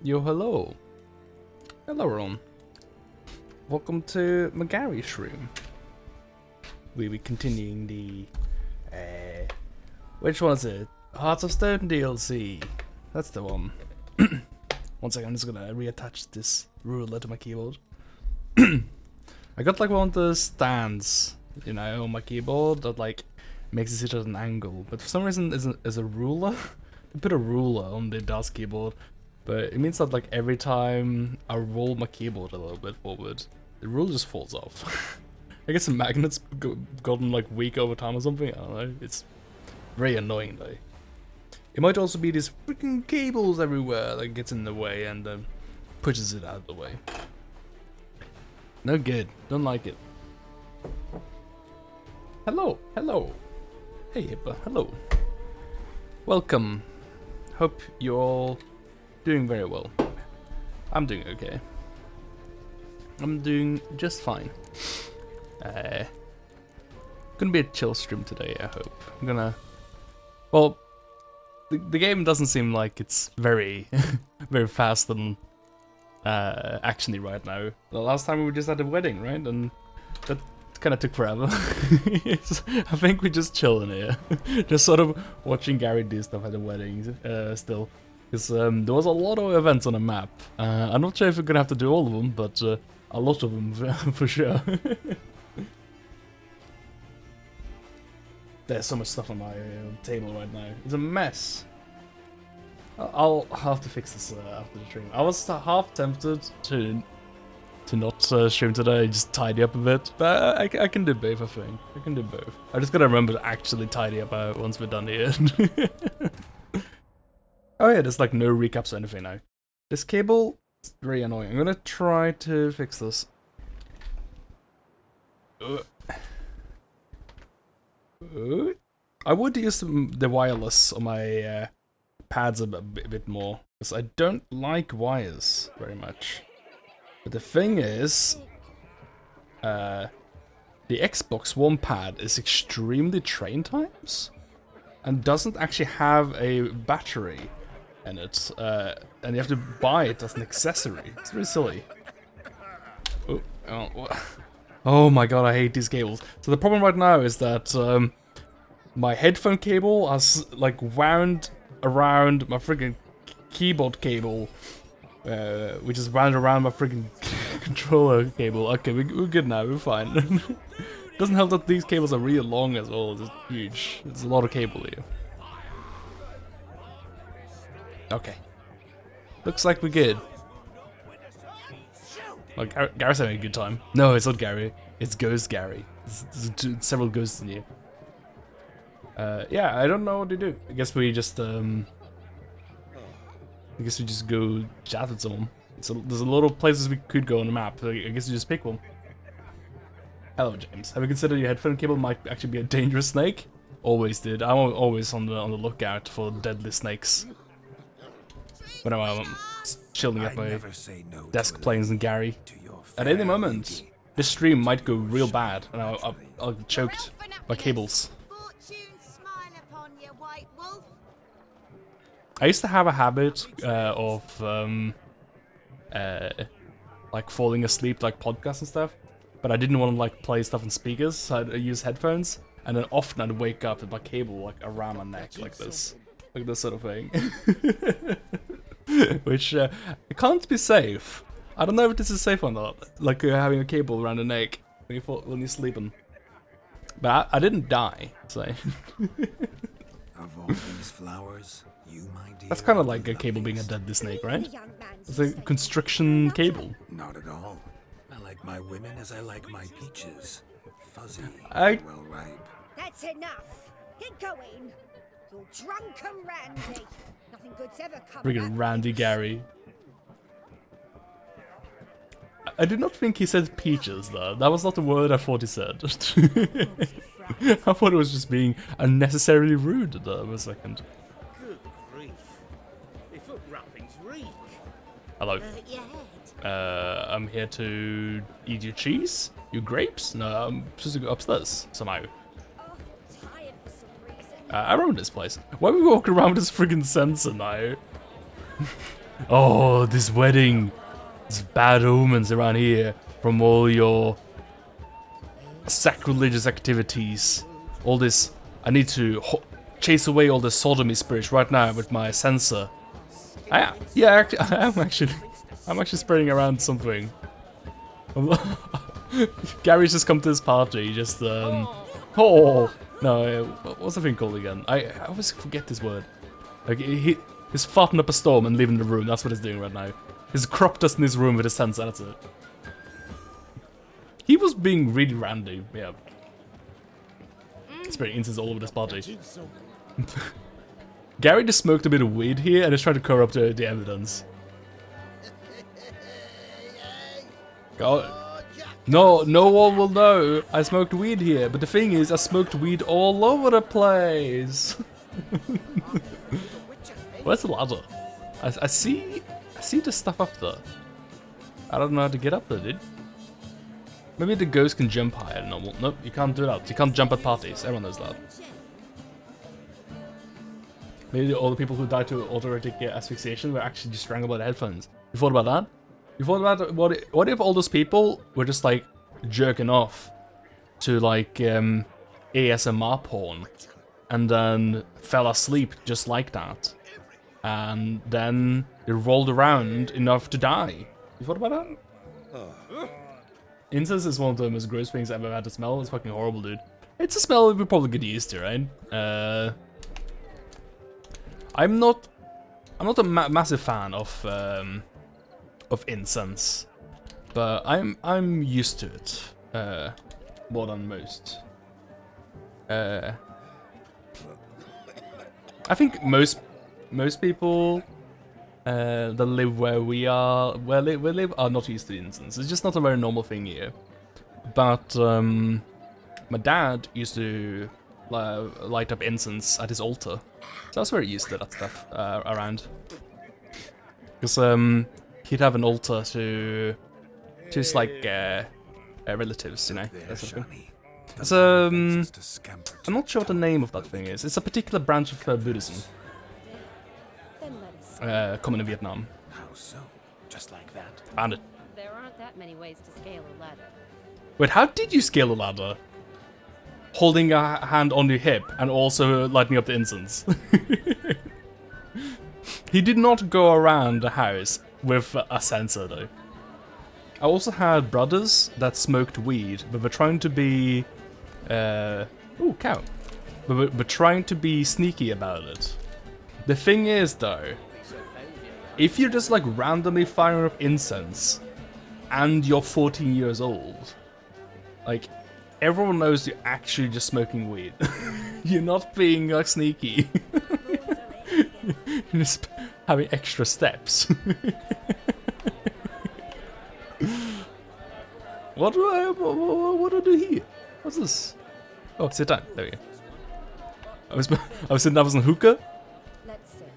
Yo, hello. Hello, everyone. Welcome to Magary's room. We'll be continuing the, which one is it? Hearts of Stone DLC. That's the one. One second, I'm just gonna reattach this ruler to my keyboard. I got like one of the stands, you know, on my keyboard that like makes it sit at an angle, but for some reason is a ruler. I put a ruler on the DOS keyboard, but it means that like every time I roll my keyboard a little bit forward, the ruler just falls off. I guess the magnet's gotten like weak over time or something. I don't know. It's very annoying though. It might also be these freaking cables everywhere that gets in the way and pushes it out of the way. No good. Don't like it. Hello. Hello. Hey, Hippa. Hello. Welcome. Hope you're all doing very well. I'm doing okay. I'm doing just fine. Gonna be a chill stream today, I hope. I'm gonna... Well, the game doesn't seem like it's very, very fast and actiony right now. The last time we just had a wedding, right? And that kind of took forever. I think we're just chilling here. Just sort of watching Gary do stuff at the weddings still. Because there was a lot of events on the map. I'm not sure if we're gonna have to do all of them, but a lot of them for sure. There's so much stuff on my table right now. It's a mess. I'll have to fix this after the stream. I was half tempted to not stream today, just tidy up a bit, but I can do both, I think. I can do both. I just gotta remember to actually tidy up once we're done here. Oh yeah, there's like no recaps or anything now. This cable is very annoying. I'm gonna try to fix this. I would use the wireless on my pads a bit more, because I don't like wires very much. But the thing is, the Xbox One pad is extremely train times, and doesn't actually have a battery in it, and you have to buy it as an accessory. It's really silly. Oh my god, I hate these cables. So the problem right now is that my headphone cable has like wound around my friggin' keyboard cable, which is wound around my friggin' controller cable. Okay, we're good now, we're fine. Doesn't help that these cables are really long as well. It's huge. There's a lot of cable here. Okay. Looks like we're good. Like, Gary's having a good time. No, it's not Gary. It's Ghost Gary. There's several ghosts in here. Yeah, I don't know what to do. I guess we just, go chat with someone. There's a lot of places we could go on the map. So I guess you just pick one. Hello, James. Have you considered your headphone cable might actually be a dangerous snake? Always did. I'm always on the lookout for deadly snakes. When I'm chilling at my desk playing some Gary. At any moment, this stream might go real bad, and I'll get choked by cables. I used to have a habit of like falling asleep like podcasts and stuff, but I didn't want to like play stuff on speakers, so I'd use headphones, and then often I'd wake up with my cable like around my neck like this sort of thing. Which it can't be safe. I don't know if this is safe or not, like having a cable around the neck when you're sleeping. But I didn't die, so. Of all these flowers, you, my dear, that's kind of like a cable being a deadly snake, right? It's a construction cable. Not at all. I like my women as I like my peaches. Fuzzy, well ripe. That's enough. Get going. You're drunk and randy. Nothing good's ever come. Friggin' Randy Gary. I did not think he said peaches though. That was not the word I thought he said. I thought it was just being unnecessarily rude there for a second. Good grief. They foot wrappings reek. Hello. I'm here to eat your cheese? Your grapes? No, I'm supposed to go upstairs somehow. I remember this place. Why are we walking around with this friggin' sensor now? Oh, this wedding. There's bad omens around here from all your sacrilegious activities. All this. I need to chase away all the sodomy spirits right now with my sensor. Yeah, I'm actually spreading around something. Gary's just come to this party, just oh no, what's the thing called again? I always forget this word. Like he's farting up a storm and leaving the room. That's what he's doing right now. He's cropped us in his room with a sensor. That's it. He was being really randy. Yeah. Spreading incense all over this party. Gary just smoked a bit of weed here and is trying to cover up the evidence. God. No one will know I smoked weed here, but the thing is, I smoked weed all over the place. Where's the ladder? I see the stuff up there. I don't know how to get up there, dude. Maybe the ghost can jump higher than normal. Nope, you can't do that. You can't jump at parties. Everyone knows that. Maybe all the people who died to autoerotic asphyxiation were actually just strangled by the headphones. You thought about that? You thought about what if all those people were just like jerking off to like ASMR porn and then fell asleep just like that, and then they rolled around enough to die? You thought about that? Incense is one of the most gross things I've ever had to smell. It's fucking horrible, dude. It's a smell we probably get used to, right? I'm not a massive fan of incense, but I'm used to it more than most. I think most people that live where we live are not used to incense. It's just not a very normal thing here. But my dad used to light up incense at his altar, so I was very used to that stuff around. Because he'd have an altar to his like relatives, you know. That sort of thing. It's I'm not sure what the name of that thing is. It's a particular branch of Buddhism. Common in Vietnam. How so? Just like that? Found it. There aren't that many ways to scale a ladder. Wait, how did you scale a ladder? Holding a hand on your hip and also lighting up the incense. He did not go around the house with a sensor though. I also had brothers that smoked weed, but were trying to be ooh, cow. But trying to be sneaky about it. The thing is though, if you're just like randomly firing up incense and you're 14 years old, like everyone knows you're actually just smoking weed. You're not being like sneaky. You're just having extra steps. What do I do here? What's this? Oh, sit down. There we go. I was sitting. I was in hookah. Let's sit.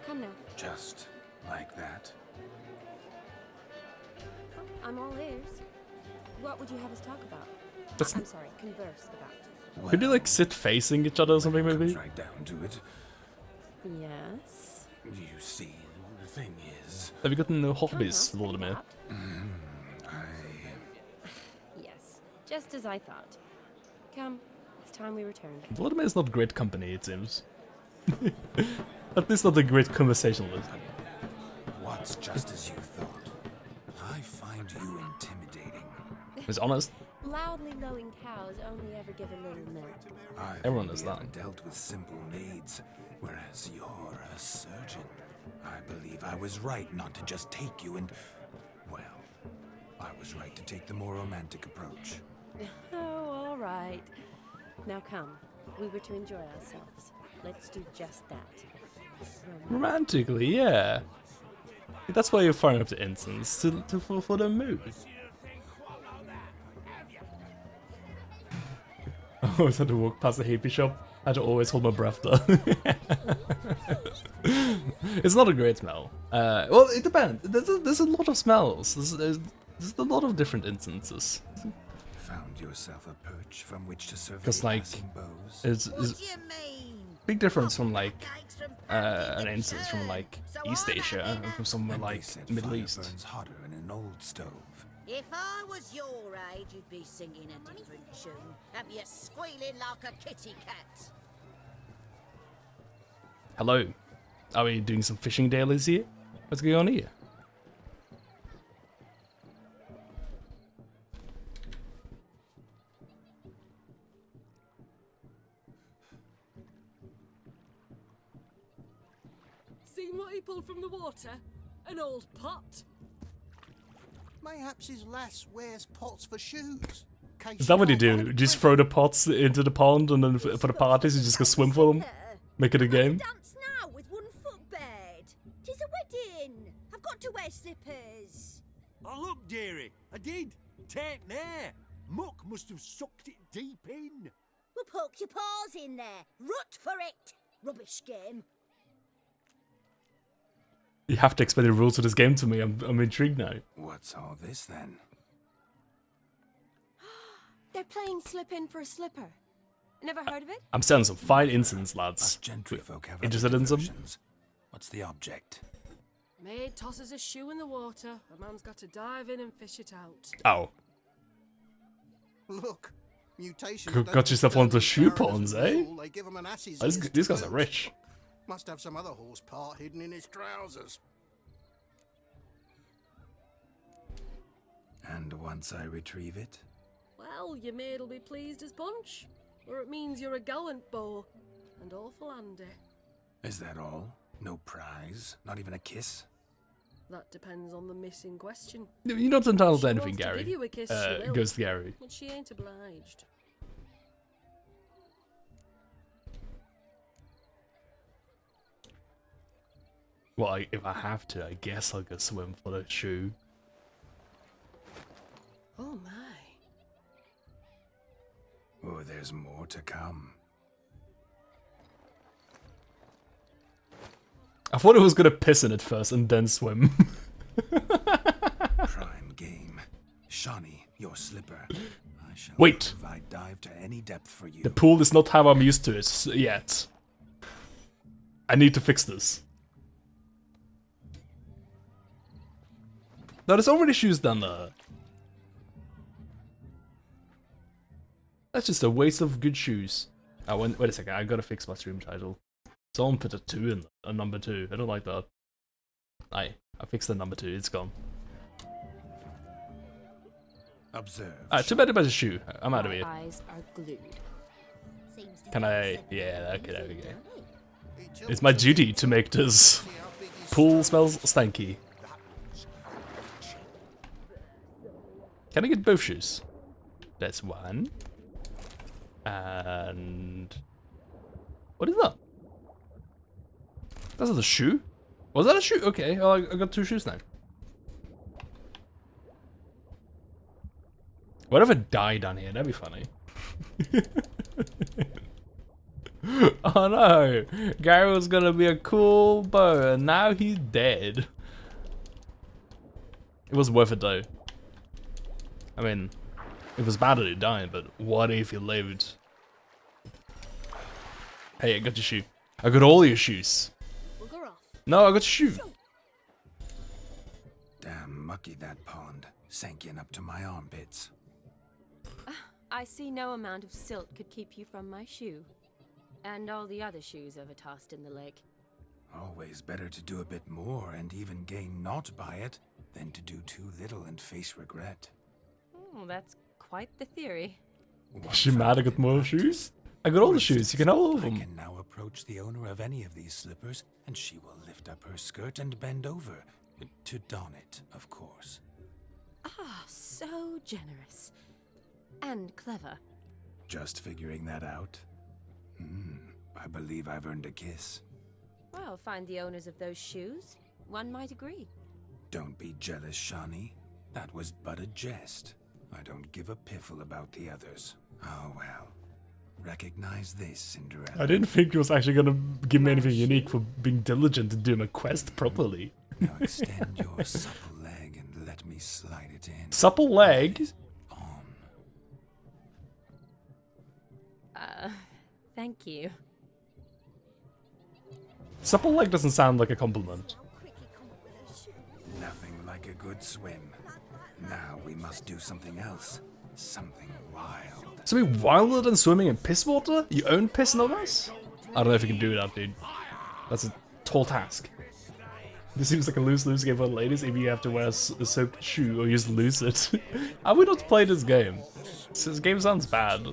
Come now. Just like that? I'm all ears. What would you have us talk about? That's, I'm sorry, converse about. could you like sit facing each other or something when it maybe? comes right down to it. Yes. You see, the thing is, Have you gotten no hobbies, Come now, Vladimir? Yes, just as I thought. Come, it's time we returned. Vladimir is not great company, it seems. At least not a great conversationalist. what's just as you thought? I find you intimidating. He's honest. Loudly lowing cows only ever give a little milk. I've Everyone only knows that. ever dealt with simple maids, whereas you're a surgeon. I believe I was right not to just take you and, well, I was right to take the more romantic approach. Oh, all right. Now come, we were to enjoy ourselves. Let's do just that. Romantically, yeah. That's why you're firing up the incense, for the mood. I always had to walk past the hippie shop. I had to always hold my breath though. It's not a great smell. Well, it depends. There's a lot of smells. There's a lot of different instances. Found yourself a perch from which to survey 'Cause, like, passing bows. It's What do you mean? big difference from like an instance from like East Asia and from somewhere And they like said Middle fire East. burns hotter in an old stove. If I was your age, you'd be singing a different tune. Have you squealing like a kitty cat? Hello, are we doing some fishing dailies here? What's going on here? Seen what he pulled from the water? An old pot. Mayhaps his lass wears pots for shoes. Is that what you do? Just throw the pots into the pond and then for the parties you just go swim for them? Make it a game? Dance now with 1 foot bed. 'Tis a wedding. I've got to wear slippers. Oh, look, dearie, I did. Take there. Muck must have sucked it deep in. Well, poke your paws in there. Rut for it. Rubbish game. You have to explain the rules of this game to me. I'm intrigued now. What's all this then? They're playing slip in for a slipper. Never heard of it? I'm selling some fine incense, Us lads. gentry folk have Interested other in some? diversions. What's the object? Maid tosses a shoe in the water. A man's got to dive in and fish it out. Oh, Look, mutations. got don't yourself disturb one of the the shoe barren as ponds, a eh? rule, They give 'em an ass's these ears these to guys are boot. rich. Must have some other horse part hidden in his trousers. And once I retrieve it, Well, your maid'll be pleased as punch. Or it means you're a gallant beau. And awful handy. is that all? No prize? Not even a kiss? That depends on the miss in question. You're not entitled to She anything, wants to Gary. give you a kiss, she will. Goes to Gary. But she ain't obliged. Well, if I have to, I guess I'll go swim for the shoe. Oh my. Oh, there's more to come. I thought it was gonna piss in it first and then swim. Prime game. Shawnee, your slipper. I shall Wait. prove I dive to any depth for you. The pool is not how I'm used to it yet. I need to fix this. No, there's already shoes down there. That's just a waste of good shoes. Oh, wait a second, I gotta fix my stream title. Someone put a 2 in a number 2. I don't like that. I fixed the number 2, it's gone. Observe. Too bad about the shoe. I'm out of My here. eyes are glued. Seems to Can think I? it's a Yeah, bit okay, there we easy, go. don't it? He tilts It's my a duty bit to make this see how big his pool stomach smells stanky. Can I get both shoes? That's one. And what is that? That's not a shoe? Was that a shoe? Okay, well, I got 2 shoes now. What if I die down here? That'd be funny. Oh no! Gary was gonna be a cool bow, and now he's dead. It was worth it though. I mean, it was bad that he died, but what if he lived? Hey, I got your shoe. I got all your shoes. Bugger off. No, I got your shoe. Damn mucky that pond. Sank in up to my armpits. I see no amount of silt could keep you from my shoe. And all the other shoes ever tossed in the lake. Always better to do a bit more and even gain naught by it than to do too little and face regret. Oh, that's quite the theory. One Is she mad I got found in more practice. shoes? I got all For the shoes, instance, you can have all of I them. can now approach the owner of any of these slippers, and she will lift up her skirt and bend over. To don it, of course. Ah, so generous. And clever. Just figuring that out? I believe I've earned a kiss. Well, find the owners of those shoes. One might agree. Don't be jealous, Shawnee. That was but a jest. I don't give a piffle about the others. Oh well. Recognize this, Cinderella. I didn't think he was actually gonna give me anything unique for being diligent and doing my quest properly. Now extend your supple leg and let me slide it in. Supple leg? On. Thank you. Supple like doesn't sound like a compliment. Nothing like a good swim. Now we must do something else. Something wild. Something wilder than swimming in piss water? You own piss, no less? I don't know if you can do that, dude. That's a tall task. This seems like a lose-lose game for the ladies if you have to wear a soaked shoe or just lose it. I would not play this game. This game sounds bad.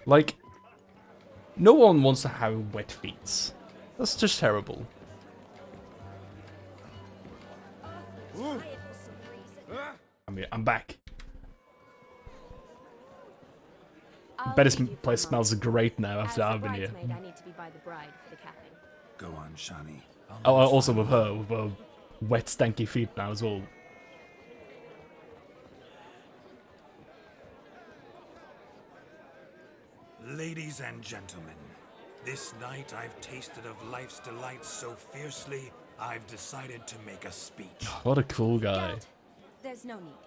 Like, no one wants to have wet feet. That's just terrible. I'm back. Bet this place smells great now after I've been here. I need to be by the bride for the capping. Go on, Shani. Oh, also with her wet, stanky feet now as well. Ladies and gentlemen, this night I've tasted of life's delights so fiercely, I've decided to make a speech. What a cool guy. Dad, there's no need.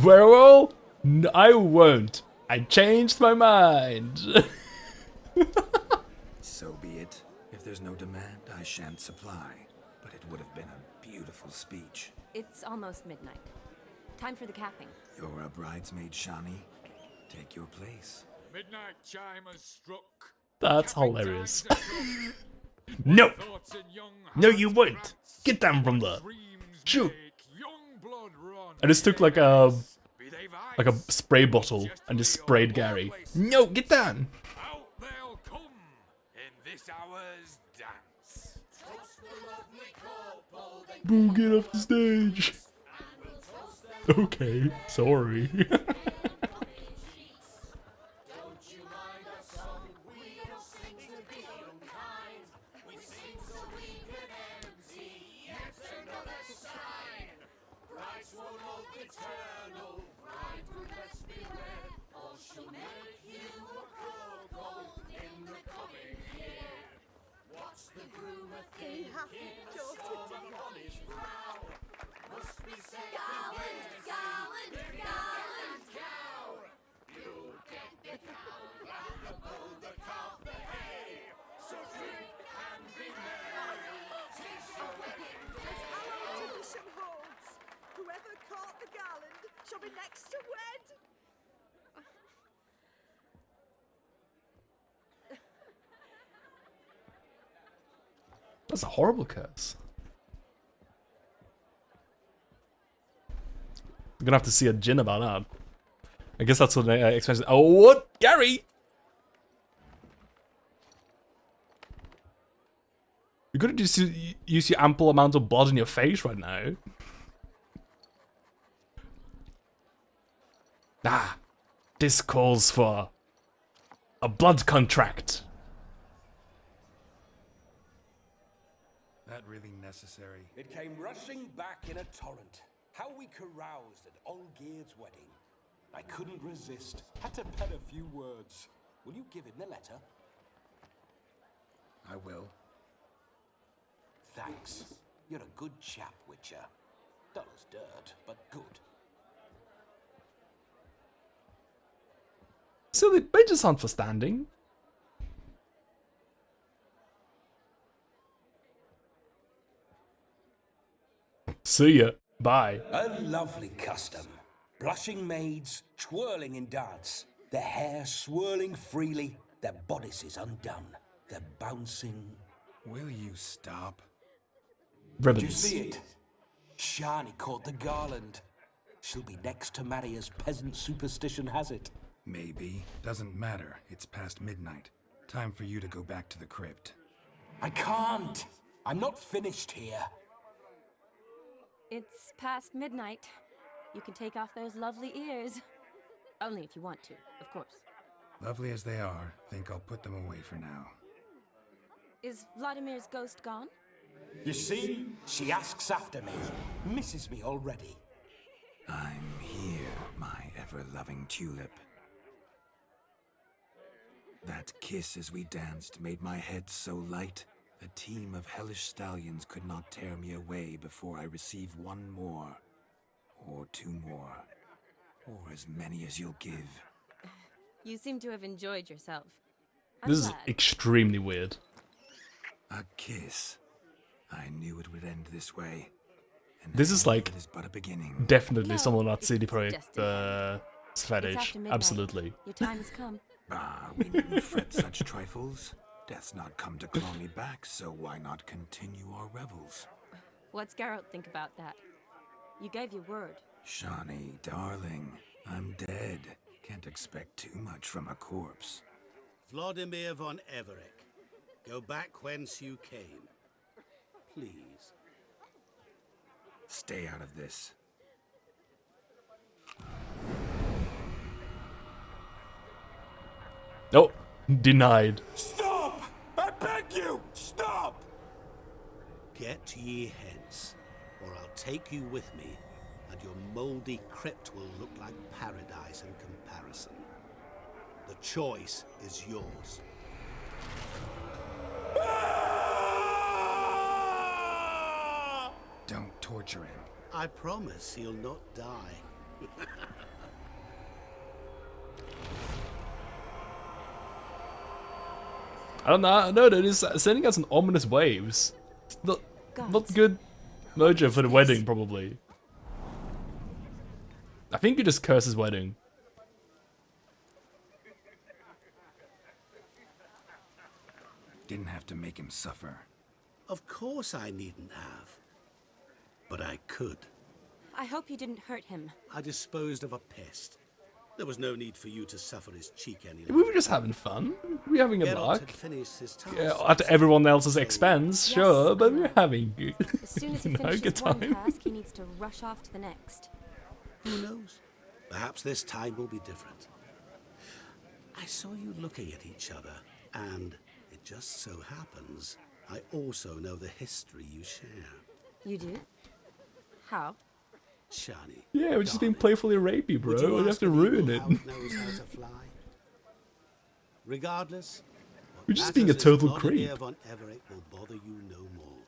Well, I won't. I changed my mind. So be it. If there's no demand, I shan't supply. But it would have been a beautiful speech. It's almost midnight. Time for the capping. You're a bridesmaid, Shani. Take your place. Midnight chime has struck. That's hilarious. No! No, you won't! Get down from there! Shoot! I just took like a spray bottle and just sprayed Gary. No, get down! Out they'll come in this hour's dance. Boo, get off the stage! Okay, sorry. Whoever caught the garland shall be next to wed. That's a horrible curse. I'm gonna have to see a gin about that. I guess that's what I expected. Oh, what? Gary! You could just use your ample amount of blood in your face right now. Ah, this calls for a blood contract. That really necessary? It came rushing back in a torrent. How we caroused at Olgierd's wedding. I couldn't resist. Had to pen a few words. Will you give him the letter? I will. Thanks. You're a good chap, Witcher. Dull as dirt, but good. So the badges aren't for standing. See ya. Bye. A lovely custom. Blushing maids, twirling in dance. Their hair swirling freely, their bodices undone. They're bouncing. Will you stop? Ribbons. Do you see it? Shani caught the garland. She'll be next to marry as peasant superstition has it. Maybe. Doesn't matter. It's past midnight. Time for you to go back to the crypt. I can't. I'm not finished here. It's past midnight. You can take off those lovely ears. Only if you want to, of course. Lovely as they are, think I'll put them away for now. Is Vladimir's ghost gone? You see, she asks after me. Misses me already. I'm here, my ever-loving tulip. That kiss as we danced made my head so light. A team of hellish stallions could not tear me away before I receive one more. Or two more. Or as many as you'll give. You seem to have enjoyed yourself. I'm This is glad. extremely weird. A kiss. I knew it would end this way. And This is all of like it is but a beginning. definitely No, someone at it's CD Projekt just a It's fetish. after midnight. Absolutely. Your time has come. Ah, we needn't fret such trifles. Death's not come to claw me back, so why not continue our revels? What's Geralt think about that? You gave your word. Shawnee, darling, I'm dead. Can't expect too much from a corpse. Vladimir von Everett, go back whence you came. Please. Stay out of this. Oh, denied. Stop! I beg you! Stop! Get ye hence, or I'll take you with me, and your mouldy crypt will look like paradise in comparison. The choice is yours. Don't torture him. I promise he'll not die. I don't know. No, that is sending us an ominous waves. It's not good mojo for the wedding, probably. I think you just curse his wedding. Didn't have to make him suffer. Of course I needn't have. But I could. I hope you didn't hurt him. I disposed of a pest. There was no need for you to suffer his cheek any We longer. were just having fun. We were having a Geralt lark. had finished his task. Yeah, at everyone else's expense, Yes, sure, but I we're know. having good. As soon as he you know, good finishes one time. task, he needs to rush off to the next. Who knows? Perhaps this time will be different. I saw you looking at each other, and it just so happens I also know the history you share. You do? How? Shani. Yeah, we're just being darling, playfully rapey, bro. would you We have ask to an ruin eagle it. how it knows how to fly? Regardless, what We're just being a matters is total Vladimir creep. von Everett will bother you no more.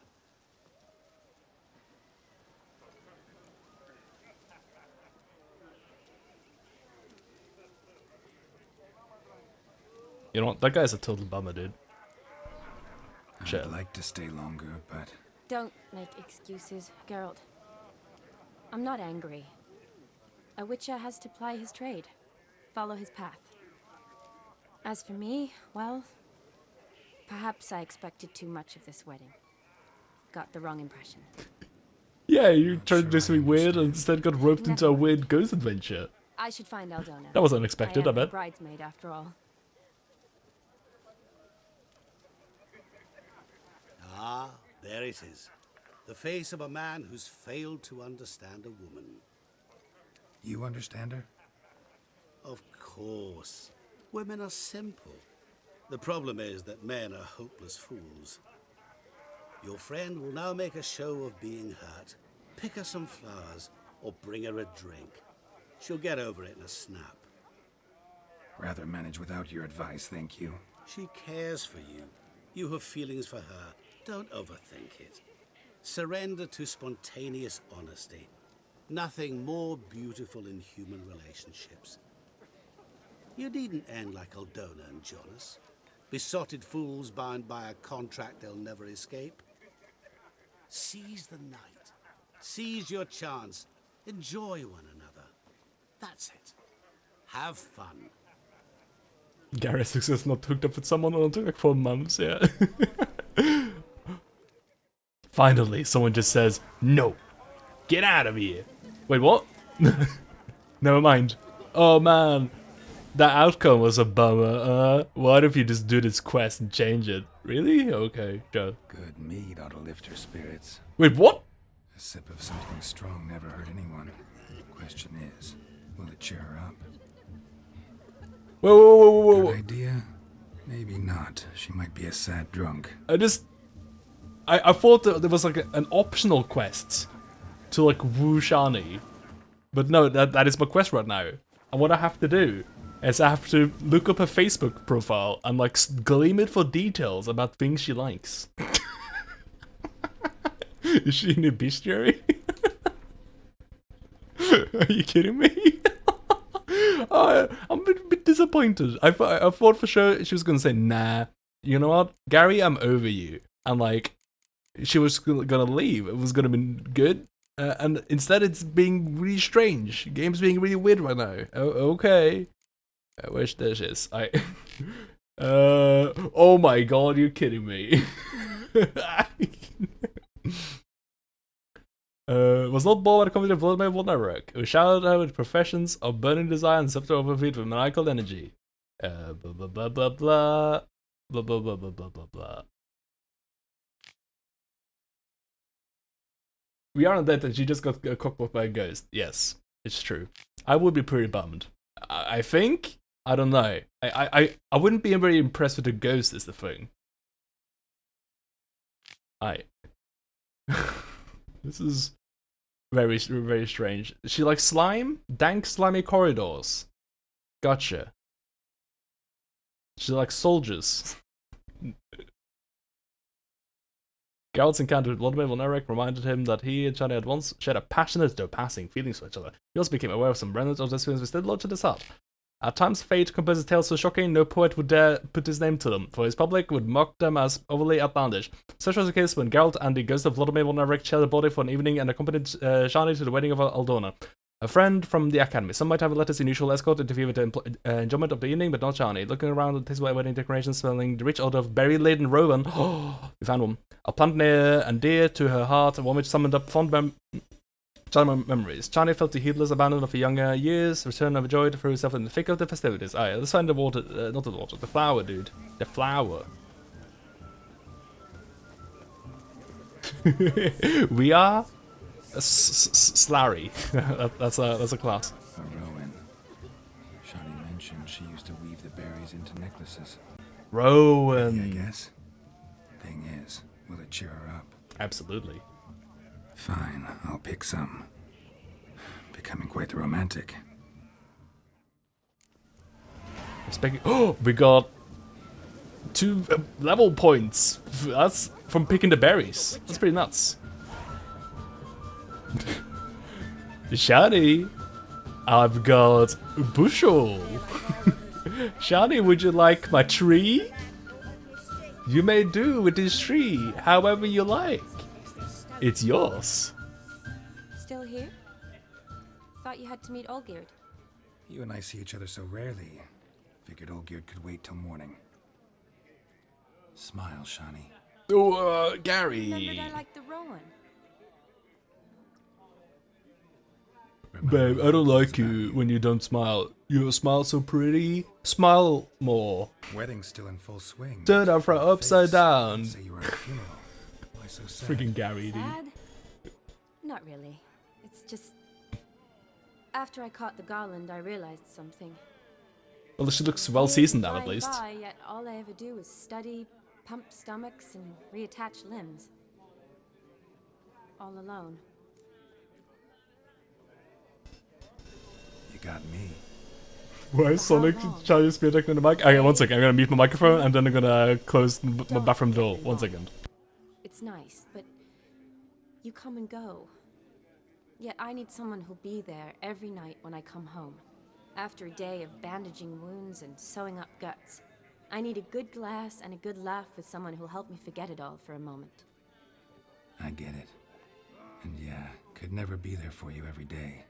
You know what? That guy's a total bummer, dude. Shit. I'd like to stay longer, but Don't make excuses, Geralt. I'm not angry. A witcher has to ply his trade, follow his path. As for me, well, perhaps I expected too much of this wedding. Got the wrong impression. Yeah, you tried to sure do I something weird and understand. instead got roped into a weird ghost adventure. I should find Aldona. That was unexpected, I am her bet. bridesmaid after all. Ah, there it is. The face of a man who's failed to understand a woman. you understand her? Of course. Women are simple. The problem is that men are hopeless fools. Your friend will now make a show of being hurt, pick her some flowers, or bring her a drink. She'll get over it in a snap. Rather manage without your advice, thank you. She cares for you. You have feelings for her. Don't overthink it. Surrender to spontaneous honesty. Nothing more beautiful in human relationships. You needn't end like Aldona and Jonas. Besotted fools bound by a contract they'll never escape. Seize the night. Seize your chance. Enjoy one another. That's it. Have fun. Gary Success not hooked up with someone on like 4 months, yeah. Finally, someone just says, no, get out of here. Wait, what? Never mind. Oh man, that outcome was a bummer. What if you just do this quest and change it? Really? Okay, go. Good mead ought to lift her spirits. Wait, what? A sip of something strong never hurt anyone. Question is, will it cheer her up? Whoa, whoa, whoa, whoa, Good whoa. idea? Maybe not. She might be a sad drunk. I thought that there was like an optional quest to like woo Shani. But no, that is my quest right now. And what I have to do is I have to look up her Facebook profile and like gleam it for details about things she likes. Is she in a bestiary? Are you kidding me? I'm a bit disappointed. I thought for sure she was gonna say, nah, you know what, Gary, I'm over you. And like, she was gonna leave. It was gonna be good. And instead it's being really strange. Game's being really weird right now. Oh, okay. I wish this is. Oh my god, you're kidding me. Was not born when it comes to Vladimir Volnarok, who shouted out with professions of burning desire and scepter over feet with maniacal energy. Blah blah blah blah blah. Blah blah blah blah blah blah blah. We are on that she just got cockblocked by a ghost. Yes, it's true. I would be pretty bummed. I think. I don't know. I wouldn't be very impressed with the ghost is the thing. This is very, very strange. She likes slime? Dank, slimy corridors. Gotcha. She likes soldiers. Geralt's encounter with Vladimir Volnarok reminded him that he and Chani had once shared a passionate though passing feelings for each other. He also became aware of some remnants of this feelings which still lodged in his heart. At times, fate composes tales so shocking no poet would dare put his name to them, for his public would mock them as overly outlandish. Such was the case when Geralt and the ghost of Vladimir Volnarok shared a body for an evening and accompanied Shani to the wedding of Aldona, a friend from the academy. Some might have let his unusual escort interfere with the enjoyment of the evening, but not Shani. Looking around at his wedding decorations, smelling the rich odor of berry-laden rowan, we found one. A plant near and dear to her heart, one which summoned up fond memories. Chani felt the heedless abandon of her younger years, returned overjoyed, threw herself in the thick of the festivities. Ah, yeah, let's find the water, not the water, the flower, dude. The flower. We are Slary. That's a class. A Rowan. Shani mentioned she used to weave the berries into necklaces. Rowan. I guess. Thing is, will it cheer her up? Absolutely. Fine, I'll pick some. Becoming quite the romantic. Oh, we got 2 level points. That's from picking the berries. That's pretty nuts. Shani, I've got a bushel. Shani, would you like my tree? You may do with this tree however you like. It's yours. Still here? Thought you had to meet Olgierd. You and I see each other so rarely. Figured Olgierd could wait till morning. Smile, Shani. Oh, Gary. Remembered I like the Rowan. Babe, I don't like you when you don't smile. You smile so pretty. Smile more. Wedding's still in full swing. Turn our front upside down. Say you were at a funeral. Why so sad? Freaking Gary, dude. Sad? Not really. It's just... After I caught the garland, I realized something. Well, she looks well seasoned now, at least. By, yet all I ever do is study, pump stomachs, and reattach limbs. All alone. You got me. Why is Sonic trying to speak in the mic? Okay, one second. I'm gonna mute my microphone and then I'm gonna close my bathroom door. 1 second. It's nice, but you come and go. Yet I need someone who'll be there every night when I come home. After a day of bandaging wounds and sewing up guts, I need a good glass and a good laugh with someone who'll help me forget it all for a moment. I get it. And yeah, could never be there for you every day.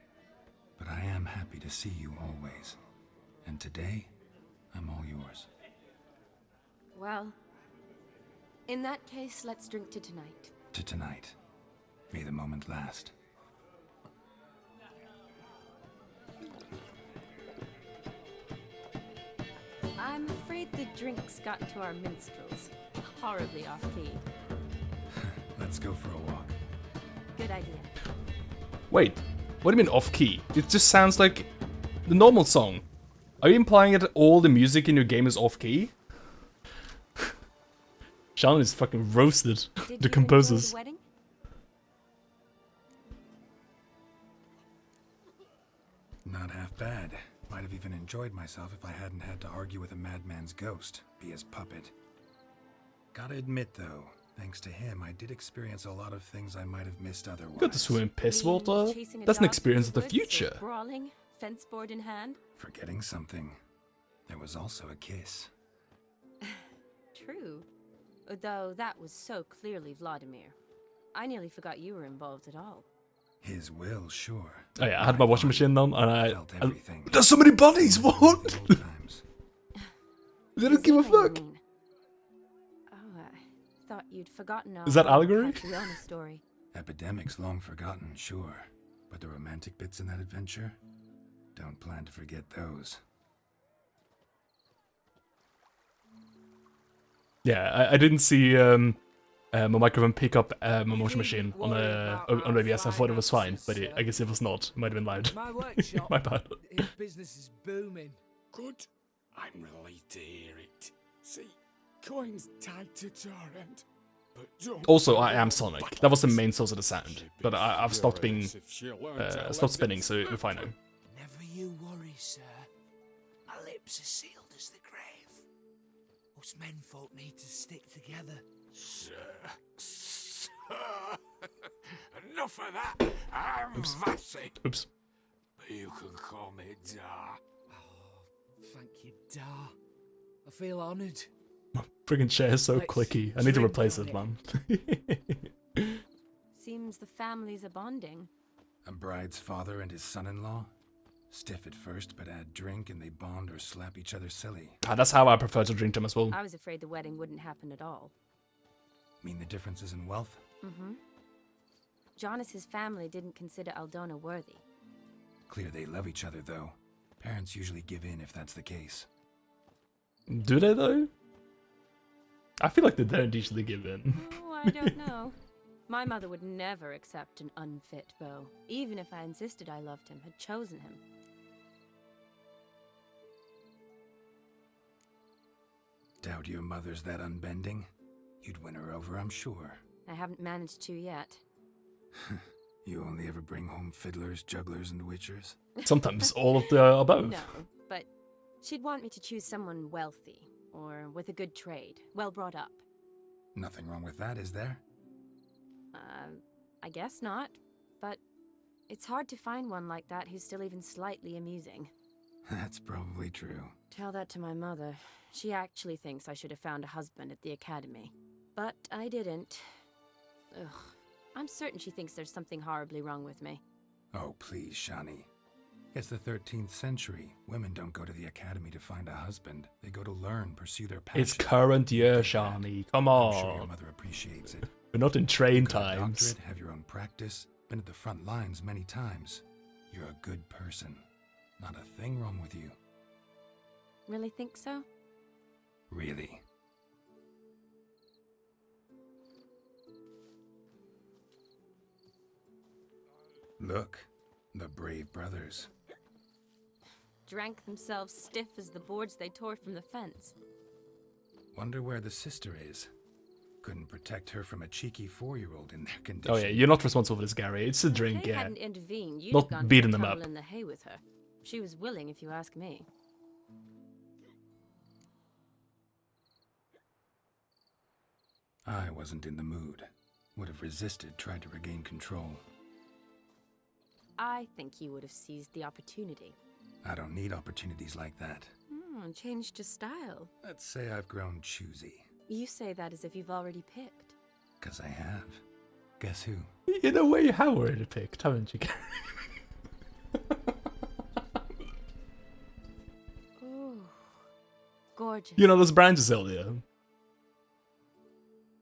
But I am happy to see you always. And today, I'm all yours. Well, in that case, let's drink to tonight. To tonight. May the moment last. I'm afraid the drinks got to our minstrels. Horribly off-key. Let's go for a walk. Good idea. Wait, what do you mean off-key? It just sounds like the normal song. Are you implying that all the music in your game is off-key? Sean is fucking roasted. The composers. The wedding? Not half bad. Might have even enjoyed myself if I hadn't had to argue with a madman's ghost, be his puppet. Gotta admit though, thanks to him, I did experience a lot of things I might have missed otherwise. Got to swim in piss water? That's an experience of the future. Brawling, fence board in hand? Forgetting something. There was also a kiss. True. Though that was so clearly Vladimir. I nearly forgot you were involved at all. His will, sure. Oh yeah, I had my washing machine on, and Felt everything. there's so many bodies. The What? old times. They don't give a Zima, you fuck. mean? Oh, I thought you'd forgotten our Is that allegory? Catriona story. Epidemics long forgotten, sure. But the romantic bits in that adventure? Don't plan to forget those. Yeah, I didn't see my microphone pick up my washing machine on OBS. I thought it was fine, but I guess it was not. It might have been loud. My workshop. My bad. His business is booming. Good. I'm relieved to hear it. See, coins tied to Torrent. But don't Also, I am Sonic. That was the main source of the sound, but I've stopped being stopped spinning, so we're fine now. Never you worry, sir. My lips are sealed as the grave. Us menfolk need to stick together. Sir. Enough of that. I'm Vassy. Oops. But you can call me Dar. Oh, thank you, Dar. I feel honoured. My friggin' chair is so Let's clicky. I need to drink replace on it, it. man. Seems the families are bonding. A bride's father and his son-in-law? Stiff at first, but add drink and they bond or slap each other silly. That's how I prefer to drink them as well. I was afraid the wedding wouldn't happen at all. Mean the differences in wealth? Mm-hmm. Jonas's family didn't consider Aldona worthy. Clear they love each other, though. Parents usually give in if that's the case. Do they, though? I feel like they don't usually give in. Oh, I don't know. My mother would never accept an unfit beau, even if I insisted I loved him, had chosen him. Doubt your mother's that unbending? You'd win her over, I'm sure. I haven't managed to yet. You only ever bring home fiddlers, jugglers, and witchers? Sometimes all of the above. No, but she'd want me to choose someone wealthy, or with a good trade, well brought up. Nothing wrong with that, is there? I guess not, but it's hard to find one like that who's still even slightly amusing. That's probably true. Tell that to my mother. She actually thinks I should have found a husband at the academy. But I didn't. Ugh. I'm certain she thinks there's something horribly wrong with me. Oh, please, Shani. It's the 13th century. Women don't go to the academy to find a husband. They go to learn, pursue their passion. It's current year, Shani. Come on. I'm sure your mother appreciates it. We're not in train Got a times. doctorate, have your own practice, been at the front lines many times. You're a good person. Not a thing wrong with you. Really think so? Really. Look, the brave brothers. Drank themselves stiff as the boards they tore from the fence. Wonder where the sister is. Couldn't protect her from a cheeky 4-year-old in their condition. Oh yeah, you're not responsible for this, Gary. It's a drink, If they yeah. hadn't intervened, you'd Not have gone beating for a them up. tumble in the hay with her. She was willing, if you ask me. I wasn't in the mood. Would have resisted, tried to regain control. I think you would have seized the opportunity. I don't need opportunities like that. Changed your style. Let's say I've grown choosy. You say that as if you've already picked. 'Cause I have. Guess who? In a way, you have already picked, haven't you, Gary? Ooh. Gorgeous. You know those branches earlier?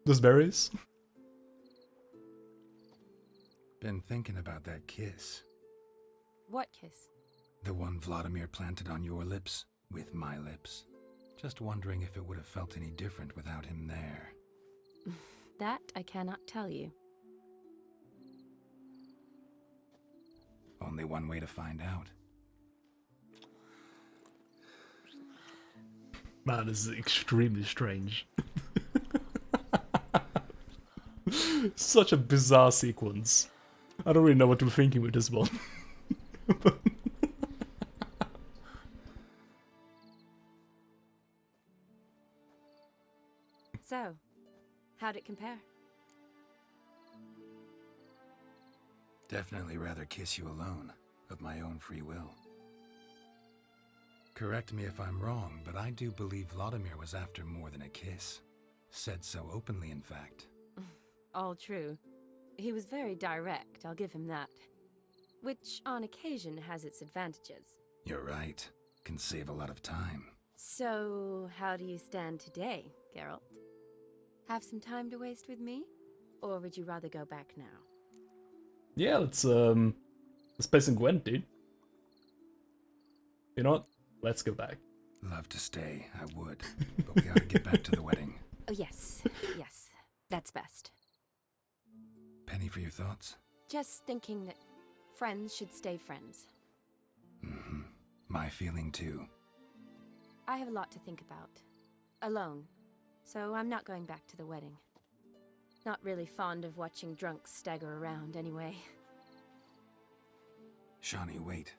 Those berries? Been thinking about that kiss. What kiss? The one Vladimir planted on your lips, with my lips. Just wondering if it would have felt any different without him there. That I cannot tell you. Only one way to find out. Man, this is extremely strange. Such a bizarre sequence. I don't really know what to be thinking with this one. So, how'd it compare? Definitely rather kiss you alone, of my own free will. Correct me if I'm wrong, but I do believe Vladimir was after more than a kiss. Said so openly, in fact. All true. He was very direct, I'll give him that. Which, on occasion, has its advantages. You're right. Can save a lot of time. So, how do you stand today, Geralt? Have some time to waste with me? Or would you rather go back now? Yeah, let's play some Gwent, dude. You know what? Let's go back. Love to stay, I would. But we gotta get back to the wedding. Oh, yes. Yes. That's best. Penny for your thoughts? Just thinking that friends should stay friends. Mm-hmm. My feeling too. I have a lot to think about. Alone. So I'm not going back to the wedding. Not really fond of watching drunks stagger around anyway. Shawnee, wait.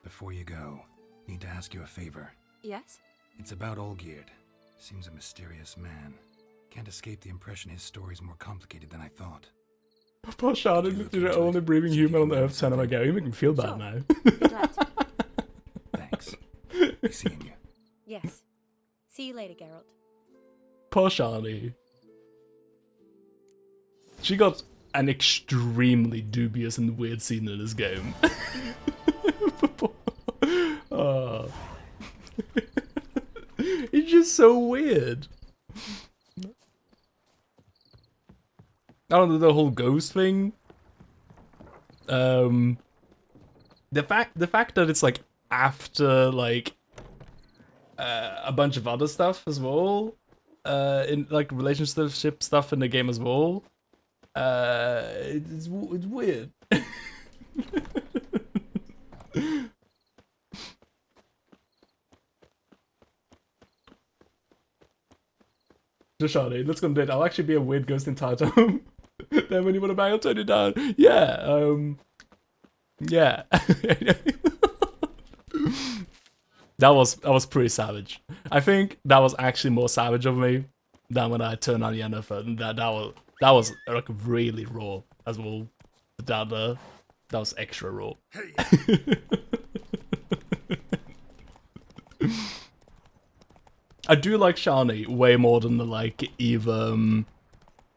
Before you go, need to ask you a favor. Yes? It's about Olgierd. Seems a mysterious man. Can't escape the impression his story's more complicated than I thought. Poor Shawnee, you're the only breathing human on Earth 10 ago. You make me feel bad now. Thanks. Be seeing you. Yes. See you later, Geralt. Poor Shawnee. She got an extremely dubious and weird scene in this game. Oh. It's just so weird. I don't know, the whole ghost thing. The fact that it's like after like a bunch of other stuff as well, in like relationship stuff in the game as well. It's weird. Shawnee, let's go on date. I'll actually be a weird ghost entire time. Then when you want to bang, I'll turn you down. Yeah, yeah. That was pretty savage. I think that was actually more savage of me than when I turned on Yennefer. That was like really raw as well. That was extra raw. I do like Shawnee way more than the like either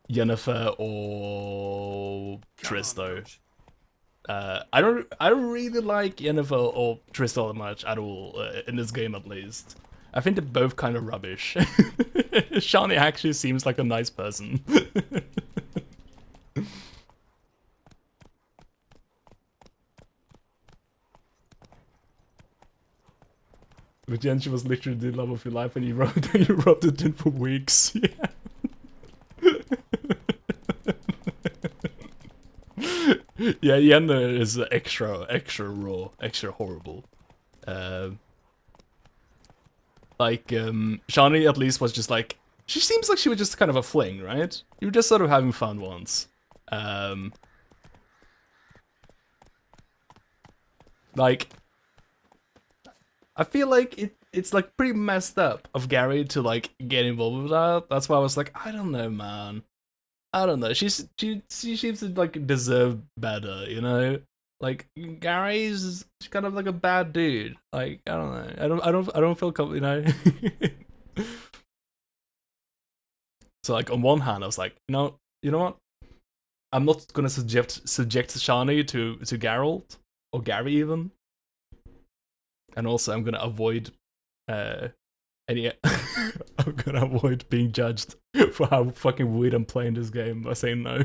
Yennefer or Triss though. I don't really like Yennefer or Triss all that much at all in this game at least. I think they're both kind of rubbish. Shawnee actually seems like a nice person. But Jen, she was literally the love of your life, and you wrote it in for weeks. Yeah. Yeah, Yenna is extra raw, extra horrible. Shawnee at least was just like, she seems like she was just kind of a fling, right? You were just sort of having fun once. Like, I feel like it's like pretty messed up of Gary to like get involved with that. That's why I was like, I don't know, man. I don't know. She seems to like deserve better, you know. Like Gary's kind of like a bad dude. Like I don't know. I don't feel comfortable, you know. So like on one hand, I was like, no, you know what? I'm not gonna subject Shawnee to Geralt or Gary even. And also, I'm gonna avoid any. I'm gonna avoid being judged for how fucking weird I'm playing this game by saying no.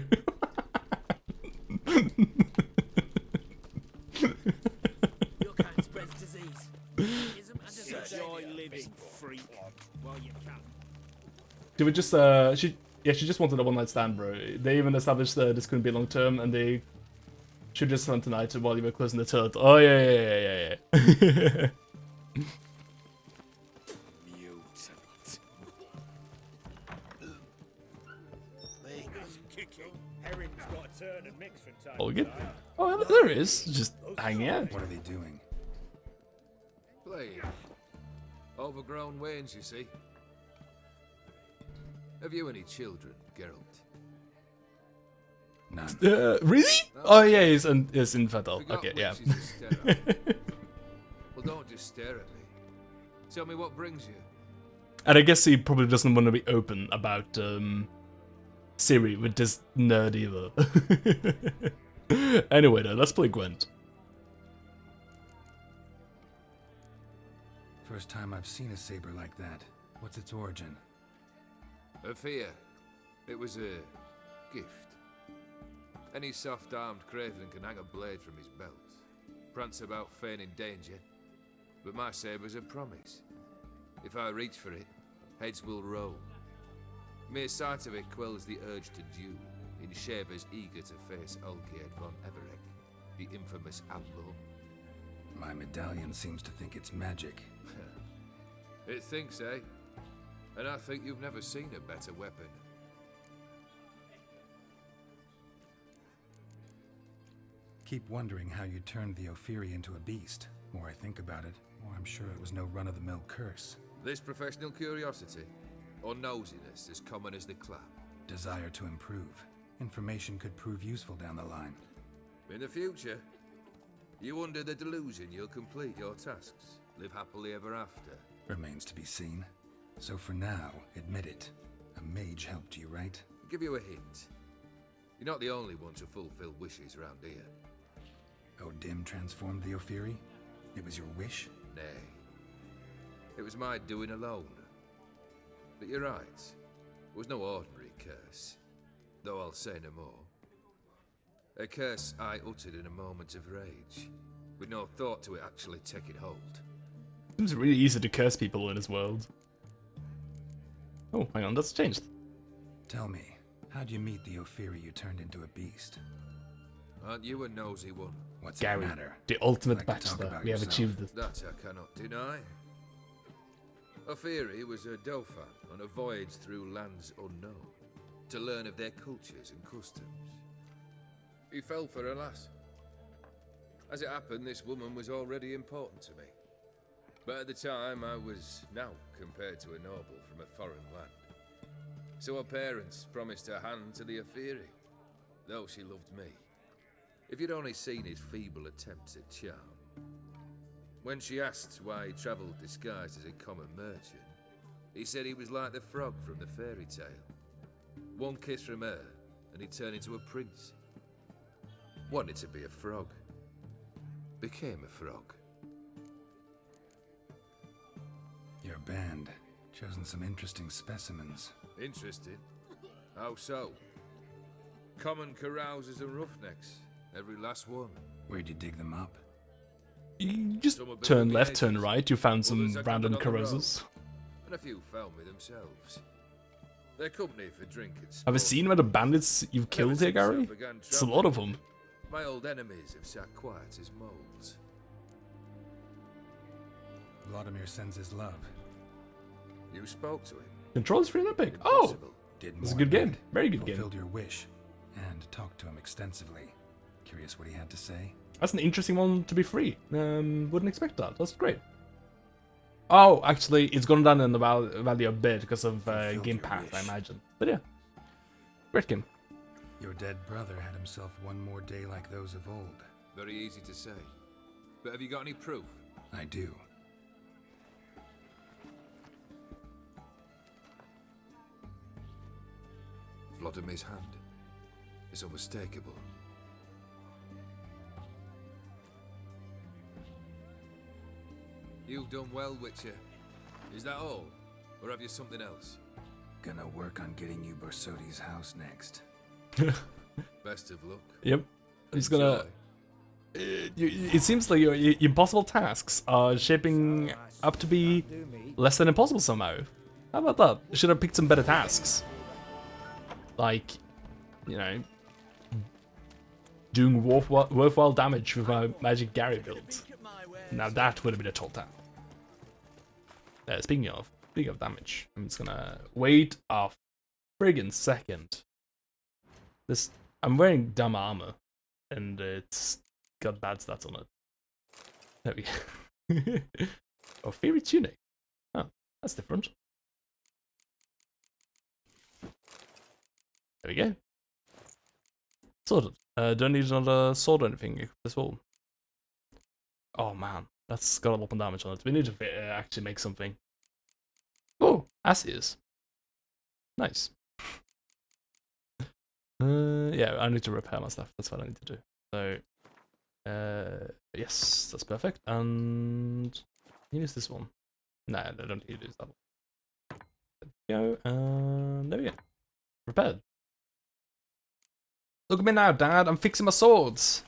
Your kind spreads disease. Enjoy living, freak, while you can. She would just she just wanted a one night stand, bro. They even established this couldn't be long term, and they should just spend tonight while you were closing the turret. Oh yeah. Oh, good. Oh, there it is. Just hanging out. What are they doing? Playing. Overgrown wains, you see. Have you any children, Geralt? None. Really? Oh yeah, he's infantile. Forgot Okay, which yeah. is a stare at. Well, don't just stare at me. Tell me what brings you. And I guess he probably doesn't want to be open about Siri with this nerd either. Anyway, though, let's play Gwent. First time I've seen a saber like that. What's its origin? A fear. It was a gift. Any soft-armed craven can hang a blade from his belt, prance about feigning danger, but my saber's a promise. If I reach for it, heads will roll. Mere sight of it quells the urge to duel, in shavers eager to face Olgierd von Everec, the infamous outlaw. My medallion seems to think it's magic. It thinks, eh? And I think you've never seen a better weapon. Keep wondering how you turned the Ophiri into a beast. More I think about it, more I'm sure it was no run-of-the-mill curse. This professional curiosity, or nosiness as common as the clap? Desire to improve. Information could prove useful down the line. In the future, you under the delusion you'll complete your tasks, live happily ever after. Remains to be seen. So for now, admit it. A mage helped you, right? I'll give you a hint. You're not the only one to fulfill wishes round here. Odim transformed the Ophiri? It was your wish? Nay. It was my doing alone. But you're right. It was no ordinary curse. Though I'll say no more. A curse I uttered in a moment of rage, with no thought to it actually taking hold. Seems really easy to curse people in this world. Oh, hang on, that's changed. Tell me, how'd you meet the Ophiri you turned into a beast? Aren't you a nosy one? What's Gary, the matter? the ultimate Like to talk bachelor. about We have yourself. achieved this. That I cannot deny. Ophiri was a Dauphin on a voyage through lands unknown, to learn of their cultures and customs. He fell for a lass. As it happened, this woman was already important to me. But at the time, I was now compared to a noble from a foreign land. So her parents promised her hand to the Ophiri, though she loved me. If you'd only seen his feeble attempts at charm. When she asked why he travelled disguised as a common merchant, he said he was like the frog from the fairy tale. One kiss from her, and he turned into a prince. Wanted to be a frog. Became a frog. Your band. Chosen some interesting specimens. Interesting. How so? Common carousers and roughnecks. Every last one. Where'd you dig them up? You just turn left, turn right, you found some random carousers. And a few found me themselves. Their company for drink and sport. Have you seen where the bandits you've killed here, Gary? It's a lot of them. My old enemies have sat quiet as moles. Vladimir sends his love. You spoke to him. Controls free Olympic. Oh! Did It's a more good than game. Very good game. Fulfilled your wish. And talked to him extensively. Curious what he had to say? That's an interesting one to be free. Wouldn't expect that. That's great. Oh, actually, it's gone down in the value a bit because of Game Pass, I imagine. But yeah, great game. Your dead brother had himself one more day like those of old. Very easy to say. But have you got any proof? I do. Vladimir's hand. It's unmistakable. You've done well, Witcher. Is that all? Or have you something else? Gonna work on getting you Borsodi's house next. Best of luck. Yep. He's gonna... It seems like your impossible tasks are shaping up to be less than impossible somehow. How about that? You should have picked some better tasks. Like, you know, doing worthwhile damage with my Magic Gary build. Now that would have been a tall task. Speaking of damage, I'm just gonna wait a friggin' second. I'm wearing dumb armor, and it's got bad stats on it. There we go. Oh, favorite tunic. Oh, that's different. There we go. Sorted. Don't need another sword or anything. This all. Oh man, That's got a lot of damage on it. We need to actually make something. Oh, as is. Nice. Yeah, I need to repair my stuff. That's what I need to do. So, yes, that's perfect. And use this one. Nah, I don't need to use that one. There we go, and there we go. Repaired. Look at me now, Dad. I'm fixing my swords.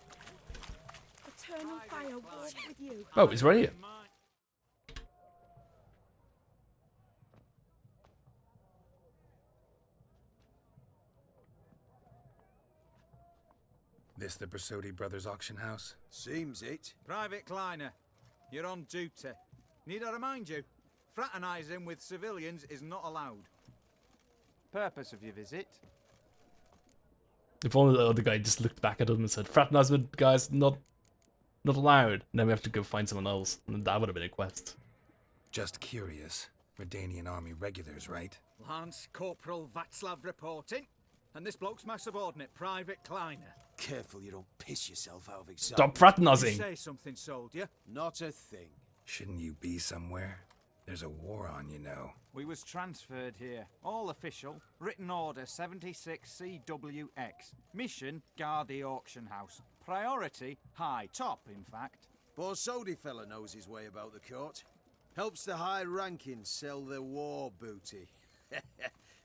Eternal fire walk with you. Oh, he's right here. This the Bersodi Brothers auction house? Seems it. Private Kleiner, you're on duty. Need I remind you, fraternising with civilians is not allowed. Purpose of your visit? If only the other guy just looked back at him and said, "Fraternize with guys, not allowed." And then we have to go find someone else. And that would have been a quest. Just curious. Redanian army regulars, right? Lance Corporal Václav reporting. And this bloke's my subordinate, Private Kleiner. Careful you don't piss yourself out of excitement. Stop fraternizing. You say something, soldier? Not a thing. Shouldn't you be somewhere? There's a war on, you know. We was transferred here. All official. Written order 76 CWX. Mission, guard the auction house. Priority, high. Top, in fact. Borsodi fella knows his way about the court. Helps the high rankings sell their war booty.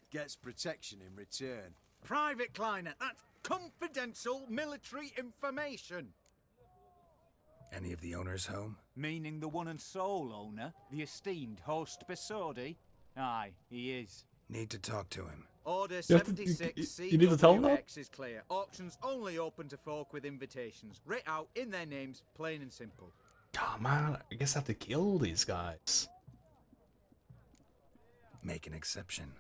Gets protection in return. Private Kleiner, that's confidential military information. Any of the owners home? Meaning the one and sole owner, the esteemed host Bersodi? Aye, he is. Need to talk to him. Order 76 you need to tell him that? CWX is clear. Auctions only open to folk with invitations. Writ out in their names, plain and simple. Oh man, I guess I have to kill these guys. Make an exception.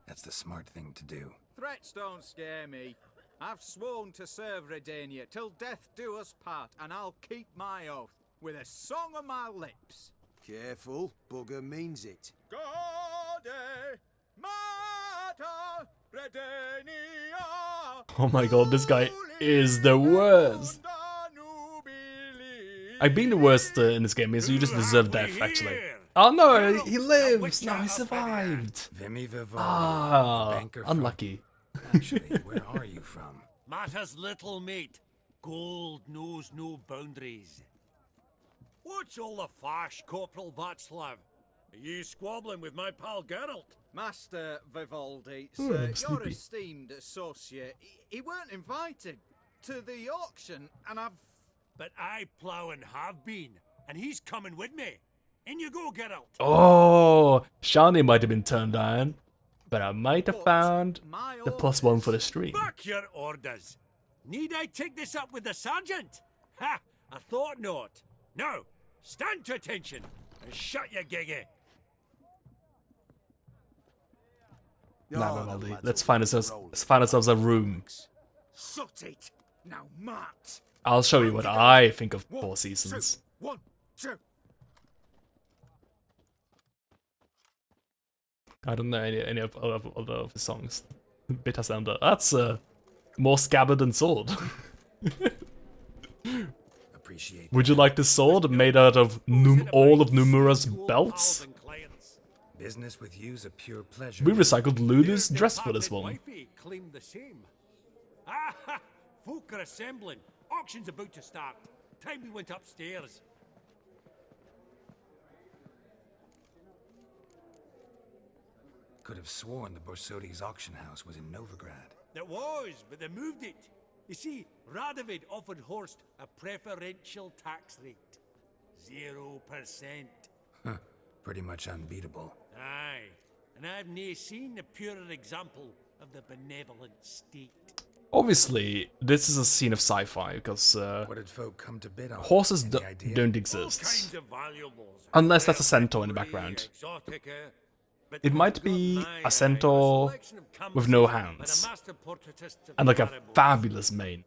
That's the smart thing to do. Threats don't scare me. I've sworn to serve Redania till death do us part, and I'll keep my oath with a song on my lips. Careful, bugger means it. Gaude Mater Redania. Oh my god, this guy is the worst. I've been the worst in this game, so you just deserve death, actually. Oh no, he lives! No, he survived! Vimy Vivaldi, Ah, banker from... unlucky. Actually, where are you from? Matters little, mate. Gold knows no boundaries. What's all the fash, Corporal Václav? Are you squabbling with my pal Geralt? Master Vivaldi, sir, your esteemed associate, he weren't invited to the auction, and I've... But I plough and have been, and he's coming with me. In you go, Geralt. Oh, Shani might have been turned down, but I might have found the +1 for the stream. Fuck your orders. Need I take this up with the sergeant? Ha! I thought not. Now, stand to attention and shut your giggy. Nah, Vivaldi. Let's find ourselves a room. Sort it. Now, Mart. I'll show you what I think of Four Seasons. 1, 2. I don't know any of his songs. Bitter Sander. That's more scabbard than sword. Appreciate. Would you like this sword made out of all of numerous belts? Business with you's a pure pleasure. We recycled Lulu's dress for this one. Claimed the same. Ah, folk are assembling. Auction's about to start. Time we went upstairs. Could have sworn the Borsodi's auction house was in Novigrad. It was, but they moved it. You see, Radovid offered Horst a preferential tax rate. 0%. Huh. Pretty much unbeatable. Aye. And I've nae seen a purer example of the benevolent state. Obviously, this is a scene of sci-fi, because what did folk come to bid on? Horses don't exist. Unless that's a centaur in the background. It might be a centaur with no hands. And like a fabulous mane.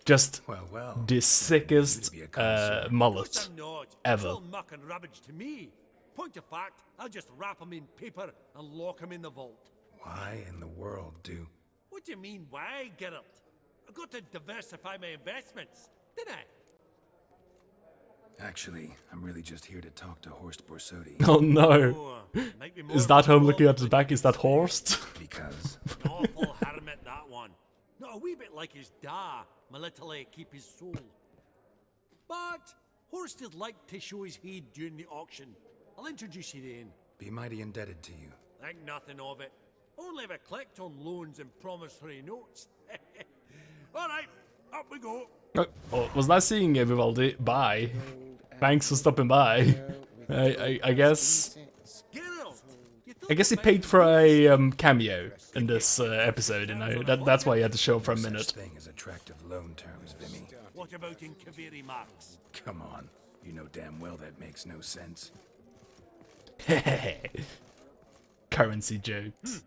Just the sickest mullet ever. Point of fact, I'll just wrap him in paper and lock him in the vault. Why in the world do... What do you mean, why, Geralt? I've got to diversify my investments, didn't I? Actually, I'm really just here to talk to Horst Borsodi. Oh no. Is that him looking at his back? Is that Horst? Because An awful hermit, that one. Not a wee bit like his da, my little keep his soul. But Horst would like to show his heed during the auction. I'll introduce you then. be mighty indebted to you. Think nothing of it. Only if I collect on loans and promissory notes. All right, up we go. Oh, was nice seeing you, Vivaldi. Bye. Thanks for stopping by. I guess he paid for a cameo in this episode, you know. That's why he had to show up for a minute. Such thing as attractive loan terms, Vimy. What about in Kaviri marks? Come on, you know damn well that makes no sense. Currency jokes.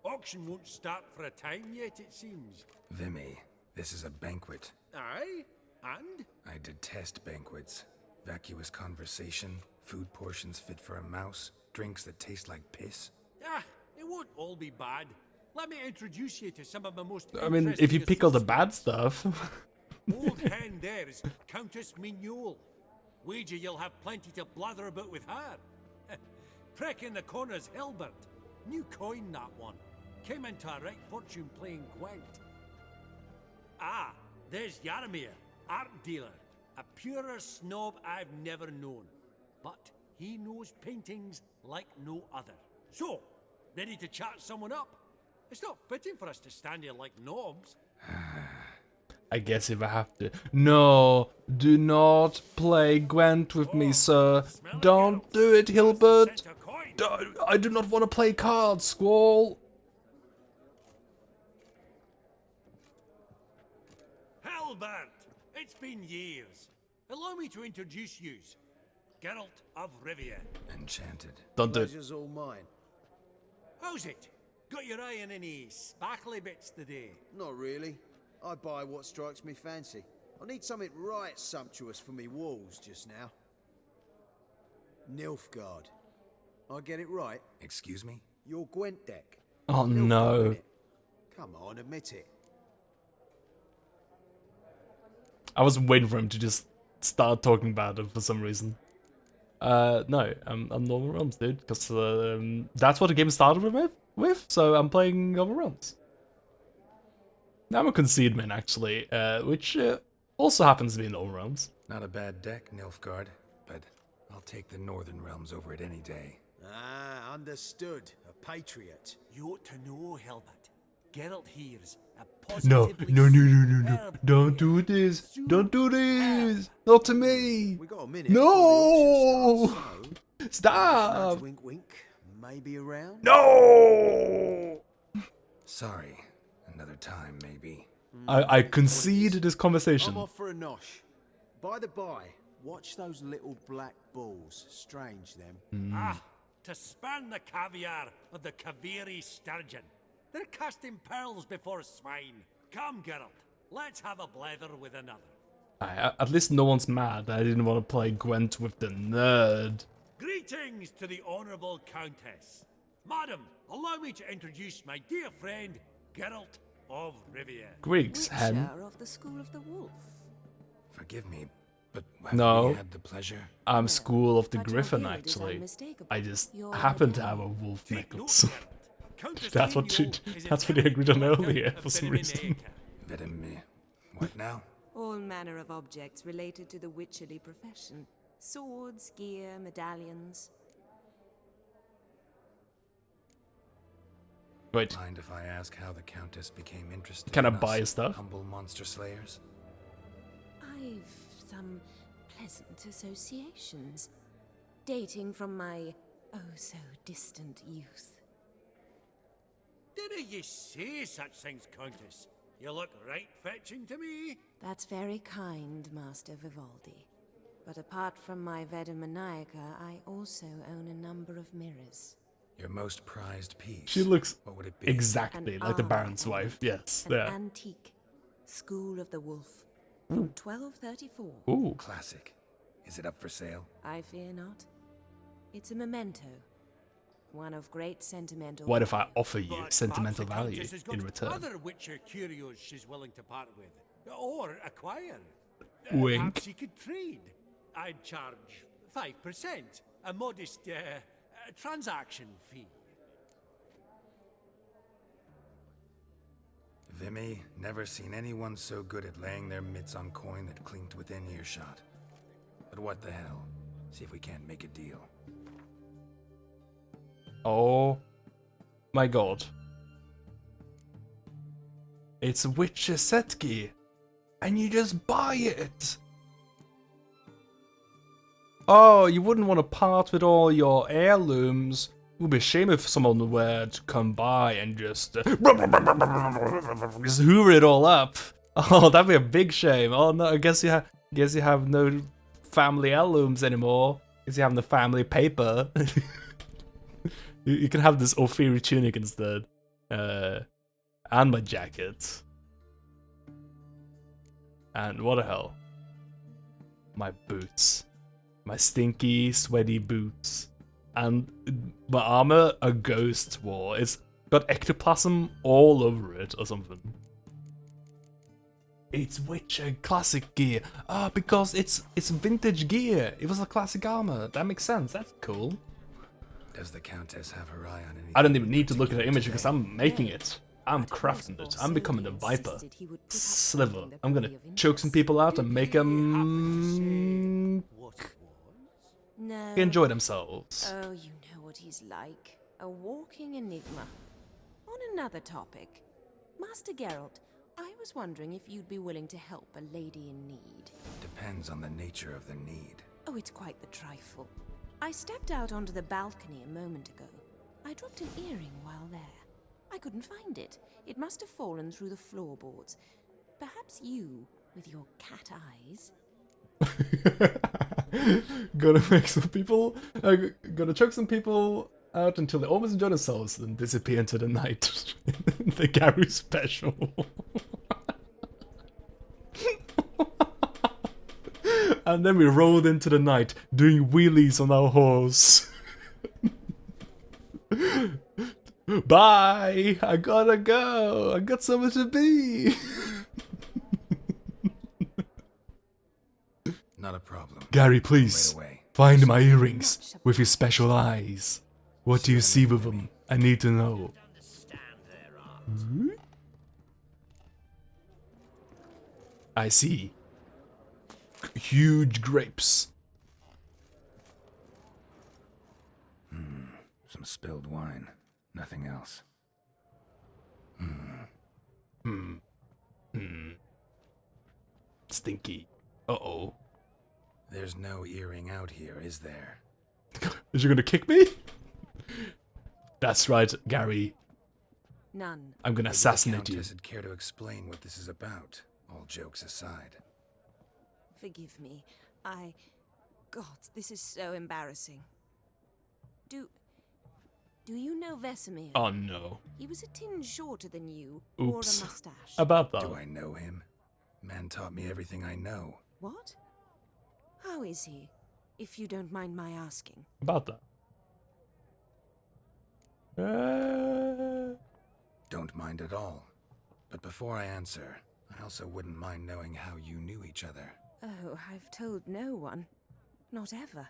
Auction won't start for a time yet, it seems. Vimy, this is a banquet. Aye, and? I detest banquets. Vacuous conversation, food portions fit for a mouse, drinks that taste like piss. Ah, it won't all be bad. Let me introduce you to some of my most I mean, if you pick all the bad stuff. Old hen there is Countess Mignole. Wager you'll have plenty to blather about with her. Prick in the corner's Hilbert. New coin, that one. Came into a right fortune playing Gwent. Ah, there's Yaramir, art dealer. A purer snob I've never known. But he knows paintings like no other. So, ready to chat someone up? It's not fitting for us to stand here like knobs. I guess if I have to. No, do not play Gwent with me, sir. Don't do it, Hilbert. I do not want to play cards, Squall. Hilbert, it's been years. Allow me to introduce yous. Geralt of Rivia. Enchanted. Don't do it. Pleasure's all mine. How's it? Got your eye on any sparkly bits today? Not really. I buy what strikes me fancy. I need something right sumptuous for me walls just now. Nilfgaard. I get it right? Excuse me? Your Gwent deck. Oh Nilfgaard, no. innit? Come on, admit it. I was waiting for him to just start talking about it for some reason. No, I'm Northern Realms, dude, because that's what the game started with, so I'm playing Northern Realms. Now I'm a Concede Man, actually, which also happens to be in Northern Realms. Not a bad deck, Nilfgaard, but I'll take the Northern Realms over it any day. Ah, understood. A patriot. You ought to know, Hilbert. Geralt here's a No, positively no. Don't do this. Don't do this. Not to me. We got a minute. No. So, Stop. wink, wink. Maybe around. No. Sorry. Another time, maybe. I concede this I'm conversation. off for a nosh. By the by, watch those little black balls. Strange, them. Ah, to span the caviar of the Kaviri sturgeon. They're casting pearls before swine. Come, Geralt, let's have a blether with another. At least no one's mad that I didn't want to play Gwent with the nerd. Greetings to the Honourable Countess. Madam, allow me to introduce my dear friend, Geralt of Rivia. Griggs, hen. of the School of the Wolf. Forgive me, but have No. we had the pleasure? I'm School of the But your Griffin, guild is actually. unmistakable. I just You're happen the to have a guild. wolf Take note, necklace. Geralt. Countess That's what Mignole is that's what they agreed on intended earlier to for some become a reason. Vitamin. What now? All manner of objects related to the witcherly profession. Swords, gear, medallions. Wait, Mind if I ask how the Countess became interested Can I in buy us stuff? humble monster slayers? I've some pleasant associations, dating from my oh-so-distant youth. Didn't you say such things, Countess? You look right fetching to me. That's very kind, Master Vivaldi. But apart from my Veda Maniaca, I also own a number of mirrors. Your most prized piece. she looks What would it be? exactly An like the armor Baron's helmet, wife. Yes, An yeah. antique School of the Wolf from 1234. Ooh, Classic. Is it up for sale? I fear not. It's a memento. One of great sentimental what if I value. offer you But sentimental perhaps the value Countess has got in return? other Witcher curios she's willing to part with, or acquire. Wink. Perhaps she could trade. I'd charge 5%, a modest transaction fee. Vimy, never seen anyone so good at laying their mitts on coin that clinked within earshot. But what the hell? See if we can't make a deal. Oh my god. It's Witcher Setki, and you just buy it. Oh, you wouldn't want to part with all your heirlooms. It would be a shame if someone were to come by and just hoover it all up. Oh, that'd be a big shame. Oh no, I guess you have no family heirlooms anymore. Guess you have the family paper. You can have this Ophiri tunic instead. And my jacket. And what the hell? My boots. My stinky, sweaty boots. And my armor, a ghost war. It's got ectoplasm all over it or something. It's Witcher classic gear. Ah, because it's vintage gear. It was a classic armor. That makes sense. That's cool. Does the Countess have her eye on anything? I don't even need to look at the image because I'm making it. I'm crafting it. I'm becoming the Viper. Sliver. I'm gonna choke some people out and make them No. enjoy themselves. Oh, you know what he's like. A walking enigma. On another topic, Master Geralt, I was wondering if you'd be willing to help a lady in need. Depends on the nature of the need. Oh, it's quite the trifle. I stepped out onto the balcony a moment ago. I dropped an earring while there. I couldn't find it. It must have fallen through the floorboards. Perhaps you, with your cat eyes... Gonna make some people... gonna choke some people out until they almost enjoy themselves, then disappear into the night. The Gary special. And then we rolled into the night, doing wheelies on our horse. Bye! I gotta go! I got somewhere to be! Not a problem. Gary, please, Right away. find my earrings with your special eyes. What do you see with them? I need to know. I see. Huge grapes. Some spilled wine. Nothing else. Stinky. Uh-oh. There's no earring out here, is there? Is you gonna kick me? That's right, Gary. None. I'm gonna Maybe assassinate the you. Countess would care to explain what this is about, all jokes aside. Forgive me. God, this is so embarrassing. Do you know Vesemir? Oh no. He was a tinge shorter than you, Oops. wore a mustache. About that. Do I know him? Man taught me everything I know. What? How is he, if you don't mind my asking? About that. Don't mind at all. But before I answer, I also wouldn't mind knowing how you knew each other. Oh, I've told no one. Not ever.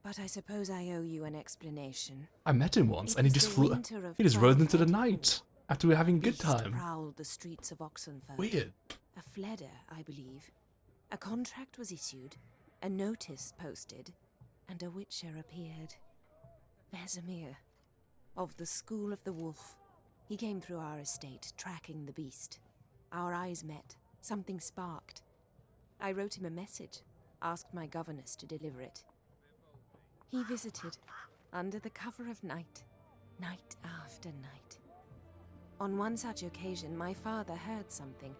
But I suppose I owe you an explanation. I met him once It and he was just the flew. winter of He just rode into the 1234. night after we were having a good Beasts time. prowled the streets of Oxenford. Weird. A fledder, I believe. A contract was issued, a notice posted, and a witcher appeared. Vesemir, of the School of the Wolf. He came through our estate, tracking the beast. Our eyes met. Something sparked. I wrote him a message, asked my governess to deliver it. He visited, under the cover of night, night after night. On one such occasion, my father heard something.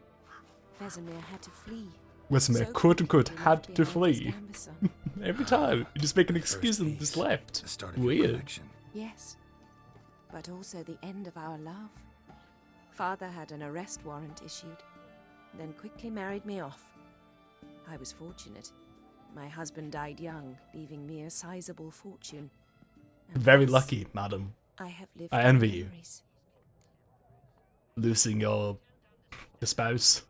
Vesemir had to flee. Wesemir, So quote unquote, quickly had left to behind his flee. gambeson. Every time. You just make an excuse and just left. The start of your Weird. collection. Yes, but also the end of our love. Father had an arrest warrant issued, then quickly married me off. I was fortunate. My husband died young, leaving me a sizable fortune. And Very thus, lucky, madam. I have lived I in envy you. memories. Losing your spouse.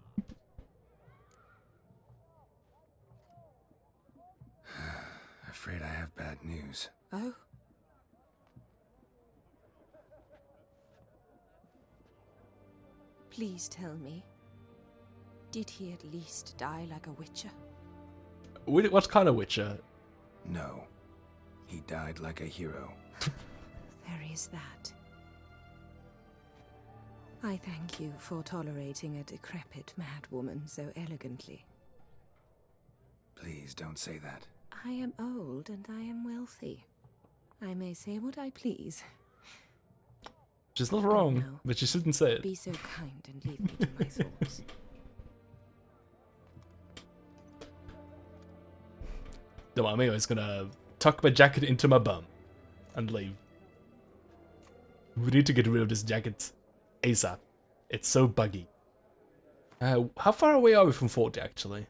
bad news. Oh? Please tell me, did he at least die like a witcher? What kind of witcher? No. He died like a hero. There is that. I thank you for tolerating a decrepit madwoman so elegantly. Please don't say that. I am old and I am wealthy. I may say what I please. She's not wrong, but she shouldn't say it. Be so kind and leave me to my thoughts. No, I'm anyways gonna tuck my jacket into my bum and leave. We need to get rid of this jacket ASAP. It's so buggy. How far away are we from 40 actually?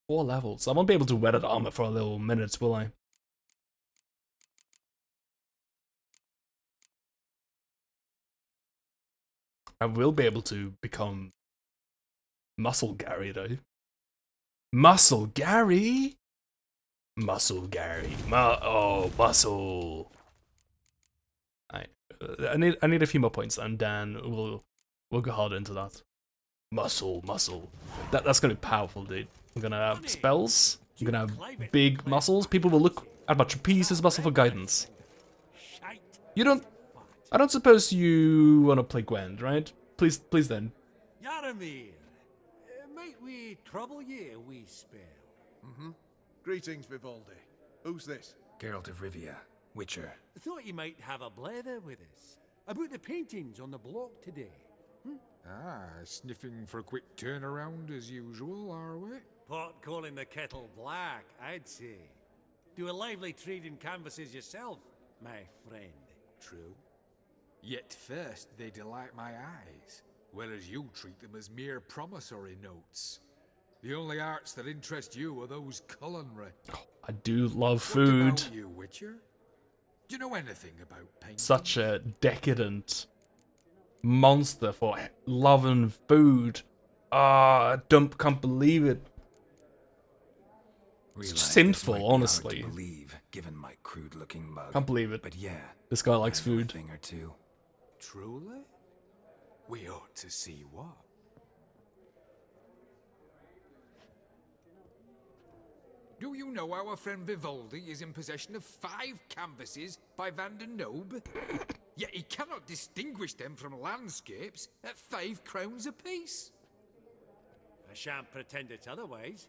4 levels. I won't be able to wear that armor for a little minute, will I? I will be able to become Muscle Gary though. Muscle Gary? Muscle Gary. Muscle. I need a few more points and then we'll go harder into that. Muscle. That's gonna be powerful, dude. I'm gonna have spells. I'm gonna have big muscles. People will look at my trapezius muscle for guidance. I don't suppose you wanna play Gwent, right? Please then. Yaramir, might we trouble ye a wee spell? Mm-hmm. Greetings, Vivaldi. Who's this? Geralt of Rivia, Witcher. Thought you might have a blather with us about the paintings on the block today. Sniffing for a quick turnaround as usual, are we? Pot calling the kettle black, I'd say. Do a lively trade in canvases yourself, my friend. True. Yet first they delight my eyes, whereas you treat them as mere promissory notes. The only arts that interest you are those culinary. I do love food. What about you, Witcher? Do you know anything about painting? Such a decadent monster for loving food. I can't believe it. It's sinful, honestly. Hard to believe, given my crude-looking mug. Can't believe it. But yeah, this guy likes food. A thing or two. Truly? We ought to see what. Do you know our friend Vivaldi is in possession of 5 canvases by Van der Nobe? Yet he cannot distinguish them from landscapes at 5 crowns apiece. I shan't pretend it's otherwise.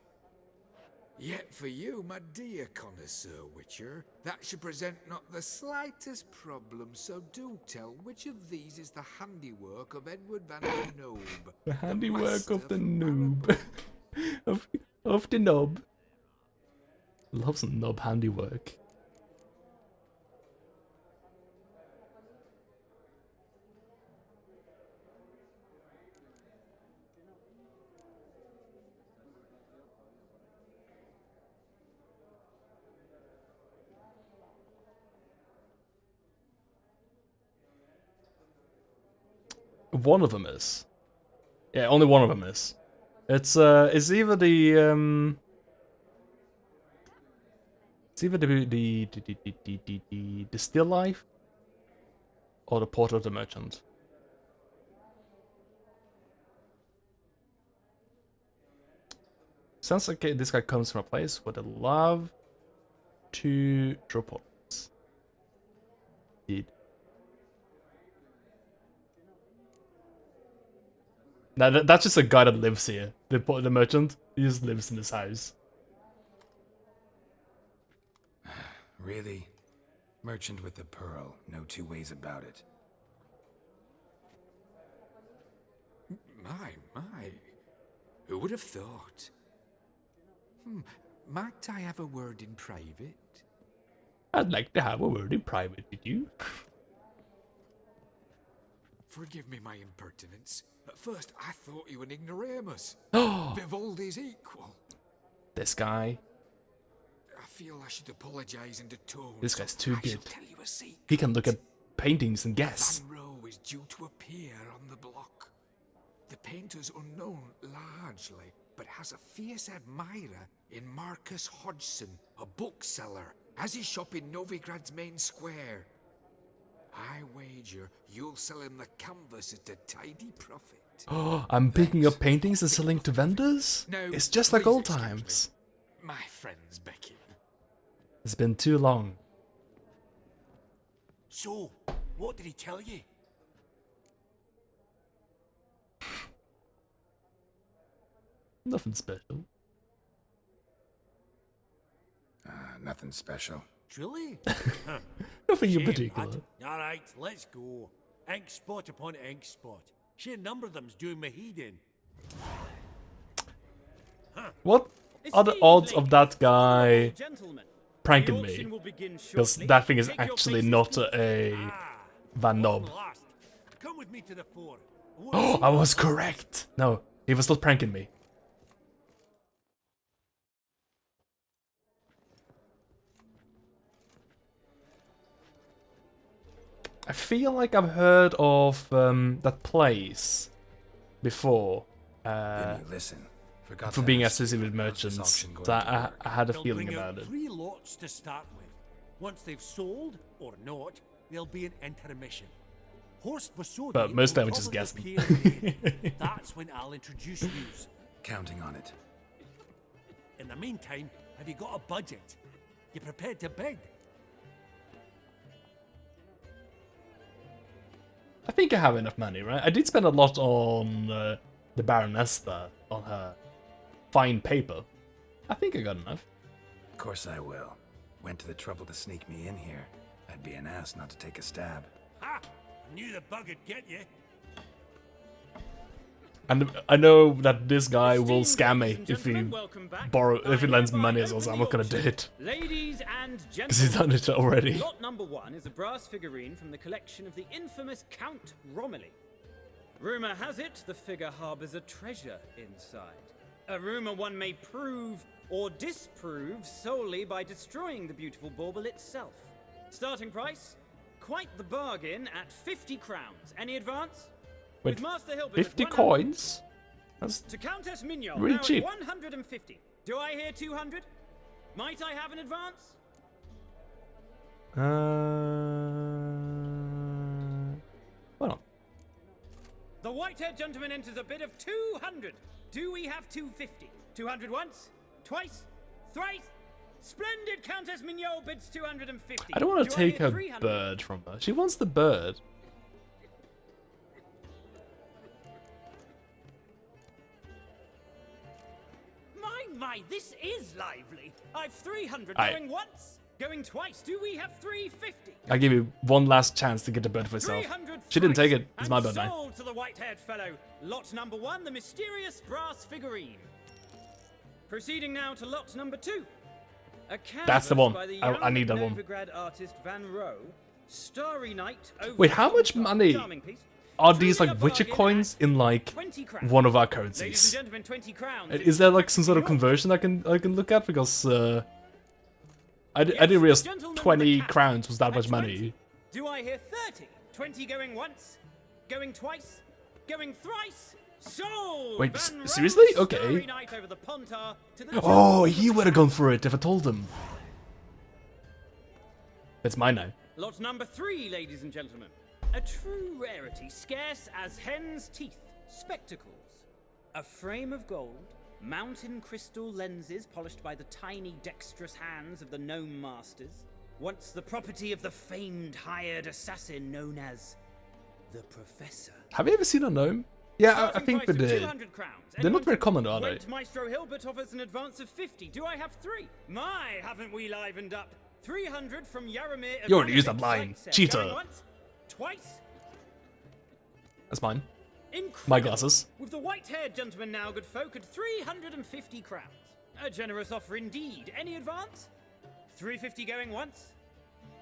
Yet for you, my dear connoisseur Witcher, that should present not the slightest problem, so do tell which of these is the handiwork of Edward Van der Nobe. The handiwork of the noob. of the knob. Loves some knob handiwork. One of them is. Yeah, only one of them is. It's either the it's either the still life or the port of the merchant. Sounds like this guy comes from a place where they love to draw portraits. Indeed. Now that's just a guy that lives here. The merchant. He just lives in this house. Really? Merchant with the pearl. No two ways about it. My. Who would have thought? Might I have a word in private? I'd like to have a word in private with you. Forgive me my impertinence. At first, I thought you an ignoramus. Vivaldi's equal. This guy. I feel I should apologize and atone. This guy's too good. Tell you a secret. He can look at paintings and guess. Van Row is due to appear on the block. The painter's unknown largely, but has a fierce admirer in Marcus Hodgson, a bookseller, has his shop in Novigrad's main square. I wager you'll sell him the canvas at a tidy profit. Oh, I'm picking up paintings and selling to vendors? No, It's just like please old excuse times. me. My friend's Becky. It's been too long. So, what did he tell you? Nothing special. Nothing special. Truly? Nothing in Shame, particular. lad. All right, let's go. Ink spot upon ink spot. Sheer number of them's doing me heed in. What are the odds of that guy pranking me? Because that thing is actually not a Van Nob. Come with me to the fore. Oh, I was correct! No, he was not pranking me. I feel like I've heard of that place before. Didn't you listen? Forgot For to being ask associated you, with how's this merchants. auction going So to I had a They'll feeling bring out about it. 3 lots to start with. Once they've sold, or not, there'll be an intermission. Horst Basodi But most will time it's just probably guessing. appear again. That's when I'll introduce you. Counting on it. In the meantime, have you got a budget? You prepared to bid? I think I have enough money, right? I did spend a lot on the Baroness there, on her fine paper. I think I got enough. Of course I will. Went to the trouble to sneak me in here. I'd be an ass not to take a stab. Ha! I knew the bug would get you. And I know that this guy will scam me if he lends me money as well, so I'm not gonna do it. Ladies and Because he's done it already. Lot number 1 is a brass figurine from the collection of the infamous Count Romilly. Rumor has it the figure harbors a treasure inside. A rumor one may prove or disprove solely by destroying the beautiful bauble itself. Starting price? Quite the bargain at 50 crowns. Any advance? Wait, With Master Hilbert 50 at 100. coins? That's To Countess Mignon, really now cheap. at 150. Do I hear 200? Might I have an advance? Hold on. The white-haired gentleman enters a bid of 200. Do we have 250? 200 once? Twice? Thrice? Splendid Countess Mignon bids 250. I don't want to Do take hear her 300? bird from her. She wants the bird. My, this is lively. I've 300 Aye. going once, going twice. Do we have 350? I give you one last chance to get the bird for yourself. 300 She didn't take it. It's and my bird now. sold to the white-haired fellow. Lot number 1, the mysterious brass figurine. Proceeding now to lot number 2. A That's the canvas one. by the I need that young one. Novigrad artist Van Rohe. Starry Night over Wait, how much the money charming piece. are these Truly like a Witcher bargain coins in like 20 crowns. one of our Ladies and currencies? gentlemen, 20 crowns. Is there like some sort of conversion I can look at? Because I didn't realize 20 crowns was that much money. Do I hear 30? 20 going once, going twice, going thrice. Sold! Wait, Van Rohe, seriously? Starry Okay. Night over the Pontar to the Oh, he would have gone for it if I told him. It's mine now. Lot number 3, ladies and gentlemen. A true rarity, scarce as hen's teeth. Spectacles. A frame of gold, mountain crystal lenses polished by the tiny, dexterous hands of the gnome masters. Once the property of the famed hired assassin known as the Professor. Have you ever seen a gnome? Yeah, I Starting think we price of did. 200 crowns. They're not very common, are they? Wait, Maestro Hilbert offers an advance of 50. Do I have 3? My, haven't we livened up? 300 from Yaramir. You already used that line. Cheater. Going once, twice. That's mine. Incredible. My glasses. With the white-haired gentleman now, good folk, at 350 crowns. A generous offer indeed. Any advance? 350 going once,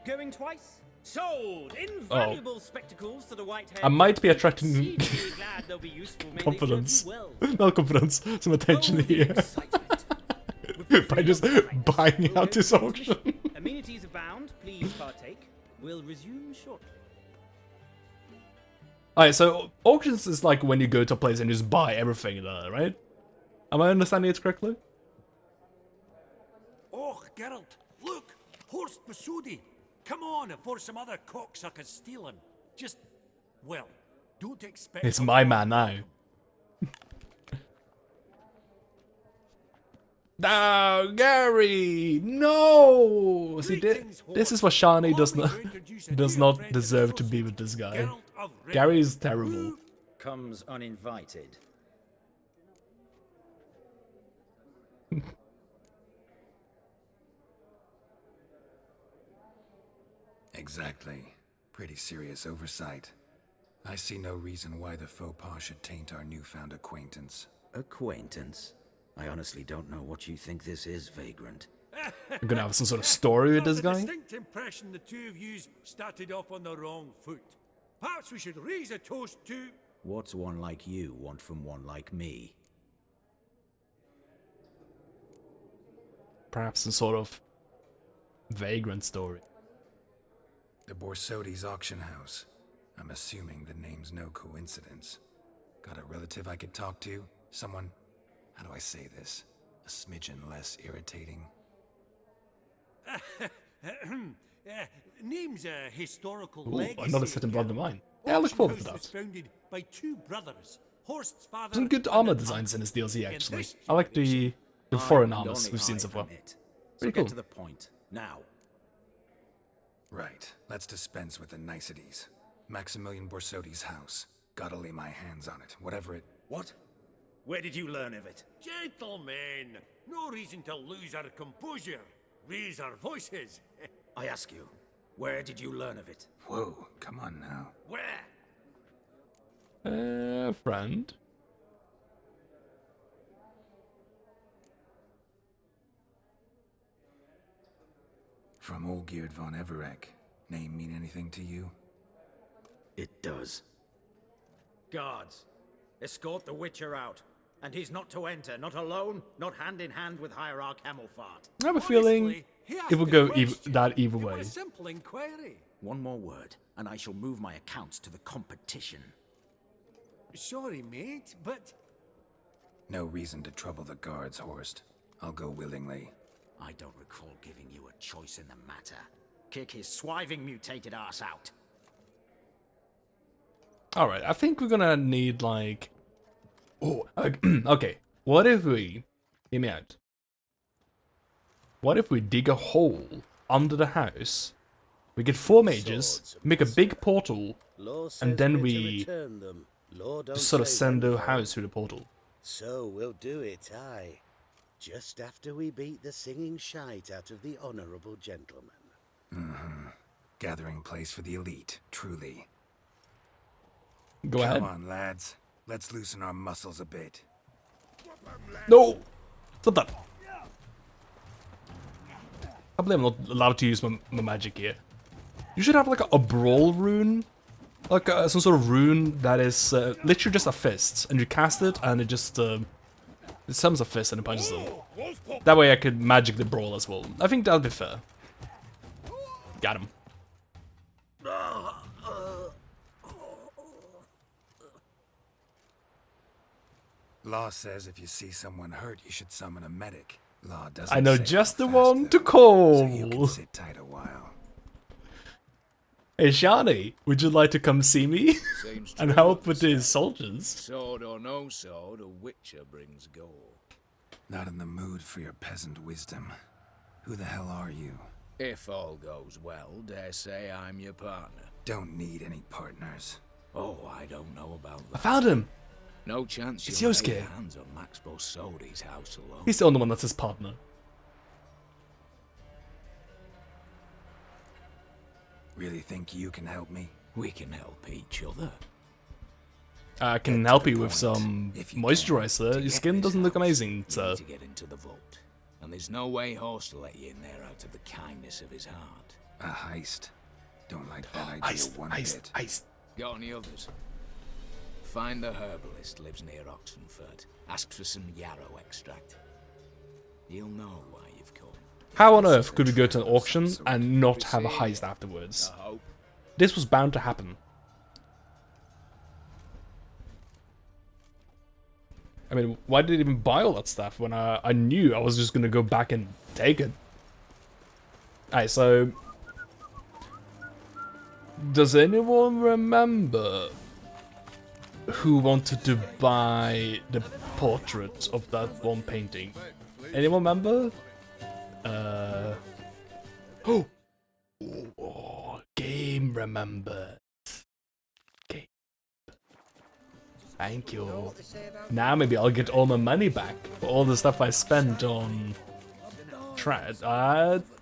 going twice. Sold! Invaluable spectacles to the white-haired. I might be attracting Exceedingly glad they'll be useful. May they confidence. serve you well. Not confidence, some attention here. By just buying out this auction. Amenities abound. Please partake. We'll resume shortly. Alright, so auctions is like when you go to a place and just buy everything there, right? Am I understanding it correctly? Geralt, look! Horst Masudi! Come on, before some other cocksuckers steal him. Just, well, don't expect... It's my man now. No, Gary! No! See, this is what Shani does not deserve to be with this guy. Gary is terrible. Comes uninvited. Exactly. Pretty serious oversight. I see no reason why the faux pas should taint our newfound acquaintance. Acquaintance? I honestly don't know what you think this is, Vagrant. I'm gonna have some sort of story with this I have guy. a distinct impression the two of you started off on the wrong foot. Perhaps we should raise a toast to... What's one like you want from one like me? Perhaps some sort of vagrant story. The Borsodi's auction house. I'm assuming the name's no coincidence. Got a relative I could talk to? Someone, how do I say this? A smidgen less irritating? Name's a historical Ooh, legacy. another set in blood of mine. Yeah, I look forward to Auction house that. was founded by two brothers. Horst's father... Some good armor designs in this DLC, actually. I like the foreign armors we've seen so far. Pretty cool. Get to the point, now. Right, let's dispense with the niceties. Maximilian Borsodi's house. Gotta lay my hands on it, whatever it... What? Where did you learn of it? Gentlemen, no reason to lose our composure. Raise our voices. I ask you, where did you learn of it? Whoa, come on now. Where? Friend. From Olgierd von Everek. Name mean anything to you? It does. Guards, escort the Witcher out. And he's not to enter, not alone, not hand in hand with Hierarch Hemelfart. I have a feeling it will go that either way. A simple inquiry. One more word, and I shall move my accounts to the competition. Sorry, mate, but... No reason to trouble the guards, Horst. I'll go willingly. I don't recall giving you a choice in the matter. Kick his swiving mutated ass out. Alright, I think we're gonna need, like... Oh, okay. What if we... Hear me out. What if we dig a hole under the house, we get 4 mages, make a big portal, and then we just sort of send the house through the portal? So we'll do it, aye. Just after we beat the singing shite out of the honourable gentleman. Mm-hmm. Gathering place for the elite, truly. Go ahead. Come on, lads. Let's loosen our muscles a bit. No! Stop that. I believe I'm not allowed to use my magic here. You should have like a brawl rune. Like some sort of rune that is literally just a fist. And you cast it and it just... it summons a fist and it punches them. That way I could magically brawl as well. I think that'll be fair. Got him. Law says if you see someone hurt, you should summon a medic. Law doesn't. I know say just the how fast, one though, to call. So you can sit tight a while. Hey Shani, would you like to come see me and help with these soldiers? Sword or no sword, a witcher brings gold. Not in the mood for your peasant wisdom. Who the hell are you? If all goes well, dare say I'm your partner. Don't need any partners. Oh, I don't know about that. I found him! No chance It's you'll Yosuke. lay hands on Max Borsodi's house alone. He's the only one that's his partner. Really think you can help me? We can help each other. I can help you with some moisturizer. Your skin doesn't look amazing, so... To get into the vault. And there's no way Horst will let you in there out of the kindness of his heart. A heist. Don't like that idea one bit. Got any others? Find the herbalist, lives near Oxenford. Ask for some yarrow extract. He'll know why you've come. How on earth could we go to an auction and not have a heist afterwards? This was bound to happen. I mean, why did I even buy all that stuff when I knew I was just gonna go back and take it? Alright, so does anyone remember who wanted to buy the portrait of that one painting? Anyone remember? Oh, game remember. Game. Thank you. Now maybe I'll get all my money back for all the stuff I spent on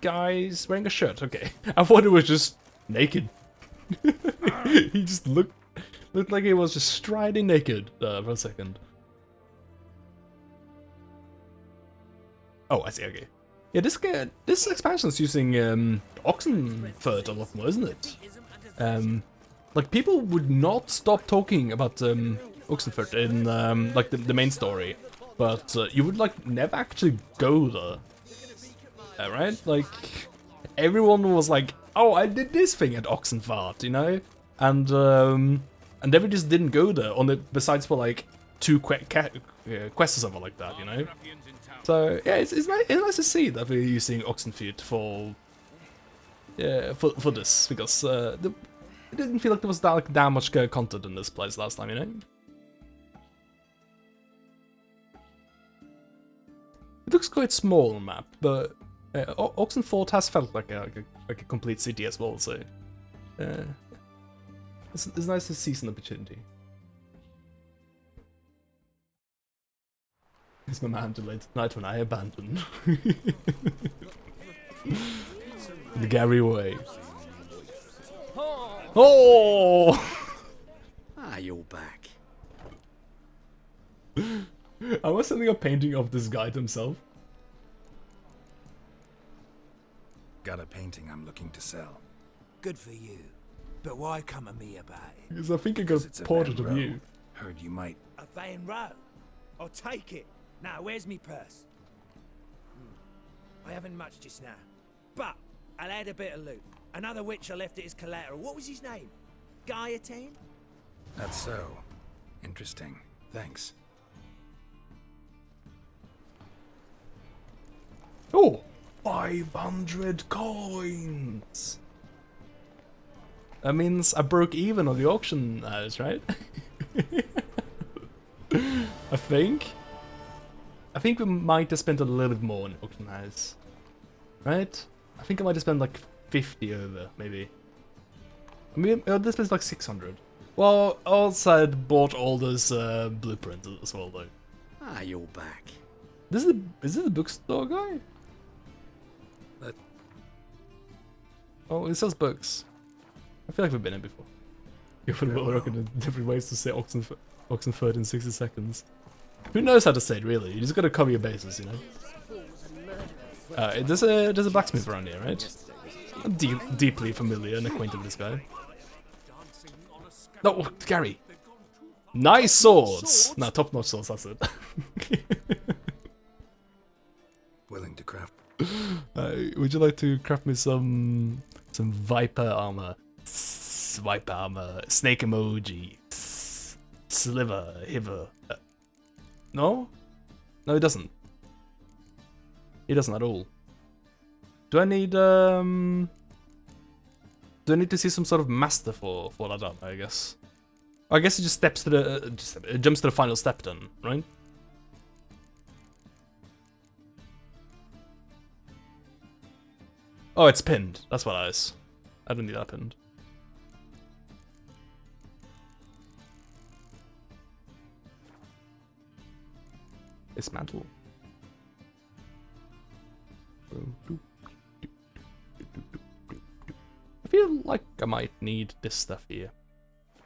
guys wearing a shirt. Okay, I thought it was just naked. He just looked like he was just striding naked for a second. Oh, I see. Okay. Yeah, this expansion is using Oxenfurt a lot more, isn't it? Like people would not stop talking about Oxenfurt in like the main story, but you would like never actually go there, right? Like everyone was like, "Oh, I did this thing at Oxenfurt," you know, and they just didn't go there. On the besides for like 2 quests or something like that, you know. So yeah, it's nice to see that we're using Oxenfurt for this because it didn't feel like there was that much content in this place last time, you know. It looks quite small on the map, but Oxenfurt has felt like a complete city as well. So it's nice to see some opportunity. It's my man delayed tonight when I abandoned. The Gary way. Oh! Ah, you're back. I was sending a painting of this guy to himself. Got a painting I'm looking to sell. Good for you. But why come to me about it? Because I think I got a portrait of you. Heard you might. A Van Row? I'll take it. Now, where's me purse? I haven't much just now. But I'll add a bit of loot. Another witch I left at his collateral. What was his name? Guillotine? That's so. Interesting. Thanks. Oh! 500 coins! That means I broke even on the auction house, right? I think we might have spent a little bit more on auction house. Right? I think I might have spent like 50 over, maybe. I mean, this is like 600. Well, also I bought all those blueprints as well, though. Ah, you're back. Is this the bookstore guy? Oh, it sells books. I feel like we've been in before. You're looking at different ways to say Oxenfurt in 60 seconds. Who knows how to say it, really? You just gotta cover your bases, you know? There's a blacksmith around here, right? I'm deeply familiar and acquainted with this guy. No, Gary! Nice swords! No, top-notch swords, that's it. Willing to craft. Would you like to craft me some viper armor? Viper armor, snake emoji, sliver, hiver. No? No, it doesn't. It doesn't at all. Do I need to see some sort of master for that up, I guess? I guess it just steps to the jumps to the final step then, right? Oh, it's pinned. That's what it is. I don't need that pinned. Dismantle. I feel like I might need this stuff here.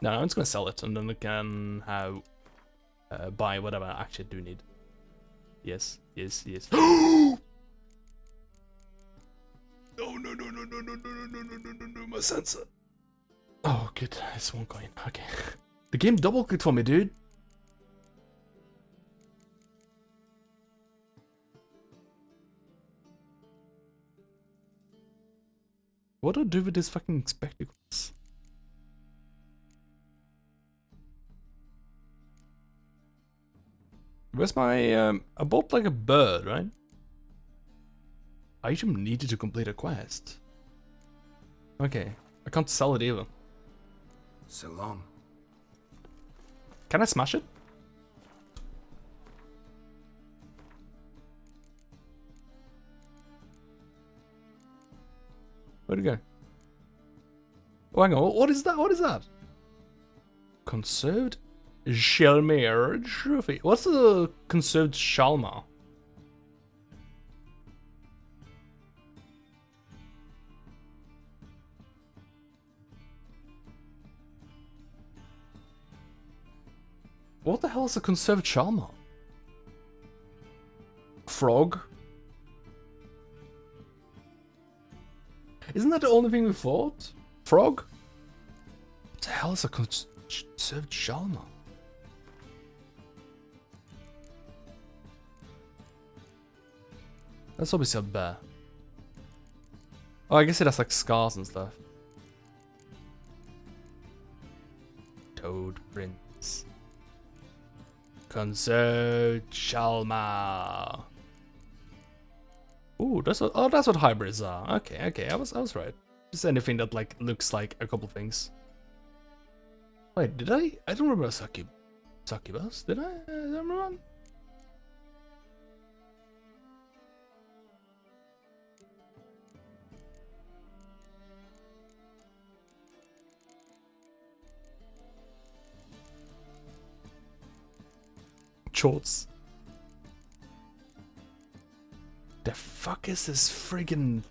No, I'm just gonna sell it and then I can have buy whatever I actually do need. Yes, yes, yes. No, my sensor. Oh, good. It's 1 coin. Okay. The game double clicked for me, dude. What do I do with these fucking spectacles? Where's my I bought like a bird, right? Item needed to complete a quest. Okay, I can't sell it either. So long. Can I smash it? Where'd it go? Oh, hang on. What is that? What is that? Conserved Shalmar trophy. What's the conserved Shalmar? What the hell is a conserved Shalmar? Frog? Isn't that the only thing we fought? Frog? What the hell is a conserved Shalmar? That's obviously a bear. Oh, I guess it has like scars and stuff. Toad Prince. Conserved Shalmar. Ooh, that's what hybrids are. Okay, okay, I was right. Just anything that like looks like a couple things. Wait, did I? I don't remember succubus. Did I? I don't remember one. Shorts. The fuck is this friggin'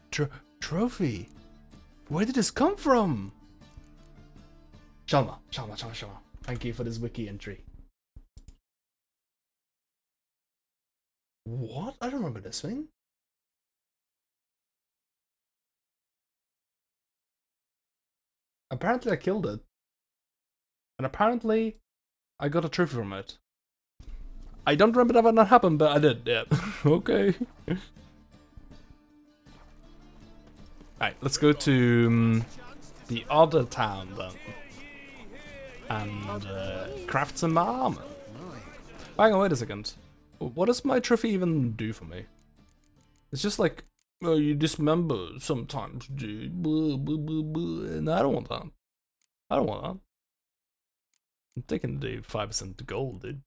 trophy? Where did this come from? Shalma. Thank you for this wiki entry. What? I don't remember this thing. Apparently I killed it. And apparently I got a trophy from it. I don't remember that not happened, but I did, yeah. Okay. Alright, let's go to the other town then. And craft some armor. Hang on, wait a second. What does my trophy even do for me? It's just like, well, you dismember sometimes, dude. No, I don't want that. I don't want that. I'm taking the 5% gold, dude.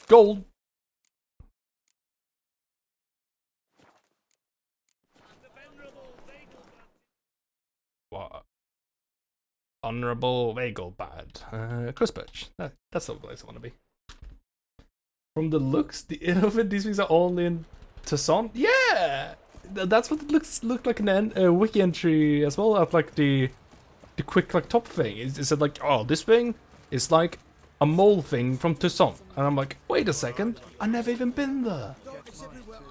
Gold! What? Honorable Vagel Bad. Crispatch. That's the place I want to be. From the looks, the of these things are only in Tesson. Yeah! That's what it looked like in a wiki entry as well, of like the quick like top thing. It said like, oh, this thing is like a mole thing from Tesson. And I'm like, wait a second, I never even been there.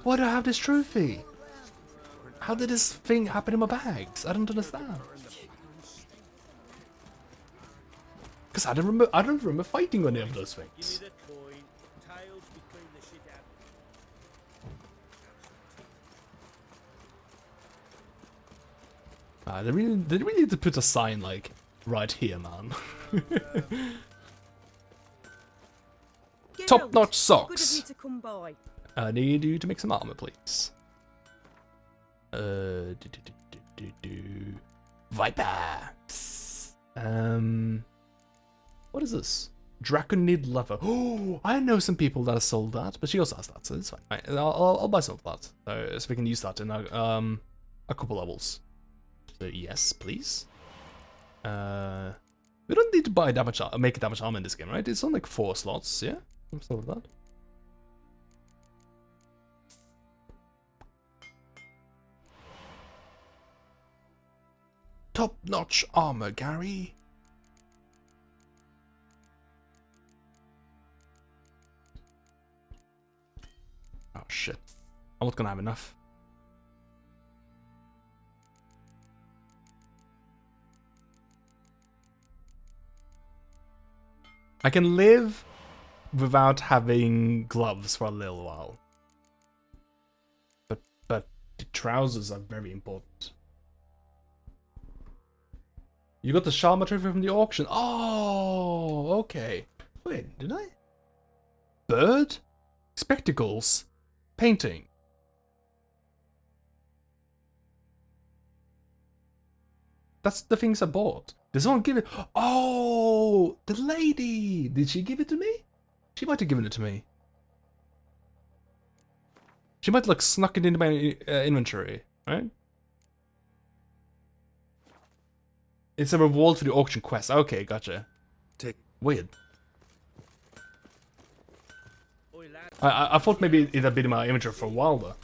Why do I have this trophy? How did this thing happen in my bags? I don't understand. Because I don't remember fighting any of those things. They really need to put a sign like right here, man. Top-notch socks. I need you to make some armor, please. Viper. What is this? Draconid leather. Oh, I know some people that have sold that, but she also has that, so it's fine. Right, I'll buy some of that, so we can use that in a couple levels. So yes, please. We don't need to buy damage, make damage armor in this game, right? It's on like 4 slots, yeah. I'm still with that. Top-notch armor, Gary. Oh shit. I'm not gonna have enough. I can live without having gloves for a little while. But the trousers are very important. You got the Shalma trophy from the auction. Oh, okay. Wait, did I? Bird? Spectacles. Painting. That's the things I bought. Did someone give it? Oh, the lady! Did she give it to me? She might have given it to me. She might have like snuck it into my inventory, right? It's a reward for the auction quest. Okay, gotcha. Weird. I thought maybe it had been in my inventory for a while though.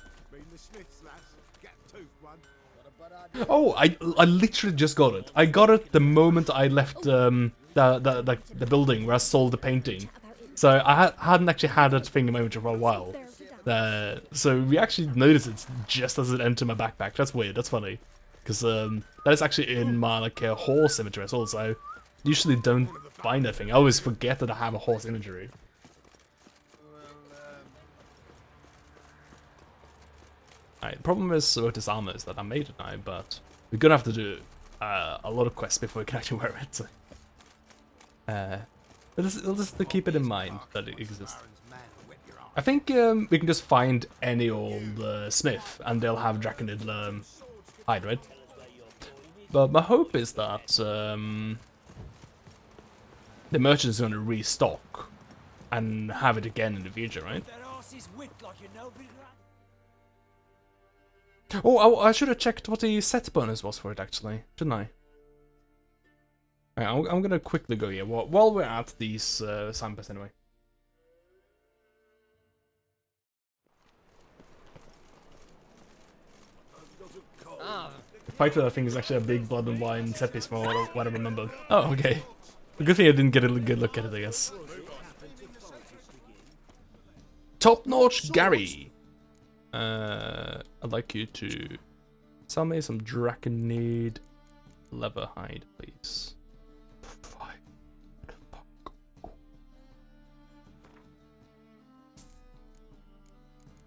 Oh, I literally just got it. I got it the moment I left the building where I sold the painting. So I hadn't actually had that thing in my inventory for a while. So we actually noticed it just as it entered my backpack. That's weird. That's funny, because that is actually in my like horse inventory as well. So I usually don't find that thing. I always forget that I have a horse inventory. Alright, the problem with this armor is that I made it now, but we're gonna have to do a lot of quests before we can actually wear it. So. We'll just keep it in mind that it exists. I think we can just find any old smith and they'll have Draconid hide, right? But my hope is that the merchant is going to restock and have it again in the future, right? Oh, I should have checked what the set bonus was for it, actually, shouldn't I? Right, I'm gonna quickly go here while we're at these samples anyway. The fighter, I think, is actually a big blood and wine set piece from what I remember. Oh, okay. A good thing I didn't get a good look at it, I guess. Top-notch Gary! I'd like you to sell me some Draconid leather hide, please.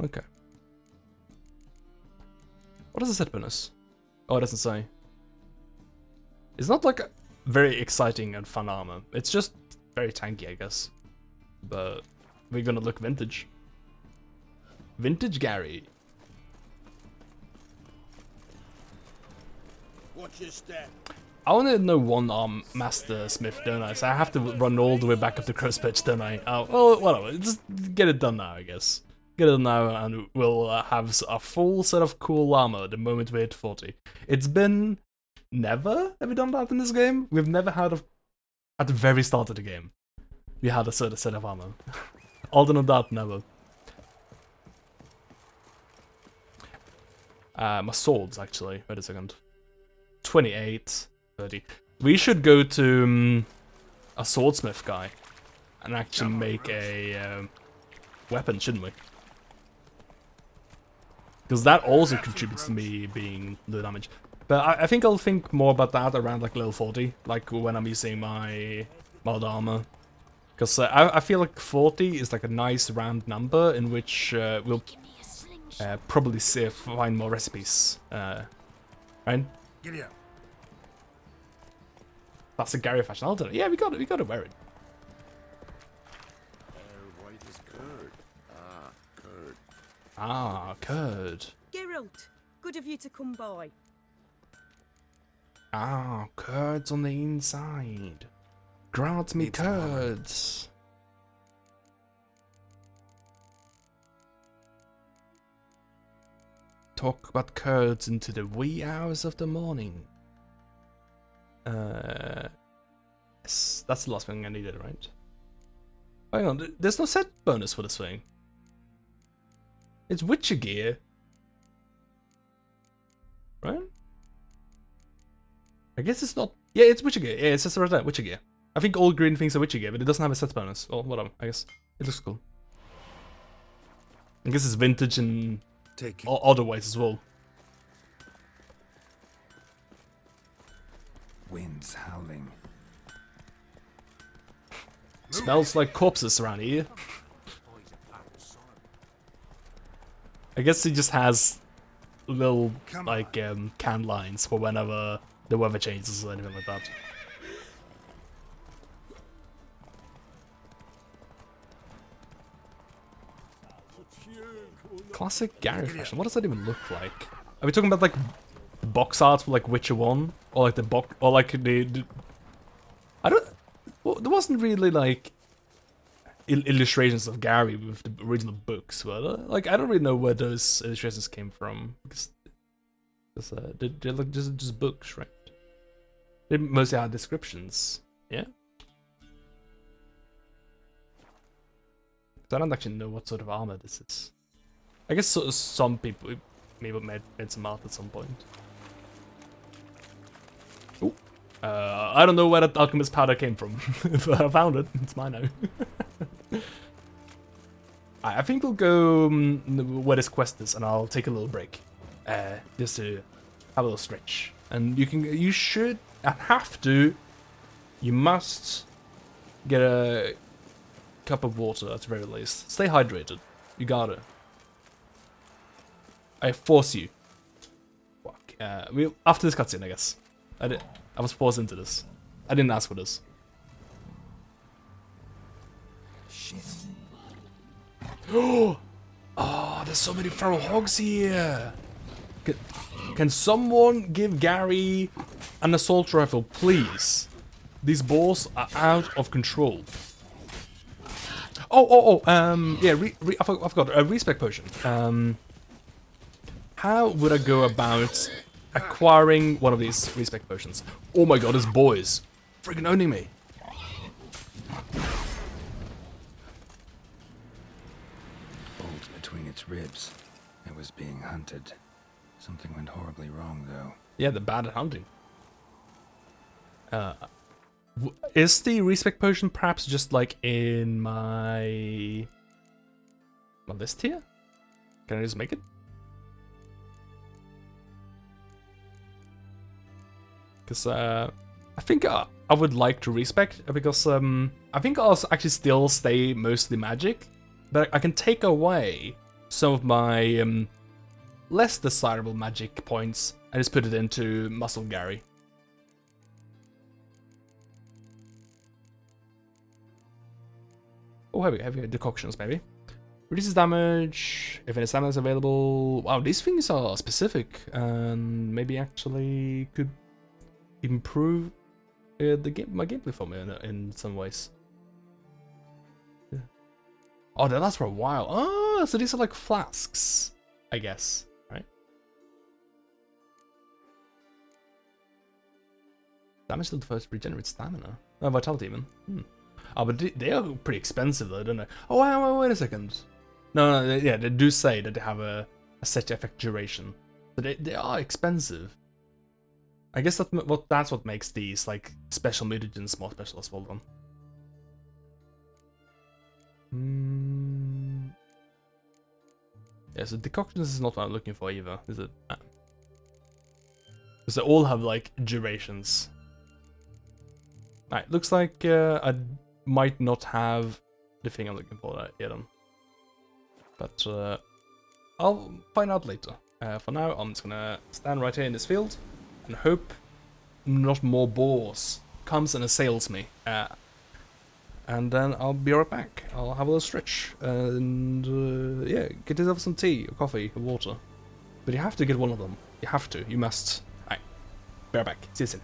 Okay. What is the set bonus? Oh, it doesn't say. It's not like very exciting and fun armor. It's just very tanky, I guess. But we're gonna look vintage. Vintage Gary. Watch your step. I want to know one arm master smith, don't I? So I have to run all the way back up to Crow's Pitch, don't I? Oh, well, whatever. Just get it done now, I guess. Get it done now, and we'll have a full set of cool armor the moment we hit 40. It's been never have we done that in this game. We've never had at the very start of the game. We had a certain set of armor. Other than that, never. My swords, actually. Wait a second. 28, 30. We should go to a swordsmith guy and actually make a weapon, shouldn't we? Because that also contributes to me being low damage. But I think I'll think more about that around like level 40, like when I'm using my mod armor. Because I feel like 40 is like a nice round number in which we'll probably find more recipes. Right? Giddy up. That's a Gary fashion. I'll do it. Yeah, we got to wear it. White as curd. Ah, curd. Ah, curd. Geralt, good of you to come by. Ah, curds on the inside. Grant me curds. Talk about curds into the wee hours of the morning. Yes, that's the last thing I needed, right? Hang on, there's no set bonus for this thing. It's Witcher gear. Right? I guess it's not... Yeah, it's Witcher gear. Yeah, it says right there, Witcher gear. I think all green things are Witcher gear, but it doesn't have a set bonus. Or whatever, I guess. It looks cool. I guess it's vintage and other ways as well. Winds howling. Smells like corpses around here. I guess he just has little, like, canned lines for whenever the weather changes or anything like that. Classic Gary fashion. What does that even look like? Are we talking about like box art for like Witcher 1? Or like the box, or like the I don't, well, there wasn't really like illustrations of Gary with the original books, but like I don't really know where those illustrations came from, because they're like just books, right? They mostly had descriptions, yeah? So I don't actually know what sort of armor this is. I guess some people maybe made some art at some point. Ooh. I don't know where that alchemist powder came from. If I found it, it's mine now. I think we'll go where this quest is, and I'll take a little break, just to have a little stretch. And you should, and have to, you must get a cup of water at the very least. Stay hydrated. You gotta. I force you. Fuck. After this cutscene, I guess. I was forced into this. I didn't ask for this. Shit. Oh, there's so many feral hogs here. Can someone give Gary an assault rifle, please? These balls are out of control. Yeah, I forgot, a respec potion. How would I go about acquiring one of these respec potions? Oh my god, this boy's freaking owning me. Bolt between its ribs. It was being hunted. Something went horribly wrong, though. Yeah, the bad at hunting. Is the respec potion perhaps just like in my list here? Can I just make it? Because I think I would like to respec, because I think I'll actually still stay mostly magic, but I can take away some of my less desirable magic points and just put it into Muscle Gary. Oh, heavy decoctions, maybe. Reduces damage if any stamina is available. Wow, these things are specific and maybe actually could improve my gameplay for me in some ways. Yeah. Oh, they last for a while. Oh, so these are like flasks, I guess, right? Damage till the first regenerates stamina. Oh, vitality even. Oh, but they are pretty expensive though, don't they? Oh, wait a second. No, yeah, they do say that they have a set effect duration. But they are expensive. I guess that's what makes these like special mutagens more special as well then. Yeah, so decoctions is not what I'm looking for either, is it? Because they all have like durations. Alright, looks like I might not have the thing I'm looking for yet then. But I'll find out later. For now, I'm just gonna stand right here in this field and hope not more boars comes and assails me. And then I'll be right back. I'll have a little stretch and yeah, get yourself some tea, or coffee, or water. But you have to get one of them. You have to. You must. Alright, be right back. See you soon.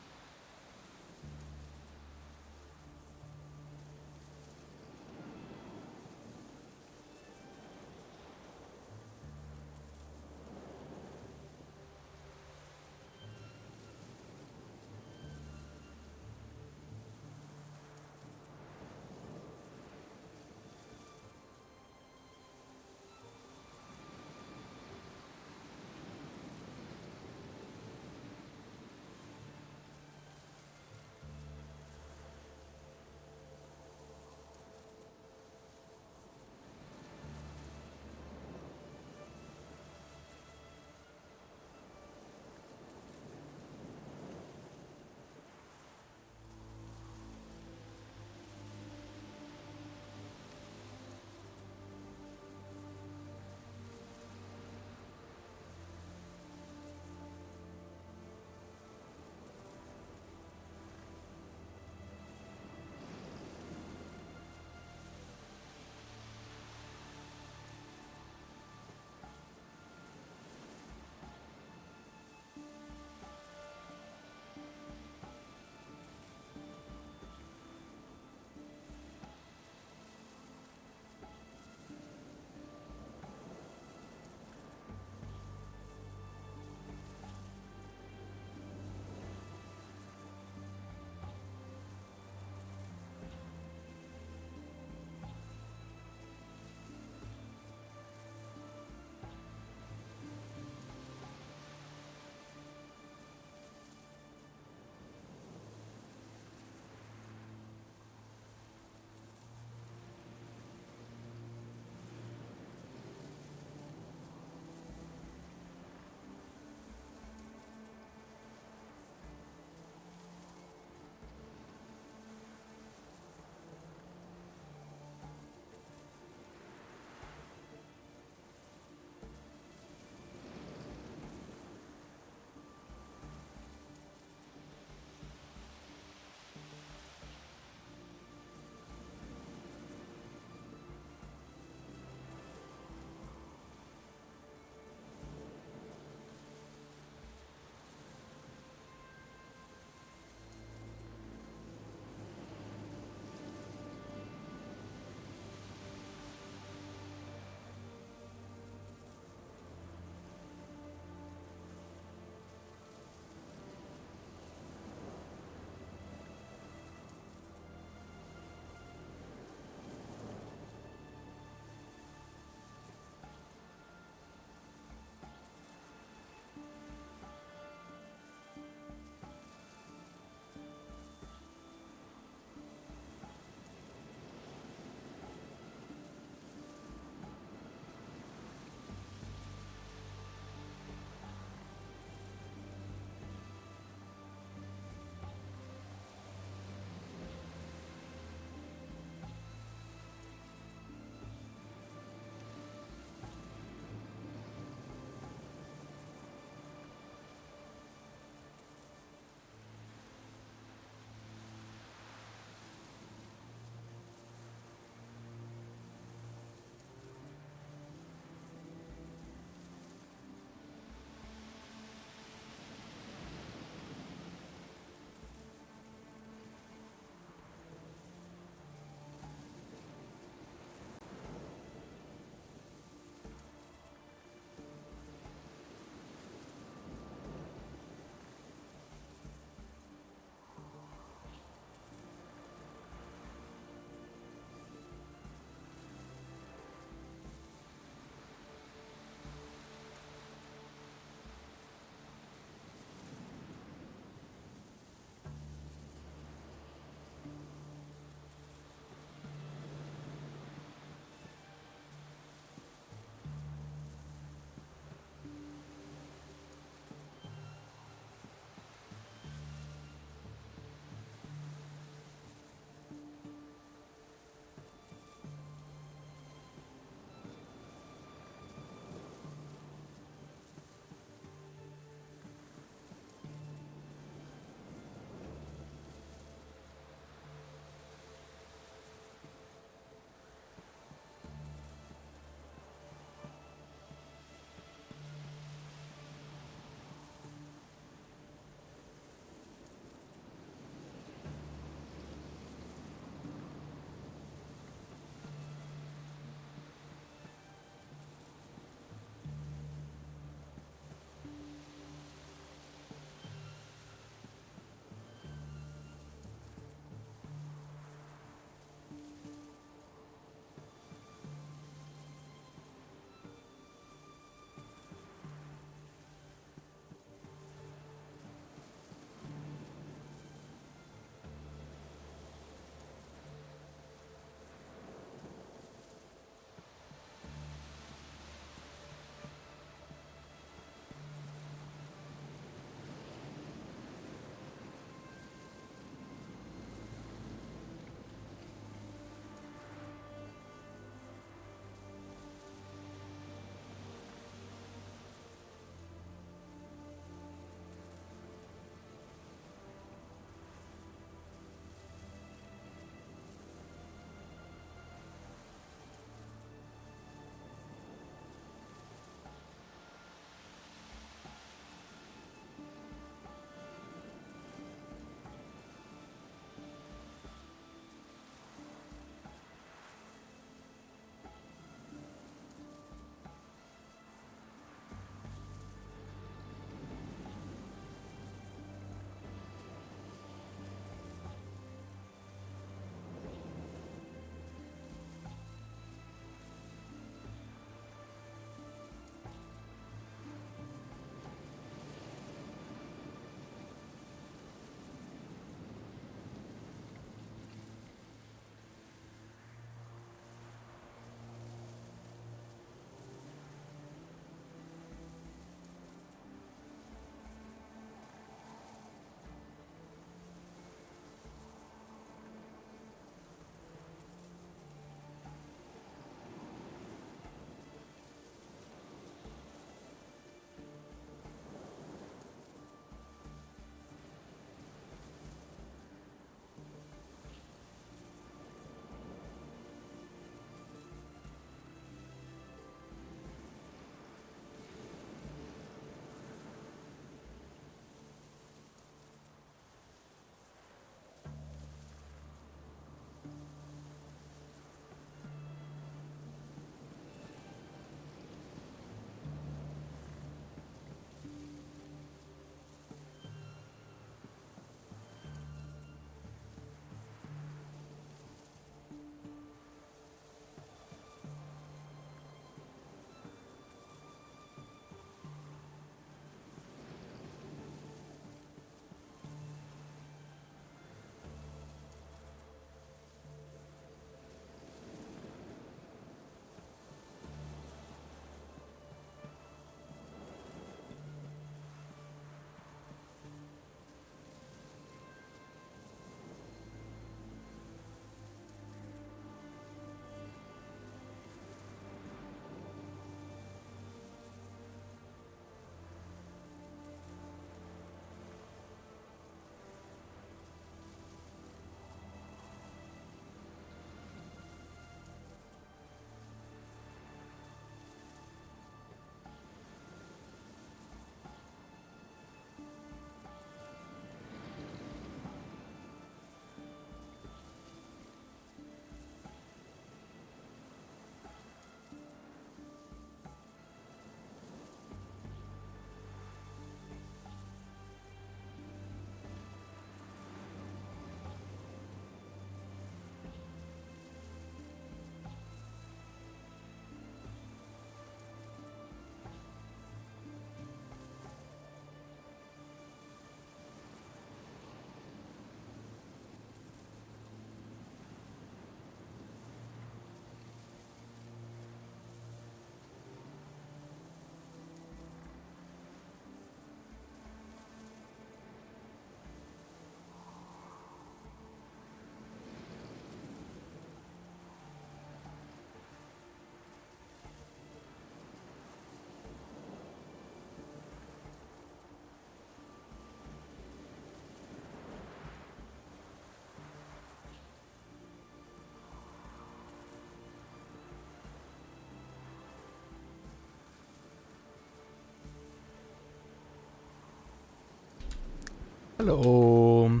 Hello.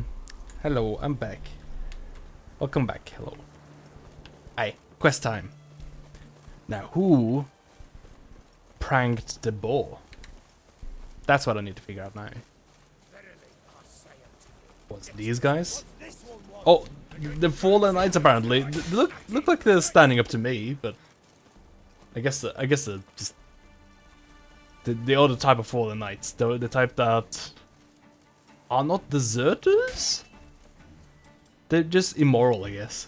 Hello, I'm back. Welcome back. Hello. Aye, quest time. Now, who pranked the boar? That's what I need to figure out now. What's these guys? Oh, the fallen knights apparently. They look like they're standing up to me, but I guess they're just the other type of fallen knights. The type that are not deserters. They're just immoral, I guess.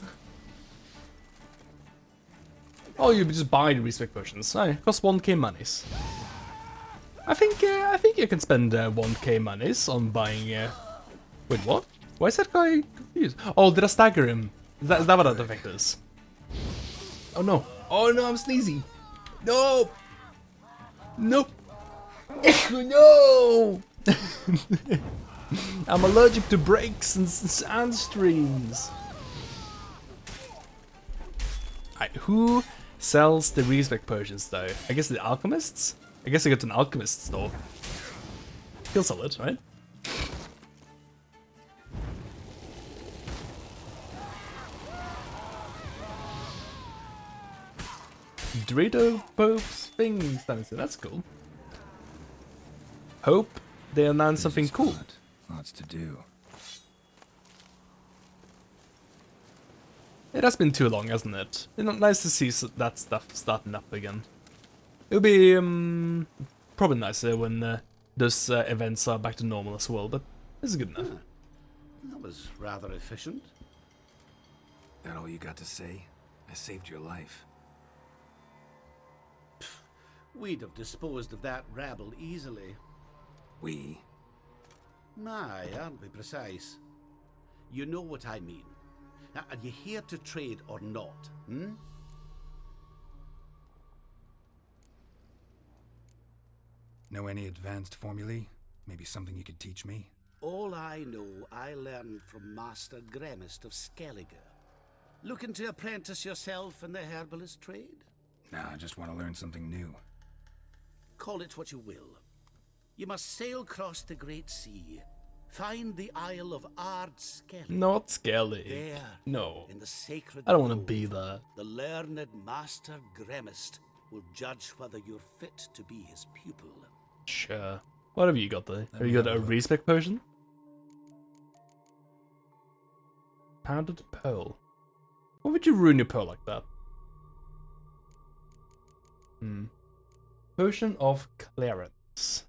Oh, you just buy the respect potions. It costs 1k monies. I think you can spend 1k monies on buying. Wait, what? Why is that guy confused? Oh, did I stagger him? Is that what that effect is? Oh no! Oh no! I'm sneezy. No! Nope. No! I'm allergic to breaks and streams. Alright, who sells the respect potions though? I guess the alchemists? I guess I go to an alchemist store. He'll sell it, right? Dorito Pope's things, that's cool. Hope they announce something cool. Lots to do. It has been too long, hasn't it? Nice to see that stuff starting up again. It'll be probably nicer when those events are back to normal as well, but this is good enough. That was rather efficient. That all you got to say? I saved your life. We'd have disposed of that rabble easily. We? Aye, aren't we precise? You know what I mean. Now, are you here to trade or not, hmm? Know any advanced formulae? Maybe something you could teach me? All I know, I learned from Master Gremist of Skellige. Looking to apprentice yourself in the herbalist trade? Nah, I just want to learn something new. Call it what you will. You must sail across the Great Sea, find the Isle of Ard Skellig. Not Skellig. There, no. in the sacred I don't want to grove, be there. The learned Master Gremist will judge whether you're fit to be his pupil. Sure. What have you got there? Have you got a respect potion? Pounded pearl. Why would you ruin your pearl like that? Potion of clearance.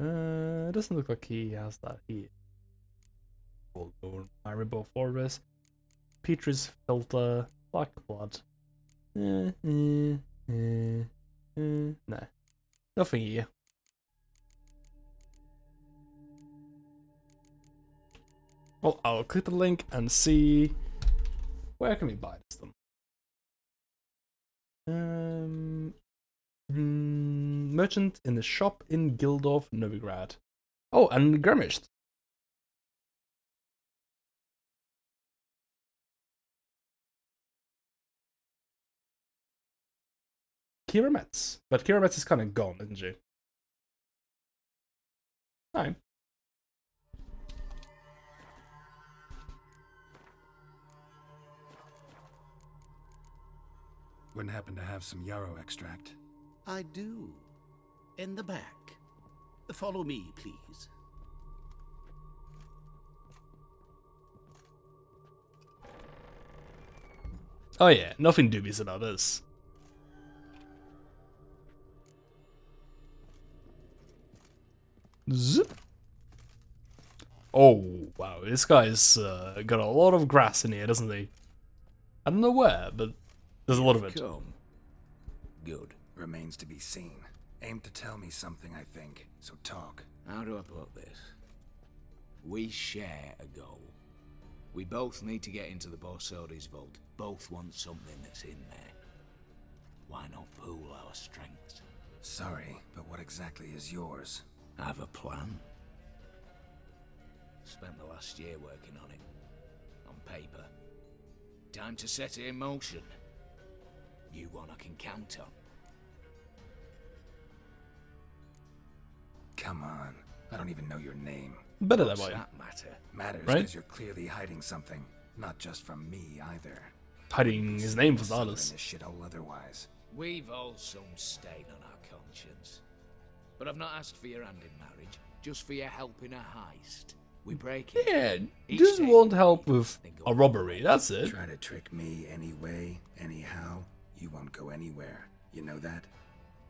It doesn't look like he has that here. Maribor Forest, Petrus Filter, Black Blood. Nah, nothing here. Well, I'll click the link and see where can we buy this then. Merchant in the shop in Gildorf, Novigrad. Oh, and Gramished. Kira Metz. But Kira Metz is kind of gone, isn't she? Alright. Wouldn't happen to have some yarrow extract. I do. In the back. Follow me, please. Oh yeah, nothing dubious about this. Zip. Oh, wow, this guy's got a lot of grass in here, doesn't he? I don't know where, but there's a lot of it. Come. Good. Remains to be seen. Aim to tell me something, I think. So talk. How do I put this? We share a goal. We both need to get into the Borsodi's vault. Both want something that's in there. Why not pool our strengths? Sorry, but what exactly is yours? I have a plan. Spent the last year working on it. On paper. Time to set it in motion. You one I can count on. Come on. I don't even know your name. Better that What's way. that matter? Matters Right? because you're clearly hiding something. Not just from me, either. Hiding his name for starters. This shithole otherwise. We've all some stain on our conscience. But I've not asked for your hand in marriage, just for your help in a heist. We break it. Yeah, just want help with a robbery, that's it. Try to trick me anyway, anyhow, you won't go anywhere. You know that?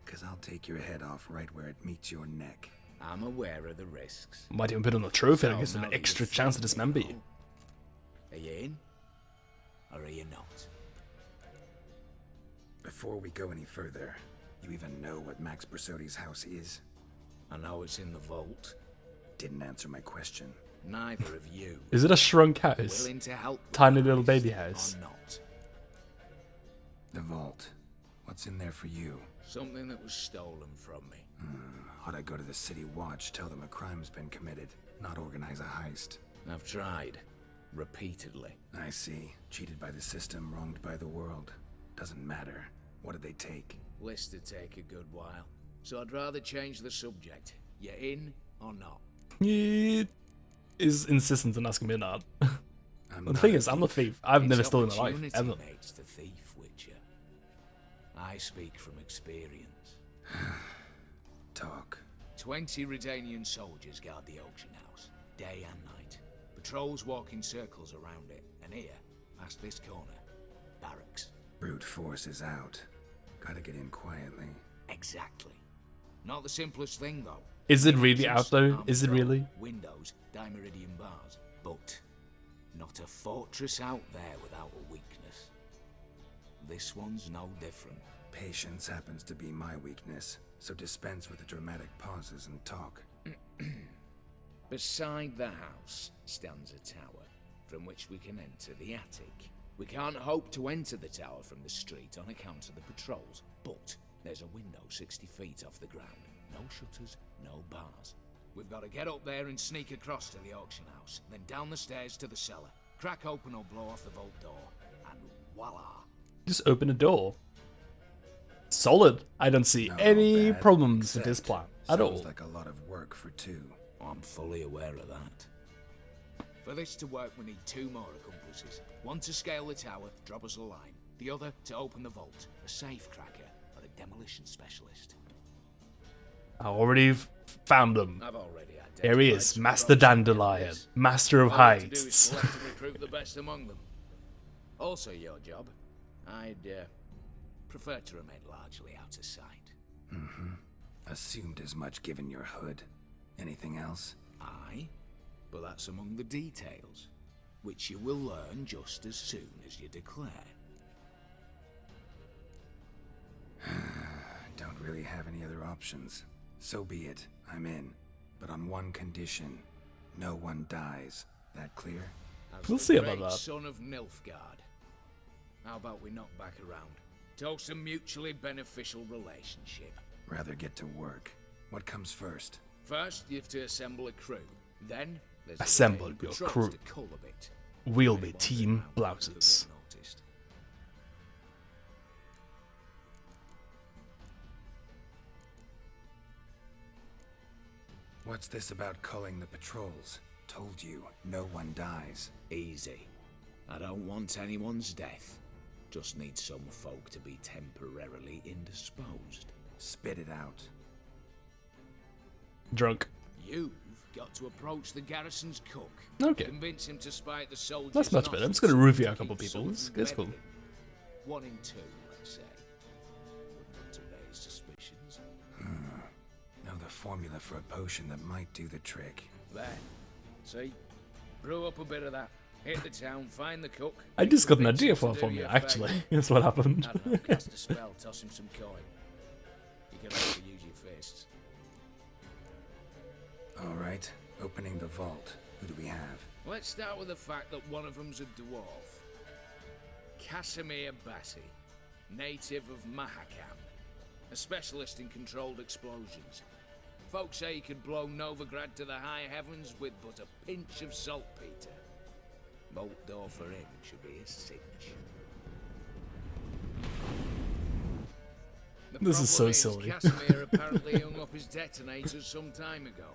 Because I'll take your head off right where it meets your neck. I'm aware of the risks. Might even put on a trophy, I So guess, an now that extra you've chance to seen dismember me you. Are you in? Or are you not? Before we go any further, you even know what Max Bersodi's house is? I know it's in the vault. Didn't answer my question. Neither of you. Is it a shrunk house? Willing to help Tiny little baby house. or not? The vault. What's in there for you? Something that was stolen from me. Ought I go to the city watch, tell them a crime's been committed, not organize a heist? I've tried. Repeatedly. I see. Cheated by the system, wronged by the world. Doesn't matter. What did they take? List to take a good while. So I'd rather change the subject. You in or not? He is insistent on asking me that. I'm The not thing a is, I'm a thief. I've never stolen a life, Opportunity ever. makes the thief, Witcher. I speak from experience. Talk. 20 Redanian soldiers guard the auction house, day and night. Patrols walk in circles around it, and here, past this corner, barracks. Brute force is out. Gotta get in quietly. Exactly. Not the simplest thing, though. Is it really out though? Armed Is it guard, really? Windows, dimeridian bars, but not a fortress out there without a weakness. This one's no different. Patience happens to be my weakness, so dispense with the dramatic pauses and talk. Beside the house stands a tower, from which we can enter the attic. We can't hope to enter the tower from the street on account of the patrols, but there's a window 60 feet off the ground. No shutters, no bars. We've got to get up there and sneak across to the auction house, then down the stairs to the cellar, crack open or blow off the vault door, and voila! Just open a door. Solid. I don't see No any bad, problems with except this plan at sounds all. like a lot of work for two. I'm fully aware of that. For this to work, we need 2 more accomplices. One to scale the tower, drop us a line. The other to open the vault, a safe cracker or a demolition specialist. I already found them. I've already There he is, Master Dandelion, Master of All we have to do is Heists. select and recruit the best among them. Also your job. I'd prefer to remain largely out of sight. Assumed as much given your hood. Anything else? Aye, but that's among the details, which you will learn just as soon as you declare. Don't really have any other options. So be it. I'm in. But on one condition. No one dies. That clear? As We'll the see about great that. Son of Nilfgaard. How about we knock back around? Toast a mutually beneficial relationship. Rather get to work. What comes first? First, you have to assemble a crew. Then, there's the Assemble remaining your patrols crew. to cull a bit. We'll be team blouses. Noticed. What's this about culling the patrols? Told you, no one dies. Easy. I don't want anyone's death. Just need some folk to be temporarily indisposed. Spit it out. Drunk. You've got to approach the garrison's cook. Okay. Convince him to spy at the soldiers. That's much and better. I'm just gonna officers review to a couple keep people. some It's of them cool. meddling. 1 in 2, let's say. Wouldn't want to raise suspicions. Know the formula for a potion that might do the trick. There. See? Brew up a bit of that. Hit the town, find the cook. I just got an convince idea him for to a do formula, you a actually. favour. That's what happened. I don't know, cast a spell, toss him some coin. You can also use your fists. Alright, opening the vault. Who do we have? Let's start with the fact that one of them's a dwarf. Casimir Batty, native of Mahakam, a specialist in controlled explosions. Folks say he could blow Novigrad to the high heavens with but a pinch of saltpeter. Bolt door for him should be a cinch. The This is so problem silly. Casimir apparently hung up his detonators some time ago.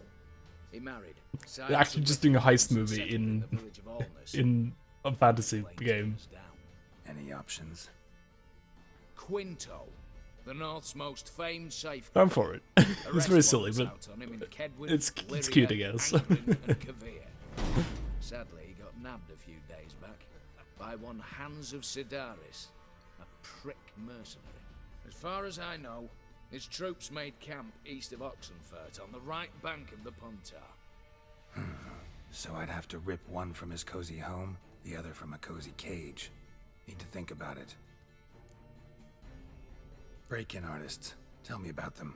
He married. They're actually just doing a heist movie in a fantasy game. Any options? Quinto, the North's most famed safe. I'm for it. It's very silly, but it's cute, I guess. Sadly, he got nabbed a few days back by one Hans of Sidaris, a prick mercenary. As far as I know, his troops made camp east of Oxenfurt on the right bank of the Pontar. So I'd have to rip one from his cozy home, the other from a cozy cage. Need to think about it. Break-in artists. Tell me about them.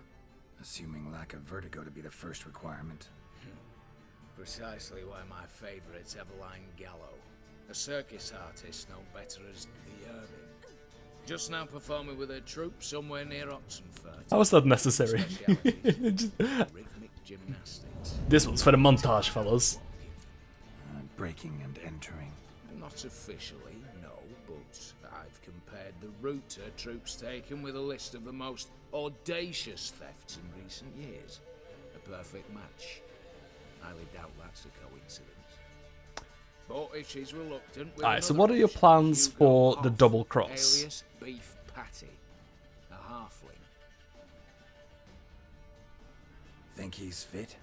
Assuming lack of vertigo to be the first requirement. Precisely why my favourite's Eveline Gallo, a circus artist known better as the Urban. Just now performing with her troupe somewhere near Oxenfurt. How was that necessary? Rhythmic gymnastics. This one's for the montage, fellas. Breaking and entering. Not officially, no, but I've compared the route her troops taken with a list of the most audacious thefts in recent years. A perfect match. Highly doubt that's a coincidence. But if she's reluctant... Alright, so what are your plans for the double cross? Alias Beef Patty, a halfling. Think he's fit?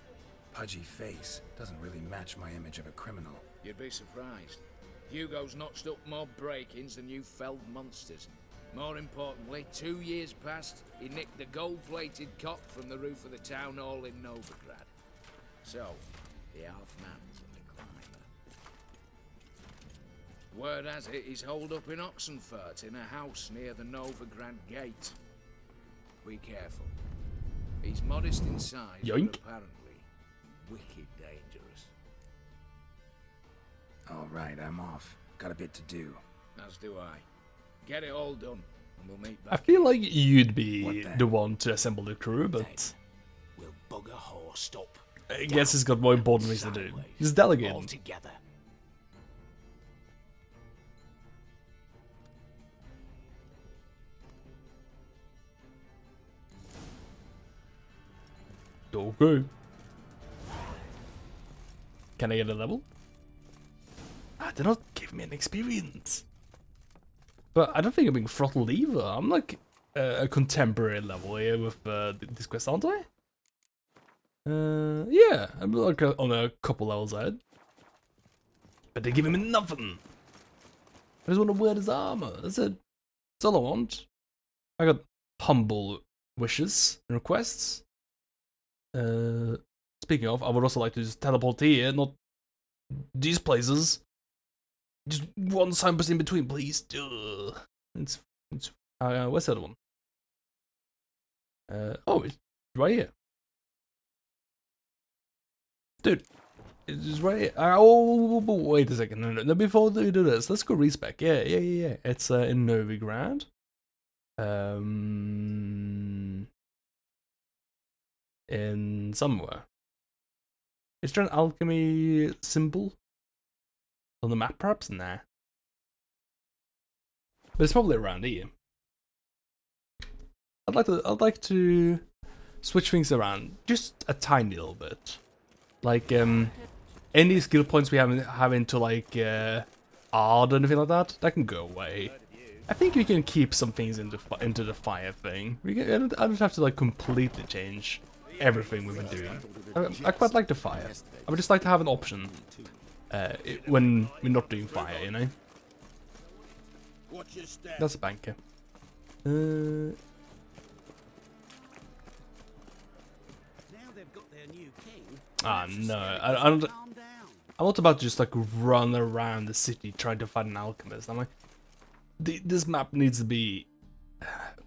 Pudgy face doesn't really match my image of a criminal. You'd be surprised. Hugo's notched up more break-ins than you felled monsters. More importantly, 2 years past, he nicked the gold-plated cock from the roof of the town hall in Novigrad. So, the half-man's a decliner. Word has it he's holed up in Oxenfurt in a house near the Novigrad gate. Be careful. He's modest in size, Yoink. but apparently wicked dangerous. All right, I'm off. Got a bit to do. As do I. Get it all done, and we'll meet back. I feel like you'd be the one to assemble the crew, but We'll bugger horsed up. I guess he's got more important things to do. He's delegating. All together. Okay. Can I get a level? Ah, they're not giving me an experience. But I don't think I'm being throttled either. I'm like a contemporary level here with this quest, aren't I? Yeah, I'm like on a couple levels ahead. But they're giving me nothing. I just want to wear this armor. That's it. That's all I want. I got humble wishes and requests. Speaking of, I would also like to just teleport here, not these places. Just one signpost in between, please. It's where's the other one? Oh, it's right here. Dude, it's right here. Oh, wait a second. No, before we do this, let's go respec. Yeah. It's in Novigrad. In somewhere. Is there an alchemy symbol on the map, perhaps? Nah. But it's probably around here. I'd like to switch things around just a tiny little bit. Like any skill points we have into like art or anything like that can go away. I think we can keep some things into the fire thing. I don't have to like completely change everything we've been doing. I quite like the fire. I would just like to have an option when we're not doing fire, you know? That's a banker. Ah, no. I'm not about to just like run around the city trying to find an alchemist. I'm like, this map needs to be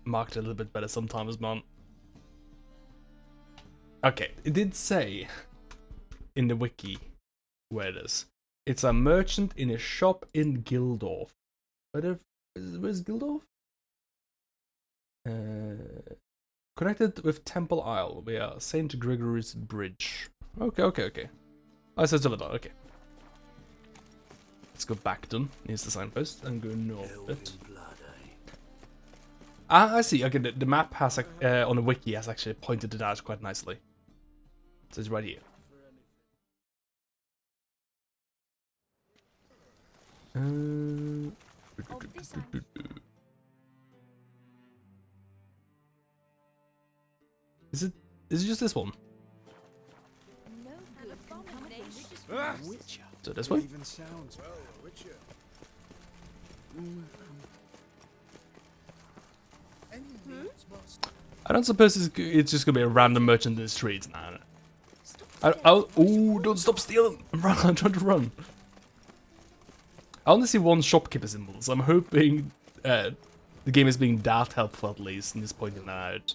marked a little bit better sometimes, man. Okay, it did say in the wiki where it is. It's a merchant in a shop in Gildorf. Where's Gildorf? Connected with Temple Isle via St. Gregory's Bridge. Okay. I said something like that, okay. Let's go back then. Here's the signpost and go north a bit. Ah, I see. Okay, the map has on the wiki has actually pointed it out quite nicely. So it's right here. Is it just this one? So this way? Even sounds well, Witcher. I don't suppose it's just gonna be a random merchant in the streets now. Ooh, don't stop stealing! I'm trying to run. I only see one shopkeeper symbol, so I'm hoping the game is being that helpful at least and is pointing that out.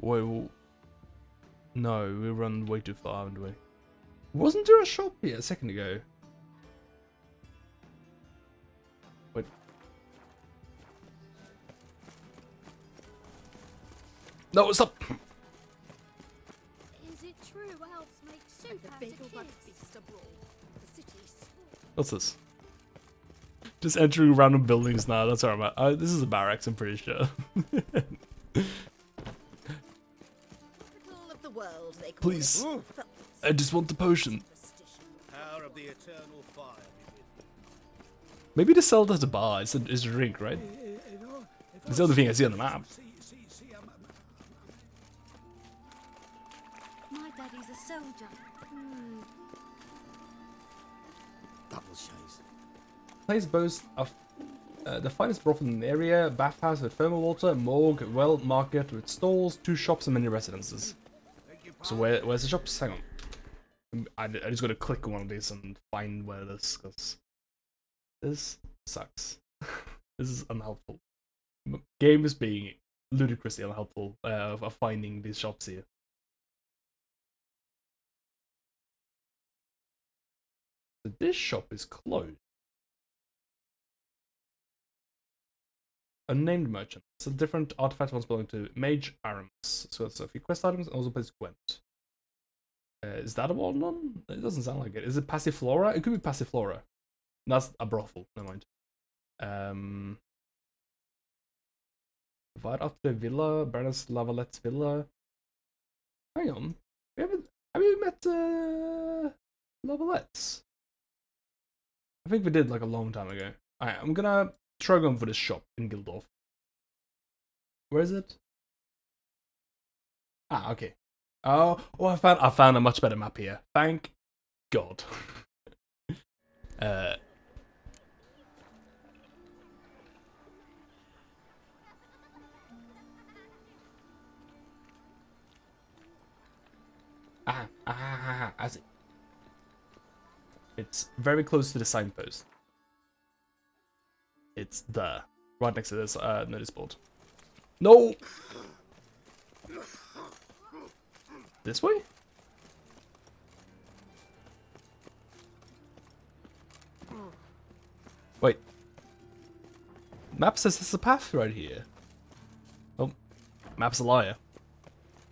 Wait, no, we run way too far, haven't we? Wasn't there a shop here a second ago? Wait. No, stop! Is it true elves make soup out of kids? What's this? Just entering random buildings now, that's where I'm at. This is a barracks, I'm pretty sure. Of the world, they call Please. it. I just want the potion. Power of the eternal fire. Maybe they sell it at the bar. It's a drink, right? It's the only thing I see on the map. My daddy's a soldier. Double chase. Place boasts of the finest brothel in the area, bathhouse with thermal water, morgue, well, market with stalls, 2 shops and many residences. So where's the shops? Hang on. I just gotta click on one of these and find where it is, because this sucks. This is unhelpful. Game is being ludicrously unhelpful of finding these shops here. So this shop is closed. Unnamed merchant. So different artifact ones belong to Mage Aramis. So it's a few quest items and also plays Gwent. Is that a one? It doesn't sound like it. Is it Passiflora? It could be Passiflora. That's a brothel. Never mind. Provide up to Villa, Baroness Lavalette's Villa. Hang on. Have you met Lavalette's? I think we did like a long time ago. Alright, I'm gonna try going for this shop in Gildorf. Where is it? Ah, okay. Oh, I found a much better map here. Thank God. I see. It's very close to the signpost. It's there, right next to this notice board. No. This way? Wait. Map says there's a path right here. Oh, map's a liar.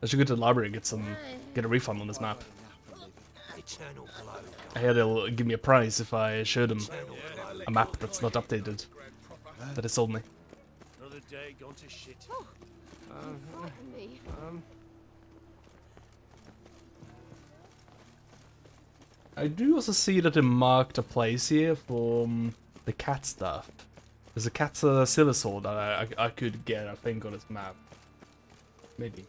I should go to the library and get a refund on this map. I hear they'll give me a prize if I show them a map that's not updated. That they sold me. Another day gone to shit. I do also see that they marked a place here for the cat stuff. There's a cat's silver sword that I could get, I think, on this map. Maybe.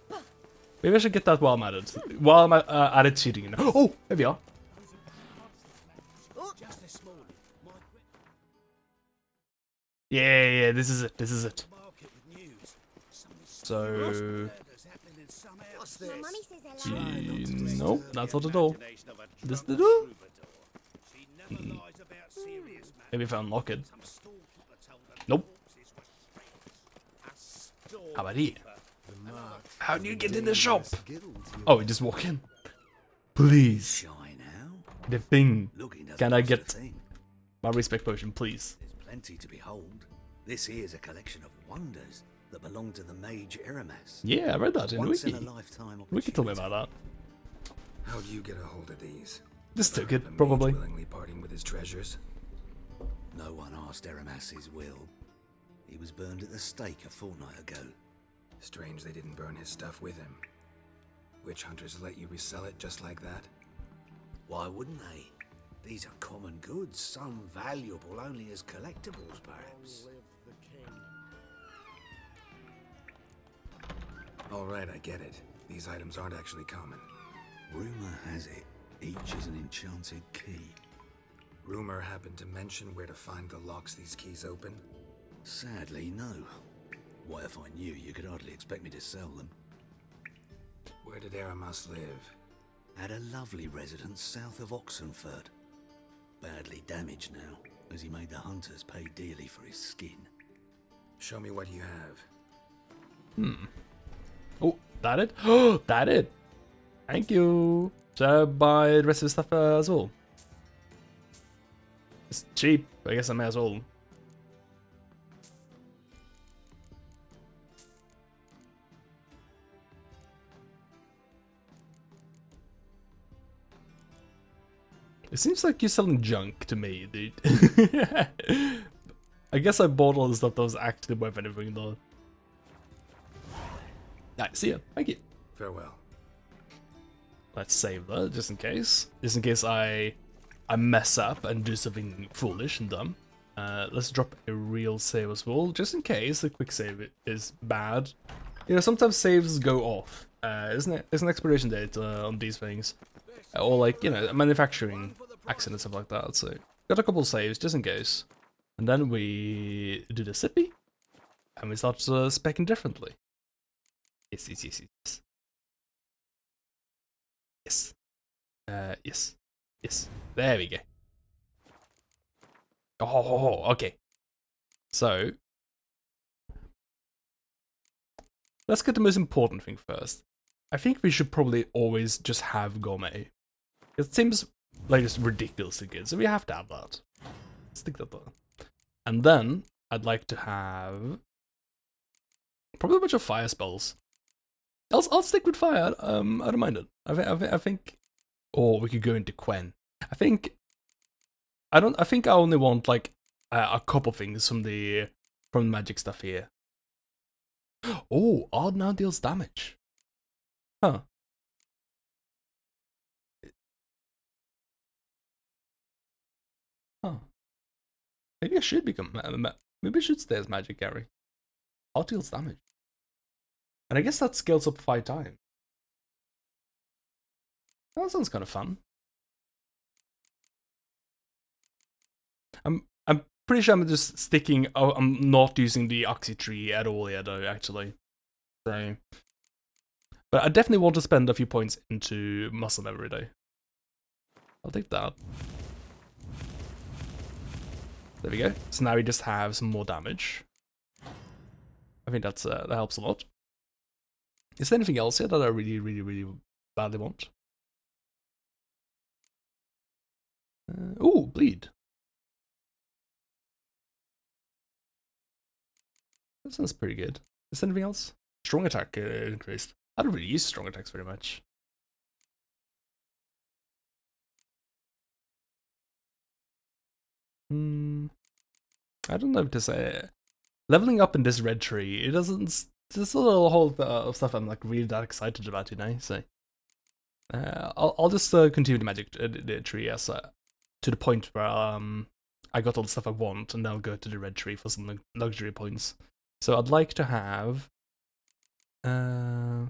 Maybe I should get that while I'm at it. While I'm at it cheating. You know. Oh, there we are. Yeah, this is it. This is it. So. Nope, that's not the door. This the door? Maybe if I unlock it. Nope. How about here? How do you get in the shop? Oh, you just walk in. Please. The thing. Can I get my respect potion, please? There's plenty to behold. This here's a collection of wonders that belong to the mage Aramis. Yeah, I read that in Once Wiki. in a lifetime Wiki told me about that. How do you get a hold of these? This took it, probably. Willingly parting with his treasures. No one asked Aramis' will. He was burned at the stake a fortnight ago. Strange they didn't burn his stuff with him. Witch hunters let you resell it just like that? Why wouldn't they? These are common goods, some valuable only as collectibles, perhaps. All right, I get it. These items aren't actually common. Rumor has it, each is an enchanted key. Rumor happened to mention where to find the locks these keys open? Sadly, no. What if I knew? You could hardly expect me to sell them. Where did Aramas live? At a lovely residence south of Oxenford. Badly damaged now, as he made the hunters pay dearly for his skin. Show me what you have. Oh, that it? Oh, that it. Thank you. Should I buy the rest of the stuff as well? It's cheap. I guess I may as well. It seems like you're selling junk to me, dude. I guess I bought all the stuff that was actually worth anything though. Alright, see ya. Thank you. Farewell. Let's save that, just in case. Just in case I mess up and do something foolish and dumb. Let's drop a real save as well, just in case the quick save is bad. You know, sometimes saves go off. Isn't it? There's an expiration date on these things. Or like, you know, manufacturing accidents, stuff like that. So, got a couple saves, just in case. And then we do the sippy. And we start specking differently. Yes, yes, yes, yes. Yes. Yes. Yes. There we go. Oh, okay. So, let's get the most important thing first. I think we should probably always just have gourmet. It seems like it's ridiculously good, so we have to have that. Stick that there. And then, I'd like to have probably a bunch of fire spells. I'll stick with fire. I don't mind it. I think, or we could go into Quen. I think I only want like a couple things from the magic stuff here. Oh, odd now deals damage. Huh. Huh. Maybe I should become maybe I should stay as Magic Gary. Odd deals damage. And I guess that scales up 5 times. That sounds kind of fun. I'm pretty sure I'm just sticking. Oh, I'm not using the Oxy tree at all yet, though. Actually, so. But I definitely want to spend a few points into muscle memory, though. I'll take that. There we go. So now we just have some more damage. I think that helps a lot. Is there anything else here that I really, really, really badly want? Ooh, bleed. That sounds pretty good. Is there anything else? Strong attack increased. I don't really use strong attacks very much. I don't know if to say. Leveling up in this red tree, it doesn't. There's a whole of stuff I'm like really that excited about, you know. So I'll just continue the magic the tree as to the point where I got all the stuff I want, and then I'll go to the red tree for some luxury points. So I'd like to have the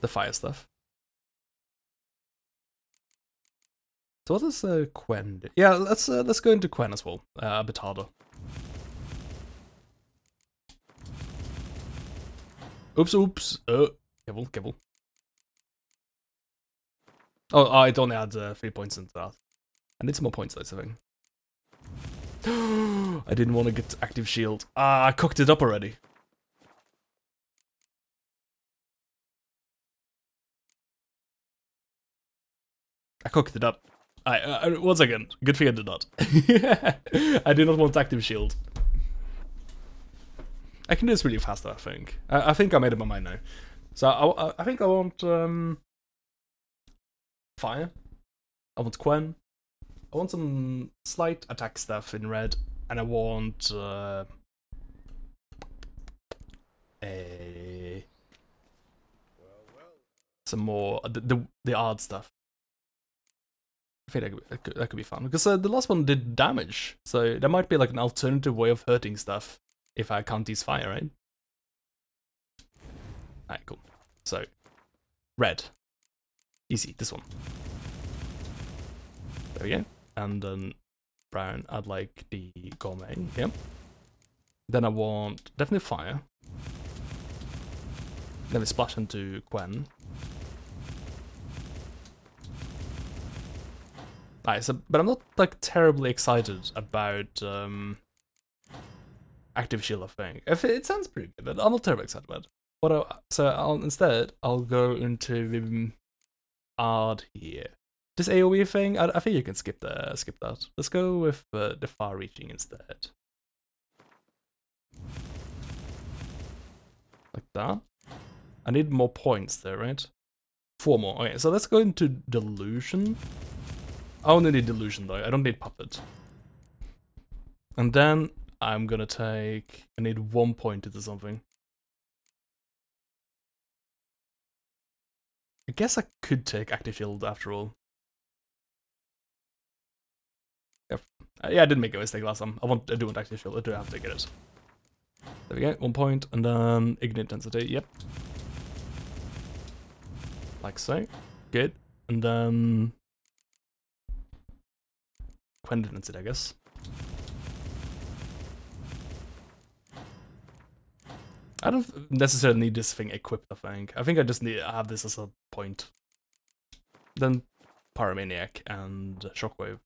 fire stuff. So what does Quen do? Yeah, let's go into Quen as well. A bit harder. Oops, oops. Kibble, kibble. Oh, it only adds 3 points into that. I need some more points, though, I think. I didn't want to get active shield. Ah, I cooked it up already. I cooked it up. One second. Good thing I did not. I did not want active shield. I can do this really fast, though, I think. I think I made up my mind now. So I think I want fire. I want Quen. I want some slight attack stuff in red, and I want some more the odd stuff. I think that could be fun because the last one did damage, so there might be like an alternative way of hurting stuff if I can't use fire, right? Alright, cool. So red, easy. This one. There we go. And then brown. I'd like the gourmet. Yep. Then I want definitely fire. Then we splash into Quen. Nice, but I'm not like terribly excited about active shield, I think. If it sounds pretty good, but I'm not terribly excited about it. Instead I'll go into Ard here. This AoE thing, I think you can skip that. Let's go with the far-reaching instead. Like that. I need more points there, right? 4 more. Okay, so let's go into Delusion. I only need Delusion though, I don't need Puppet. And then I'm gonna take... I need 1 point to do something. I guess I could take Active Shield after all. Yep. Yeah, I didn't make a mistake last time. I do want Active Shield, I do have to get it. There we go, 1 point, and then Ignite Intensity, yep. Like so. Good. And then... Quen Intensity, I guess. I don't necessarily need this thing equipped, I think. I think I just need to have this as a point. Then Pyromaniac and Shockwave.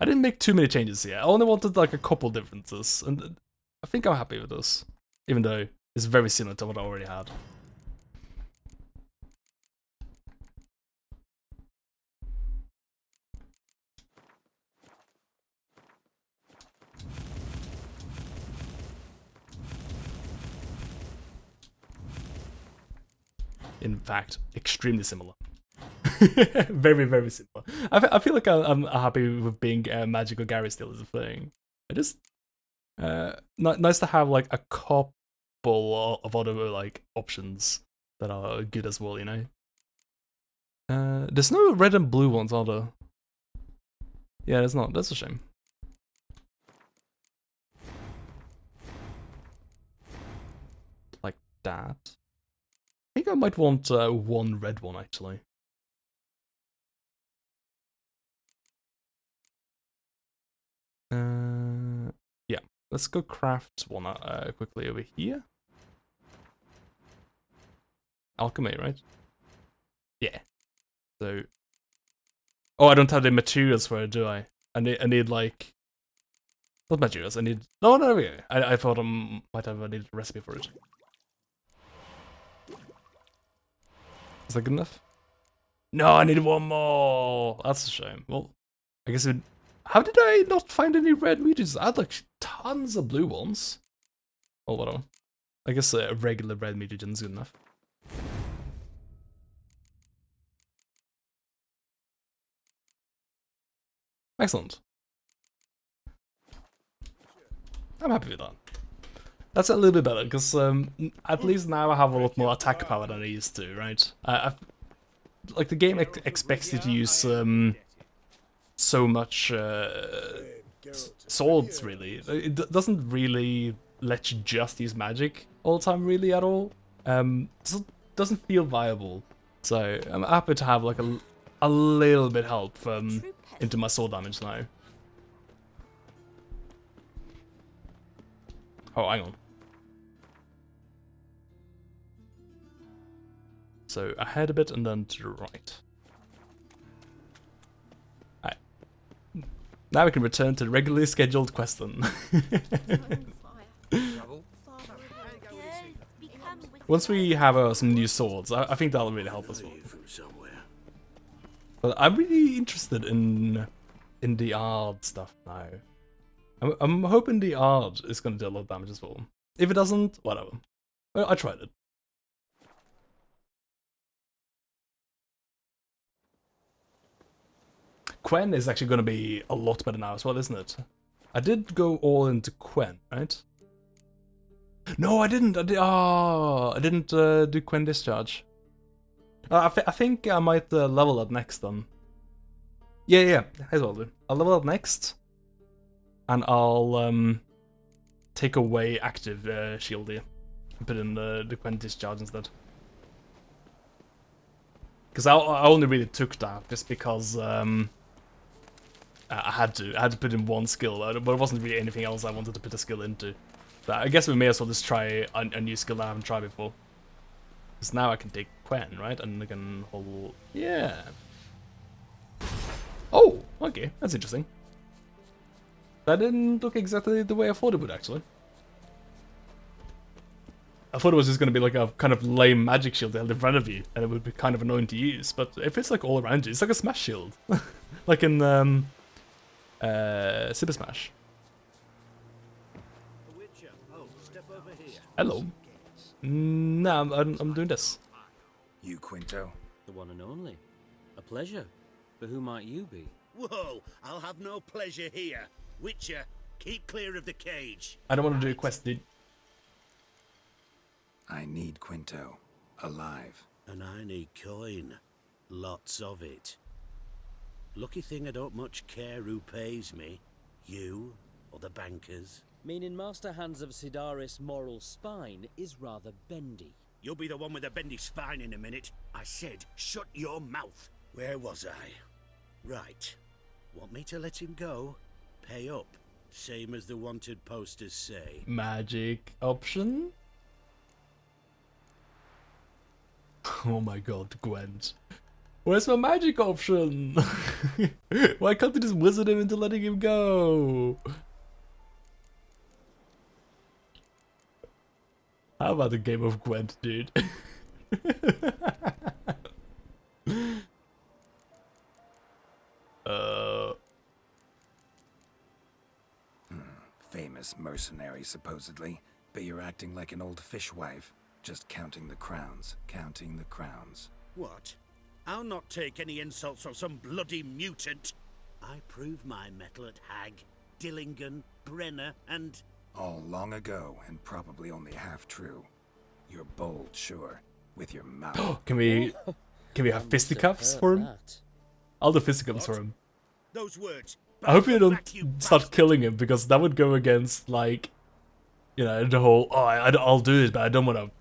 I didn't make too many changes here. I only wanted like a couple differences, and I think I'm happy with this. Even though it's very similar to what I already had. In fact, extremely similar. Very, very similar. I feel like I'm happy with being Magical Gary still as a thing. I just... nice to have like a couple of other like options that are good as well, you know? There's no red and blue ones, are there? Yeah, there's not. That's a shame. Like that. I think I might want one red one, actually. Yeah, let's go craft one quickly over here. Alchemy, right? Yeah. So... Oh, I don't have the materials for it, do I? I need like... Not materials, I need... No, no, no, I thought I might have a recipe for it. Is that good enough? No, I need one more! That's a shame. Well, I guess it... How did I not find any red regions? I had like tons of blue ones. Oh, whatever. I guess a regular red region is good enough. Excellent. I'm happy with that. That's a little bit better, because at least now I have a lot more attack power than I used to, right? Like, the game expects you to use so much swords, really. It doesn't really let you just use magic all the time, really, at all. So it doesn't feel viable. So I'm happy to have, like, a little bit help into my sword damage now. Oh, hang on. So ahead a bit and then to the right. Alright. Now we can return to the regularly scheduled quest then. Once we have some new swords, I think that'll really help us. But I'm really interested in the Ard stuff now. I'm hoping the Ard is going to do a lot of damage as well. If it doesn't, whatever. I tried it. Quen is actually going to be a lot better now as well, isn't it? I did go all into Quen, right? No, I didn't. I didn't do Quen Discharge. I think I might level that next then. Yeah, as well do. I'll level up next, and I'll take away active shield here and put in the Quen Discharge instead. Because I only really took that just because I had to put in one skill, but it wasn't really anything else I wanted to put a skill into. But I guess we may as well just try a new skill I haven't tried before. Because now I can take Quen, right? And I can hold... Yeah. Oh, okay. That's interesting. That didn't look exactly the way I thought it would, actually. I thought it was just going to be like a kind of lame magic shield held in front of you, and it would be kind of annoying to use. But if it's like all around you, it's like a smash shield. Like in Super Smash. Hello. No, I'm doing this. You, Quinto? The one and only. A pleasure. But who might you be? Whoa, I'll have no pleasure here. Witcher, keep clear of the cage. I don't want to do a quest, dude. I need Quinto. Alive. And I need coin. Lots of it. Lucky thing I don't much care who pays me. You or the bankers. Meaning Master Hands of Sidaris' moral spine is rather bendy. You'll be the one with the bendy spine in a minute. I said, shut your mouth. Where was I? Right. Want me to let him go? Pay up. Same as the wanted posters say. Magic option? Oh my god, Gwent. Where's my magic option? Why can't they just wizard him into letting him go? How about the game of Gwent, dude? Famous mercenary, supposedly, but you're acting like an old fishwife. Just counting the crowns, counting the crowns. What? I'll not take any insults from some bloody mutant. I proved my mettle at Hag, Dillingen, Brenner, and... All long ago, and probably only half true. You're bold, sure, with your mouth. Can we have fisticuffs for him? I'll do fisticuffs for him. Those words. I hope you don't start killing him, because that would go against, like, you know, the whole, oh, I'll do this, but I don't want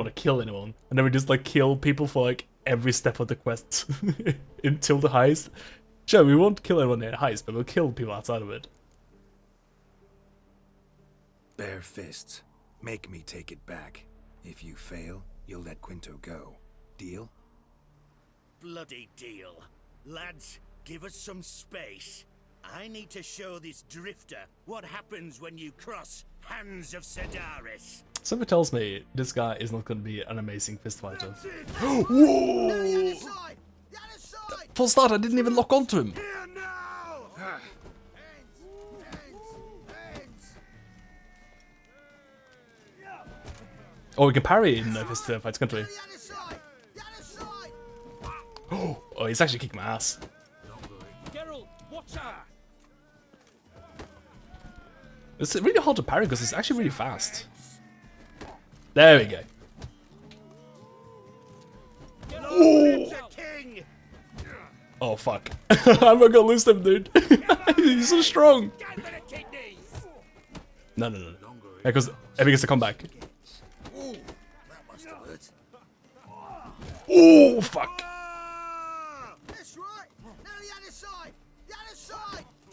to kill anyone. And then we just, like, kill people for, like, every step of the quest until the heist. Sure, we won't kill anyone in the heist, but we'll kill people outside of it. Bare fists. Make me take it back. If you fail, you'll let Quinto go. Deal? Bloody deal. Lads, give us some space. I need to show this drifter what happens when you cross Hands of Sidaris. Something tells me this guy is not going to be an amazing fist fighter. Whoa! For a start, I didn't even lock onto him. Oh, we can parry in fist fights, can't we? Oh, he's actually kicking my ass. Geralt, watch out! It's really hard to parry because it's actually really fast. There we go. Oh, oh fuck. I'm not gonna lose them, dude. He's so strong. No. Because Epic gets to come back. Oh, fuck.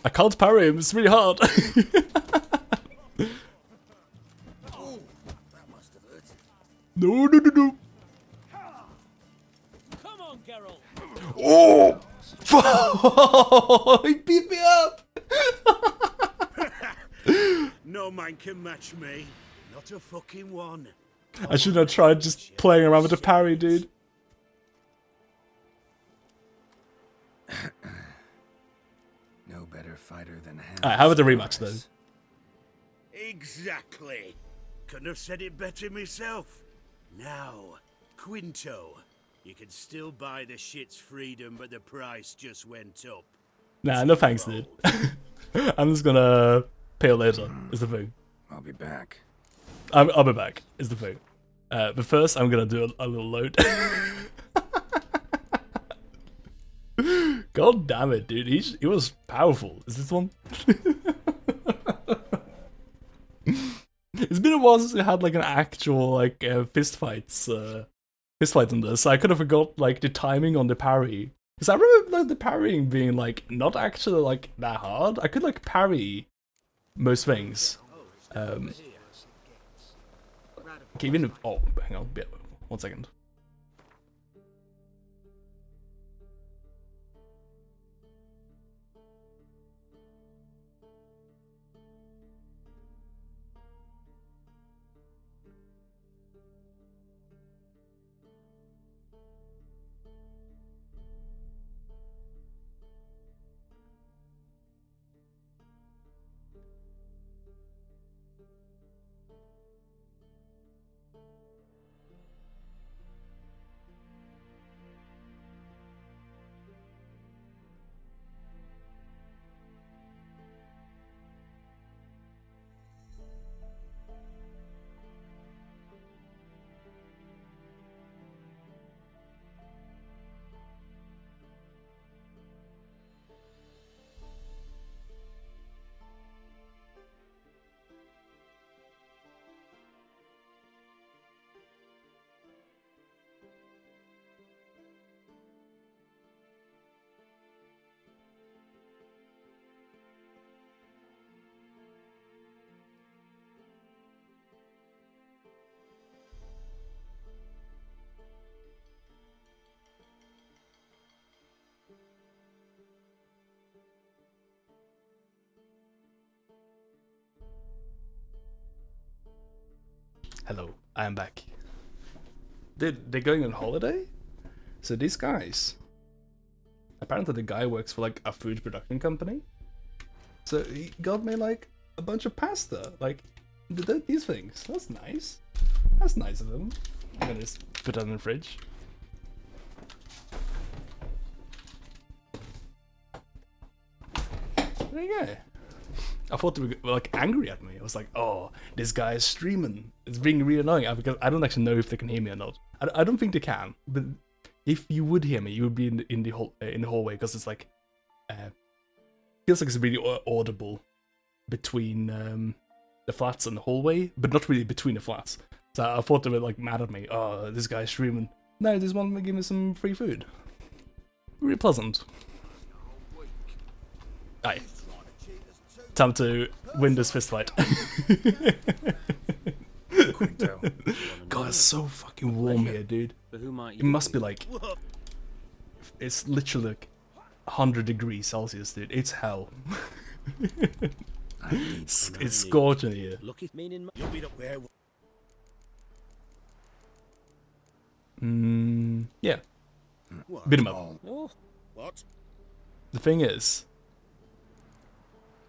I can't parry him, it's really hard. No. Come on, Geralt. Oh! He beat me up! No man can match me. Not a fucking one. I should have tried just playing around with the parry, dude. No better fighter than Hands. Alright, how about the rematch then? Exactly. Couldn't have said it better myself. Now, Quinto, you can still buy the shit's freedom, but the price just went up. Nah, no thanks, dude. I'm just gonna pay later, is the thing. I'll be back. I'll be back, is the thing. But first, I'm gonna do a little load. God damn it, dude. He was powerful. Is this one? It's been a while since I had like an actual like fist fight on this. I could have forgot like the timing on the parry. Because I remember like, the parrying being like not actually like that hard. I could like parry most things. Okay, even if, oh, hang on, 1 second. Hello, I am back. They're going on holiday? So these guys... Apparently the guy works for like a food production company. So he got me like a bunch of pasta. Like, these things. That's nice. That's nice of him. I'm gonna just put that in the fridge. There you go. I thought they were like angry at me. I was like, "Oh, this guy is streaming. It's being really annoying." Because I don't actually know if they can hear me or not. I don't think they can. But if you would hear me, you would be in the hallway because it's like feels like it's really audible between the flats and the hallway, but not really between the flats. So I thought they were like mad at me. "Oh, this guy's streaming." No, they just want to give me some free food. Really pleasant. Aye. Time to win this fist fight. God, it's so fucking warm here, dude. It must be like... It's literally like 100 degrees Celsius, dude. It's hell. It's scorching here. Yeah. Beat him up. What? The thing is...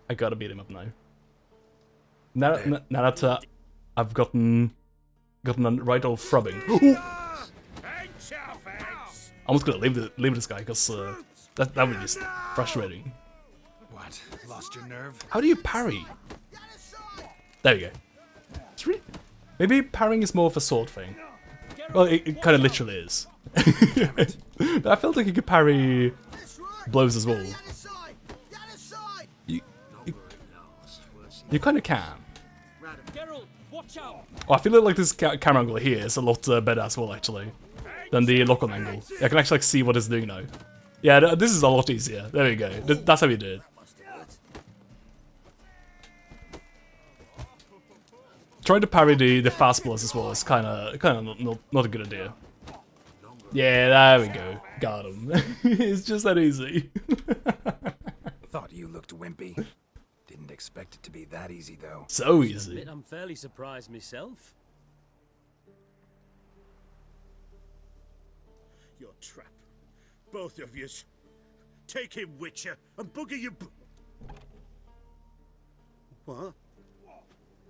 I gotta beat him up now. Now that I've gotten a right old thrubbing. I almost gonna leave this guy because that would be just frustrating. What? Lost your nerve? How do you parry? There we go. It's really, maybe parrying is more of a sword thing. Well, it kind of literally is. But I felt like you could parry blows as well. You kind of can. Oh, I feel like this camera angle here is a lot better as well, actually, than the lock-on angle. I can actually like, see what it's doing now. Yeah, this is a lot easier. There we go. That's how you do it. Trying to parry the fast blows as well is kind of not a good idea. Yeah, there we go. Got him. It's just that easy. Thought you looked wimpy. Didn't expect it to be that easy, though. So easy. I'm fairly surprised myself. Your trap. Both of yous. Take him, Witcher, and bugger your... What?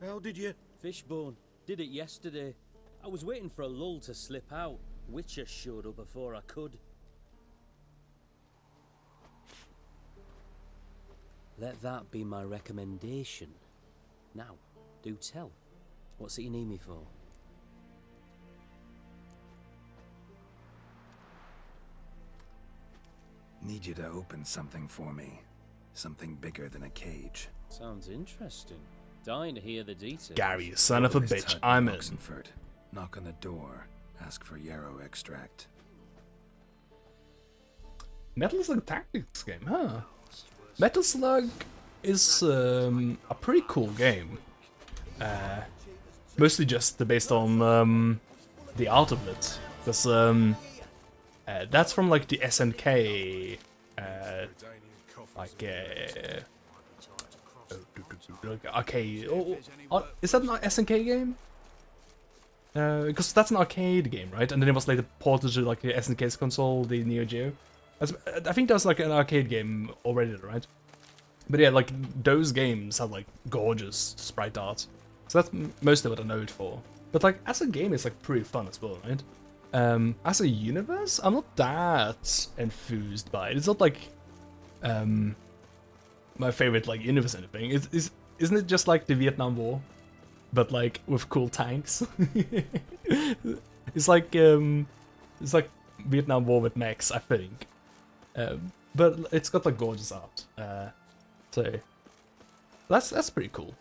How did you... Fishbone. Did it yesterday. I was waiting for a lull to slip out. Witcher showed up before I could. Let that be my recommendation. Now, do tell. What's it you need me for? Need you to open something for me. Something bigger than a cage. Sounds interesting. Dying to hear the details. Gary, you son of a This bitch, hut I'm in in. Oxenford. Knock on the door. Ask for yarrow extract. Metal Slug Tactics game, huh? Metal Slug is a pretty cool game. Mostly just based on the art of it, because that's from like the SNK, like arcade. Is that an SNK game? Because that's an arcade game, right? And then it was later ported to like the SNK's console, the Neo Geo. I think that was like an arcade game already, right? But yeah, like those games have like gorgeous sprite art, so that's mostly what I know it for. But like as a game, it's like pretty fun as well, right? As a universe, I'm not that enthused by it. It's not like my favorite like universe or anything. Isn't it just like the Vietnam War, but like with cool tanks? It's like Vietnam War with mechs, I think. But it's got like gorgeous art. So that's pretty cool.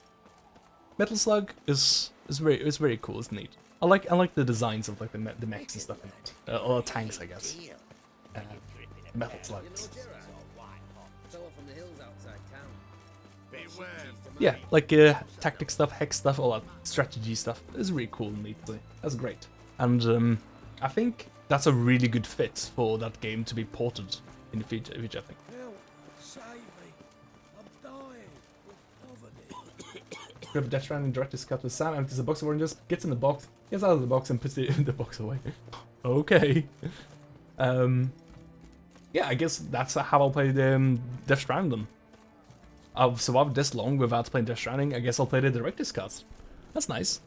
Metal Slug is very cool. It's neat. I like the designs of like the mechs and stuff in it, or tanks, I guess. Metal Slugs. Yeah, like tactic stuff, hex stuff, all that strategy stuff is really cool and neat. That's great. And I think that's a really good fit for that game to be ported in the future, I think. Save me. I'm dying of poverty. Grab a Death Stranding director's cut with Sam, empties the box of oranges, gets in the box, gets out of the box and puts the box away. Okay. Yeah, I guess that's how I'll play the Death Stranding. I've survived this long without playing Death Stranding. I guess I'll play the director's cut. That's nice.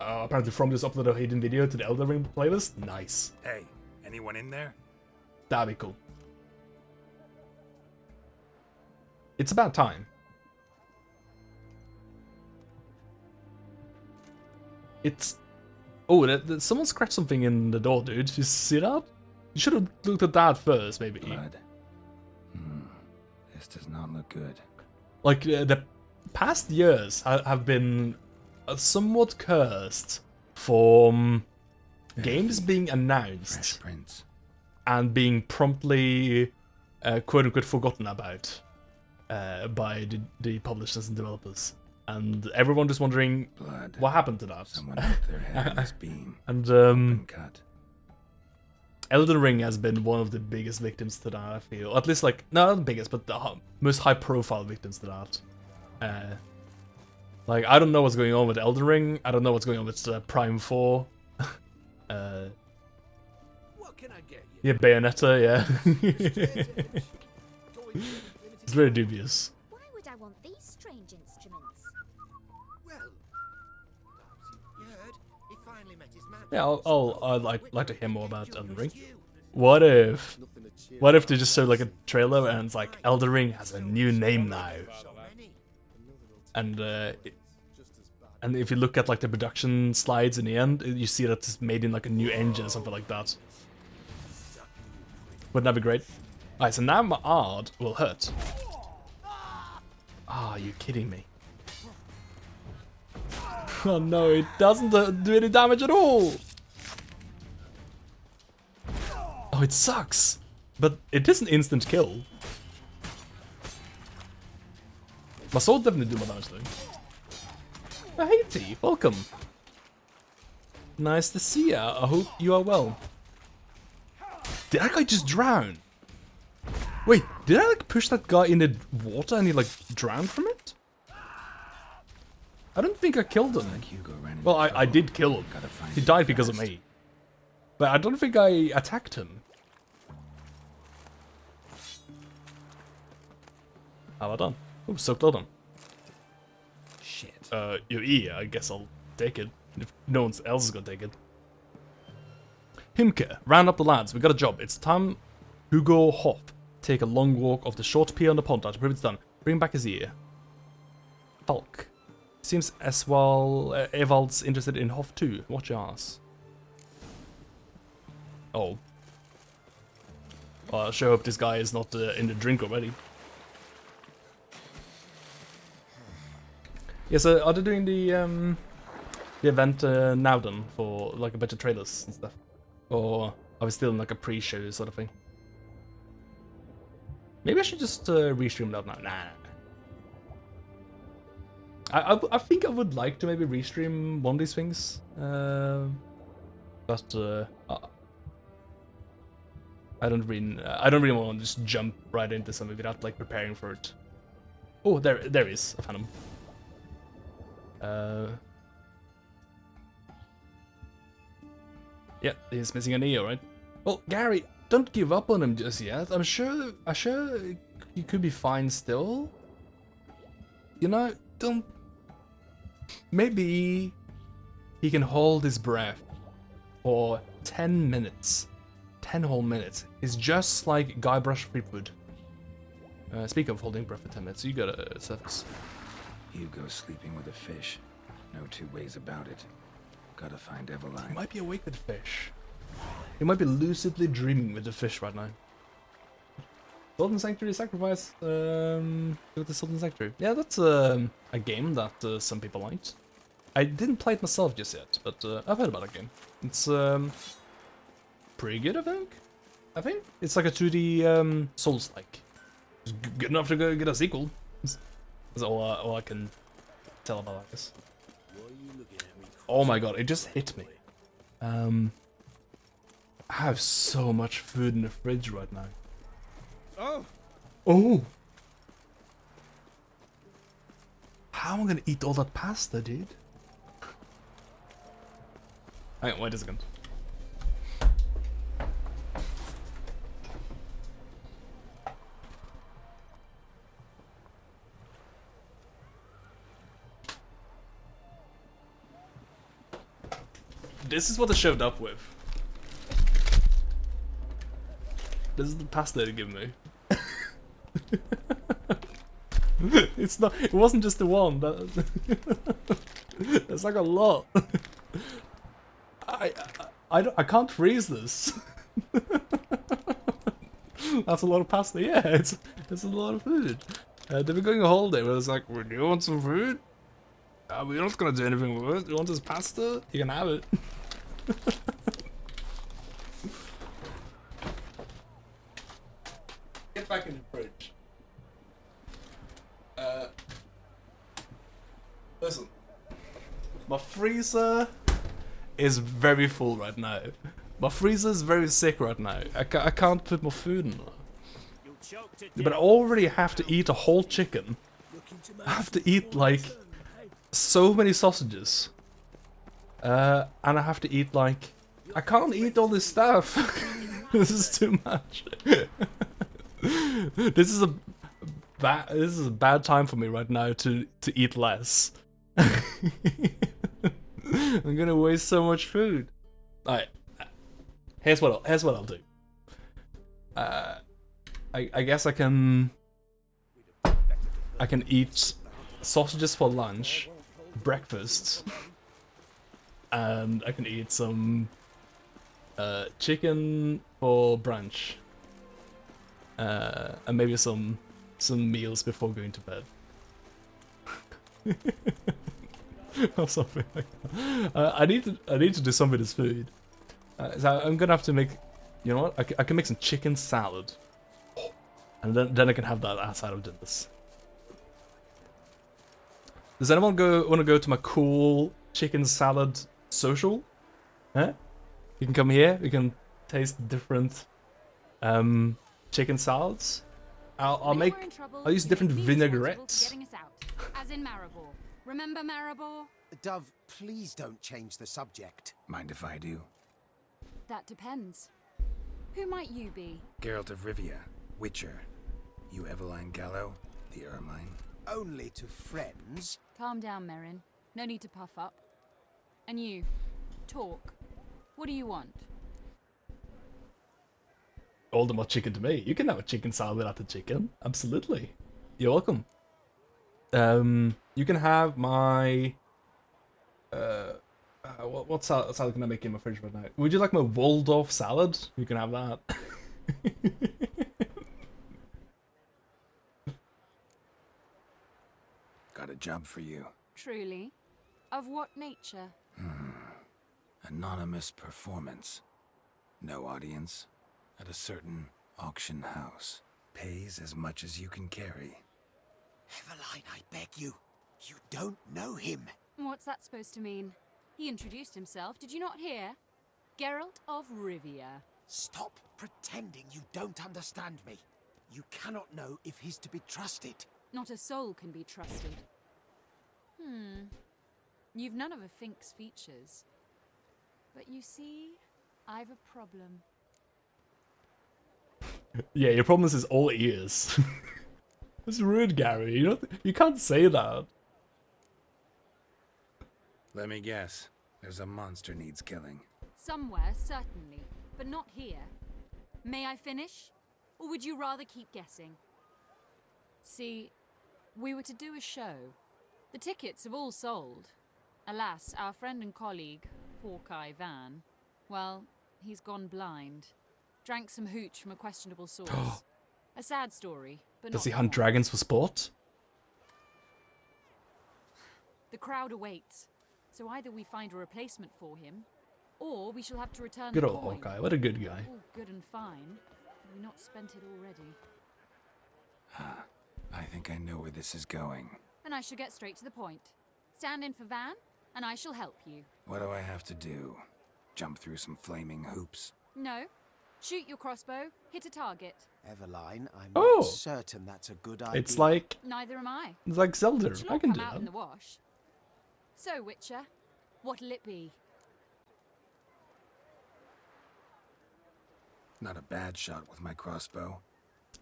Apparently From just uploaded a hidden video to the Elden Ring playlist. Nice. Hey, anyone in there? That'd be cool. It's about time. It's... Oh, someone scratched something in the door, dude. You see that? You should have looked at that first, maybe. Blood. This does not look good. Like, the past years have been somewhat cursed for games being announced and being promptly quote-unquote forgotten about by the publishers and developers. And everyone just wondering what happened to that. Someone put their head in this beam. And Open cut. Elden Ring has been one of the biggest victims to that, I feel. Or at least, like, no, not the biggest, but the most high-profile victims to that. Like, I don't know what's going on with Elden Ring. I don't know what's going on with Prime 4. What can I get you? Yeah, Bayonetta, yeah. It's very dubious. Why would I want these strange instruments? Well, you heard? He finally met his man. Yeah, I'd like to hear more about Elden Ring. What if they just show like a trailer and it's like Elden Ring has a new name now, and if you look at like the production slides in the end, you see that it's made in like a new engine or something like that. Wouldn't that be great? Alright, so now my art will hurt. Ah, you're kidding me. Oh no, it doesn't do any damage at all! Oh, it sucks! But it is an instant kill. My sword definitely do more damage though. Oh, hey T, welcome. Nice to see ya, I hope you are well. Did that guy just drown? Wait, did I like push that guy in the water and he like drowned from it? I don't think I killed him. Well, I did kill him. He died because of me. But I don't think I attacked him. How well done. Oh, so well done. Shit. Your E, I guess I'll take it. If no one else is gonna take it. Himke, round up the lads. We got a job. It's time Hugo Hoff take a long walk off the short pier on the pond to prove it's done. Bring back his ear. Falk. Seems as well Evald's interested in Hoff too. Watch your ass. Oh. Well, I sure hope this guy is not in the drink already. Yeah, so are they doing the event now then for like a bunch of trailers and stuff? Or are we still in like a pre-show sort of thing? Maybe I should just restream that now. Nah. I think I would like to maybe restream one of these things, but I don't really want to just jump right into something without like preparing for it. Oh, there is. I found him. Yeah, he's missing an ear, right? Well, Gary, don't give up on him just yet. I'm sure he could be fine still. You know, don't. Maybe he can hold his breath for 10 minutes. 10 whole minutes. It's just like Guybrush Threepwood. Speak of holding breath for 10 minutes, you got a surface. Hugo's sleeping with a fish. No two ways about it. Gotta find Eveline. He might be awake with the fish. He might be lucidly dreaming with the fish right now. Sultan Sanctuary sacrifice with the Sultan Sanctuary. Yeah, that's a game that some people liked. I didn't play it myself just yet, but I've heard about that game. It's pretty good, I think. It's like a 2D Souls-like. It's good enough to go get a sequel. That's all I can tell about it, I guess. Oh my god, it just hit me. I have so much food in the fridge right now. Oh! Oh! How am I gonna eat all that pasta, dude? Hang on, wait a second. This is what they showed up with. This is the pasta they give me. It's not. It wasn't just the one. It's like a lot. I can't freeze this. That's a lot of pasta. Yeah, it's a lot of food. They were going a holiday where it's like, do you want some food? We're not gonna do anything with it. You want this pasta? You can have it. Get back in the fridge. Listen. My freezer is very full right now. My freezer is very sick right now. I can't put more food in there. But I already have to eat a whole chicken. I have to eat like so many sausages. And I have to eat like... I can't eat all this stuff. This is too much. This is a bad time for me right now to eat less. I'm gonna waste so much food. Alright. Here's what I'll do. I guess I can eat sausages for lunch, breakfast, and I can eat some chicken for brunch, and maybe some meals before going to bed. Or something like that. I need to do something with this food. So I'm gonna have to make, you know what? I can make some chicken salad, and then I can have that outside of dinners. Does anyone want to go to my cool chicken salad social? Huh? You can come here. We can taste different chicken salads. I'll use different vinaigrettes. As in Maribor. Remember Maribor? Dove, please don't change the subject. Mind if I do? That depends. Who might you be? Geralt of Rivia, Witcher. You Eveline Gallo, the Ermine. Only to friends. Calm down, Merrin. No need to puff up. And you, talk. What do you want? All the more chicken to me. You can have a chicken salad without the chicken. Absolutely. You're welcome. You can have my... what salad can I make in my fridge right now? Would you like my Waldorf salad? You can have that. Got a job for you. Truly? Of what nature? Anonymous performance. No audience. At a certain auction house. Pays as much as you can carry. Eveline, I beg you. You don't know him. What's that supposed to mean? He introduced himself, did you not hear? Geralt of Rivia. Stop pretending you don't understand me. You cannot know if he's to be trusted. Not a soul can be trusted. You've none of a Fink's features. But you see, I've a problem. Yeah, your problem is all ears. That's rude, Gary. You can't say that. Let me guess. There's a monster needs killing. Somewhere, certainly, but not here. May I finish? Or would you rather keep guessing? See, we were to do a show. The tickets have all sold. Alas, our friend and colleague, Hawkeye Van, well, he's gone blind. Drank some hooch from a questionable source. A sad story, but Does not he hunt more. dragons for sport? The crowd awaits, so either we find a replacement for him, or we shall have to return Good the old coin. Hawkeye, what a good guy. All good and fine. Have we not spent it already? I think I know where this is going. Then I shall get straight to the point. Stand in for Van, and I shall help you. What do I have to do? Jump through some flaming hoops? No. Shoot your crossbow, hit a target. Eveline, I'm Oh. not certain that's a good idea. It's like Neither am I. it's like Zelda. It shall I not can come do out in that. the wash. So, Witcher, what'll it be? Not a bad shot with my crossbow.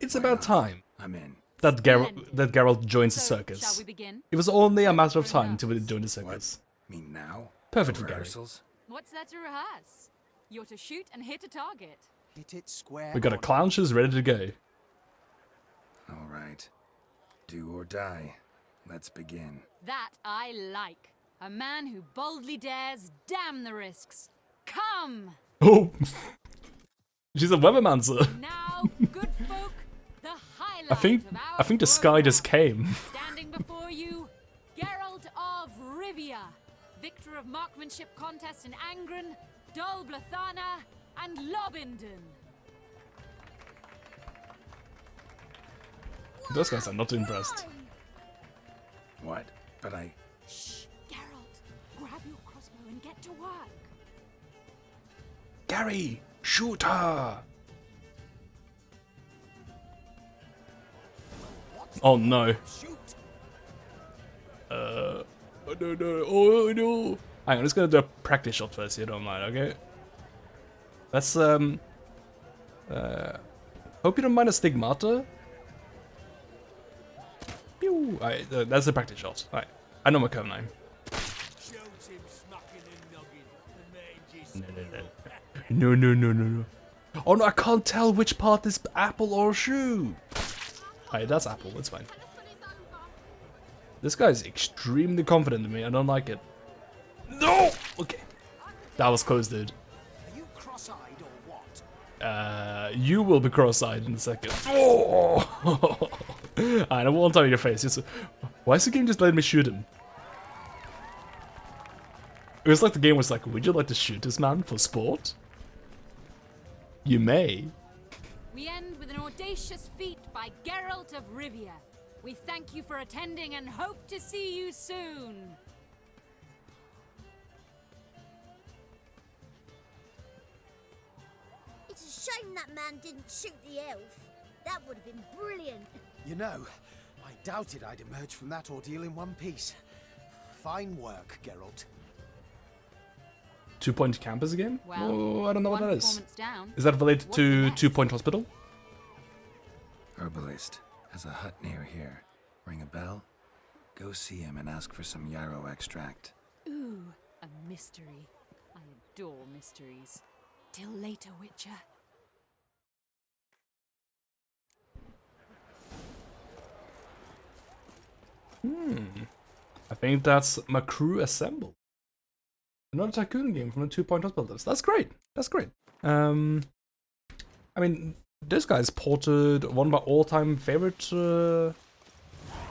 It's about time I'm in. that Geralt joins the So, circus. shall we begin? It was only a matter of time till he joined the circus. Me now? Perfect for Gary. Rehearsals? What's there to rehearse? You're to shoot and hit a target. Hit it square. We got a clown shoes ready to go. All right. Do or die. Let's begin. That I like. A man who boldly dares, damn the risks. Come! Oh, she's a webmancer. Now, good folk, the highlight I think of our the sky just came. Standing before you, Geralt of Rivia, victor of marksmanship contests in Angren, Dol Blathana, and Lobindon. Those guys are not too impressed. What? But I... Shh, Geralt, grab your crossbow and get to work. Gary, shoot her! Oh no. Oh no no, oh no! Hang on, let's gonna do a practice shot first, you don't mind, okay? Let's hope you don't mind a stigmata. Pew! Alright, that's the practice shot. Alright, I know my curve name. No, no, no, no, no. Oh no, I can't tell which part is apple or shoe. Alright, that's apple, that's fine. This guy's extremely confident in me, I don't like it. No! Okay. That was close, dude. Are you cross-eyed or what? You will be cross-eyed in a second. Oh! I don't want on your face. Why is the game just letting me shoot him? It was like the game was like, would you like to shoot this man for sport? You may. We end with an audacious feat by Geralt of Rivia. We thank you for attending and hope to see you soon. It's a shame that man didn't shoot the elf. That would have been brilliant. You know, I doubted I'd emerge from that ordeal in one piece. Fine work, Geralt. 2-point campus again? Well, oh, I don't know what one that is. performance down. Is that related What's to next? 2-point hospital? Herbalist has a hut near here. Ring a bell? Go see him and ask for some yarrow extract. Ooh, A mystery. I adore mysteries. Till later, Witcher. I think that's my crew assembled. Another tycoon game from the 2 Point House Builders. That's great. That's great. I mean, this guy's ported one of my all-time favorite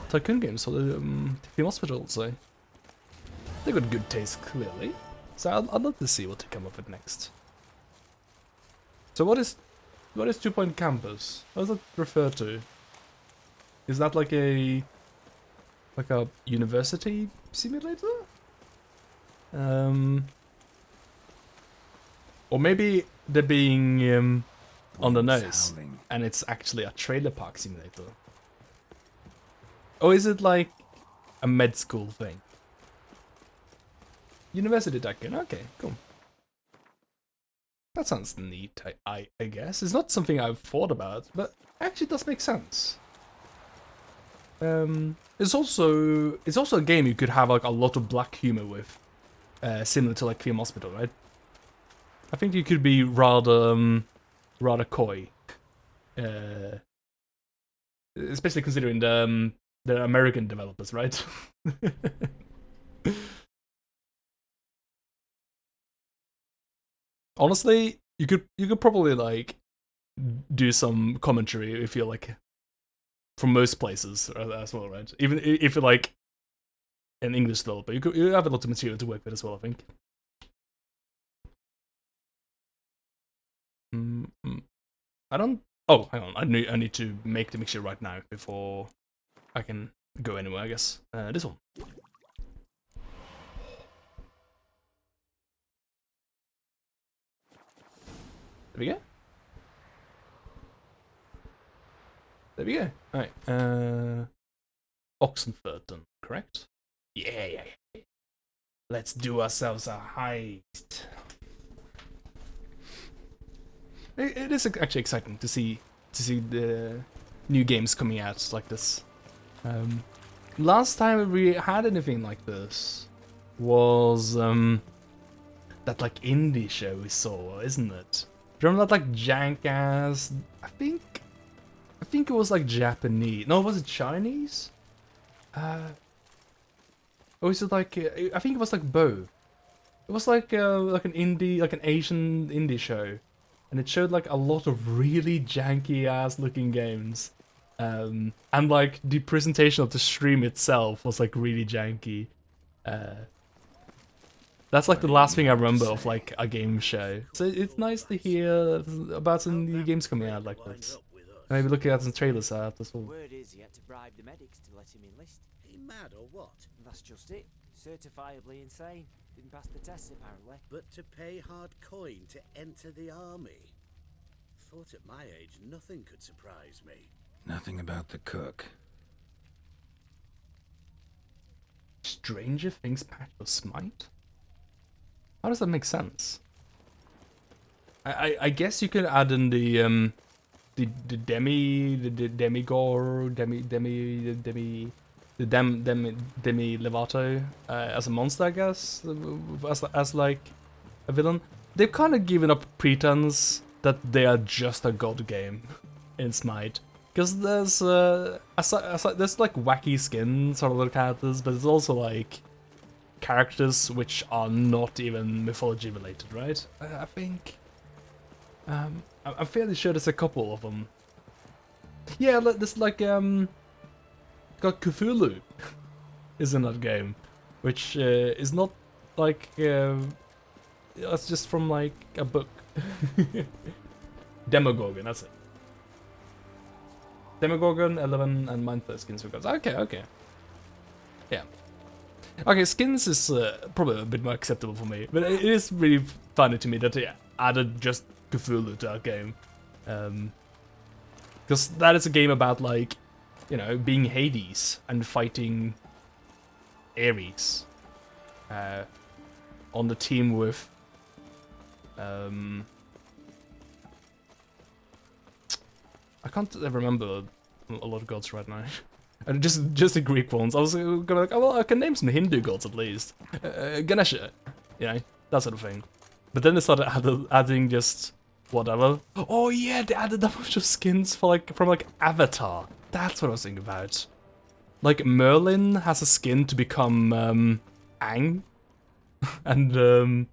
tycoon games, so the Theme Hospital, so they got good taste, clearly. So I'd love to see what they come up with next. So what is 2 Point Campus? What does that refer to? Is that like a university simulator? Or maybe they're being on the nose, and it's actually a trailer park simulator. Or is it like a med school thing? University tycoon, okay, cool. That sounds neat, I guess. It's not something I've thought about, but actually does make sense. It's also a game you could have like a lot of black humor with, similar to like Theme Hospital, right? I think you could be rather coy, especially considering the American developers, right? Honestly, you could probably like do some commentary if you're like from most places as well, right? Even if you're like an English developer, you have a lot of material to work with as well, I think. I don't. Oh, hang on. I need to make the mixture right now before I can go anywhere, I guess. This one. There we go. There we go. Alright. Oxenfurton, correct? Yeah. Let's do ourselves a heist. It is actually exciting to see the new games coming out like this. Last time we had anything like this was that like indie show we saw, isn't it? Do you remember that like jank ass? I think it was like Japanese. No, was it Chinese? Or was it like I think it was like both. It was like an indie, like an Asian indie show. And it showed like a lot of really janky ass looking games. And like the presentation of the stream itself was like really janky. That's like the last thing I remember of like a game show. So it's nice to hear about some new games coming out like this. And maybe looking at some trailers out as well. Word is he had to bribe the medics to let him enlist. He mad or what? That's just it. Certifiably insane. Didn't pass the test apparently. But to pay hard coin to enter the army? Thought at my age nothing could surprise me. Nothing about the cook. Stranger Things patch for Smite? How does that make sense? I guess you could add in the demi Levato as a monster, I guess, as like a villain. They've kind of given up pretense that they are just a god game in Smite, because there's like wacky skins for other characters, but there's also like characters which are not even mythology related, right? I think I'm fairly sure there's a couple of them. Yeah, there's like got Cthulhu is in that game, which is not like that's just from like a book. Demogorgon, that's it. Demogorgon, 11, and Mindflayer skins for gods. Okay. Yeah. Okay, skins is probably a bit more acceptable for me, but it is really funny to me that they added just Cthulhu to that game. Because that is a game about, like, you know, being Hades and fighting Ares. On the team with I can't remember a lot of gods right now. And just the Greek ones. I was gonna like, oh well, I can name some Hindu gods at least. Ganesha. You know, that sort of thing. But then they started adding just whatever. Oh yeah, they added a bunch of skins for from like Avatar. That's what I was thinking about. Like Merlin has a skin to become Aang, and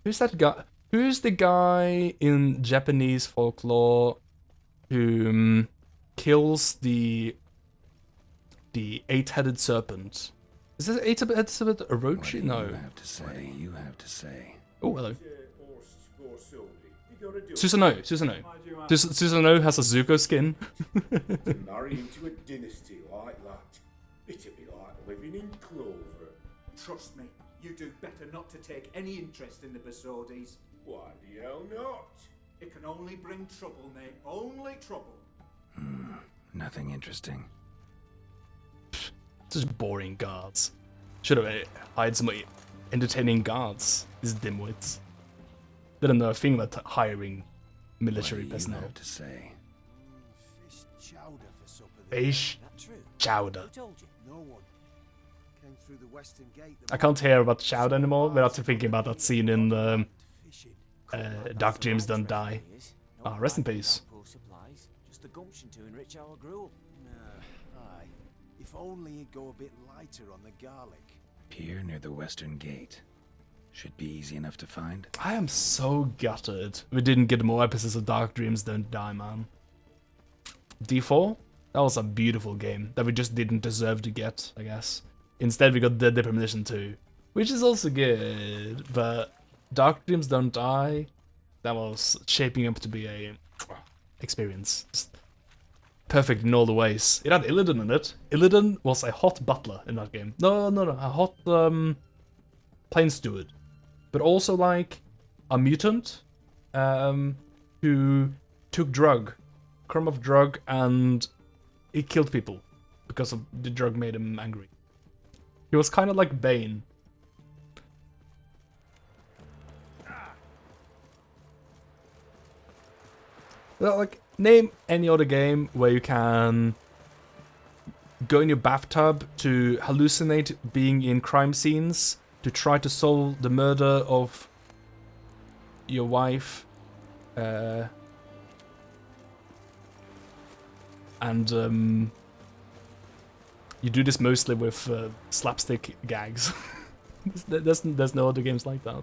who's that guy? Who's the guy in Japanese folklore who kills the eight-headed serpent? Is this eight-headed serpent Orochi? No. What do you have to say? Oh, hello. Susanoo. Susanoo has a Zuko skin. To marry into a dynasty like that, it'd be like living in clover. Trust me, you do better not to take any interest in the Basodis. Why the hell not? It can only bring trouble, mate. Only trouble. Nothing interesting. Such boring guards. Should have hired some entertaining guards. These dimwits. They don't know a thing about hiring military personnel. What do you have to say? Fish chowder for supper. Fish chowder. Who told you? No one. Came through the western gate. I can't hear about chowder anymore without thinking about that scene in Dark Dreams Don't Die. Ah, rest in peace. Just the gumption to enrich our gruel. Aye. If only it'd go a bit lighter on the garlic. Pier near the western gate. Should be easy enough to find. I am so gutted we didn't get more episodes of Dark Dreams Don't Die, man. D4? That was a beautiful game that we just didn't deserve to get, I guess. Instead we got Dead Premonition 2, which is also good, but Dark Dreams Don't Die, that was shaping up to be a experience. Just perfect in all the ways. It had Illidan in it. Illidan was a hot butler in that game. No, a hot plain steward. But also like a mutant who took crumb of drug, and he killed people because of the drug made him angry. He was kind of like Bane. Well, like, name any other game where you can go in your bathtub to hallucinate being in crime scenes to try to solve the murder of your wife, and you do this mostly with slapstick gags. There's no other games like that.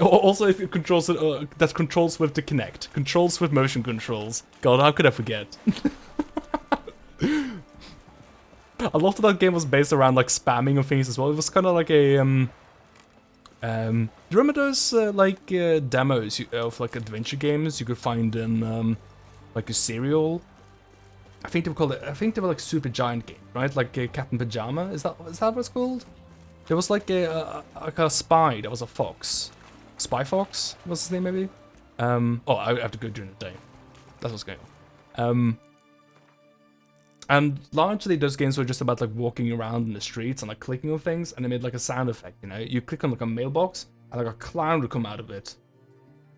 Also, if it controls it, that controls with the Kinect, controls with motion controls. God, how could I forget? A lot of that game was based around like spamming of things as well. It was kind of like a do you remember those demos of like adventure games you could find in like a Serial? I think they were called. I think they were like Super Giant Game, right? Like Captain Pajama. Is that what it's called? There was like a spy that was a fox. Spy Fox was his name, maybe. Oh, I have to go during the day. That's what's going on. And largely those games were just about like walking around in the streets and like clicking on things, and they made like a sound effect. You know, you click on like a mailbox, and like a clown would come out of it,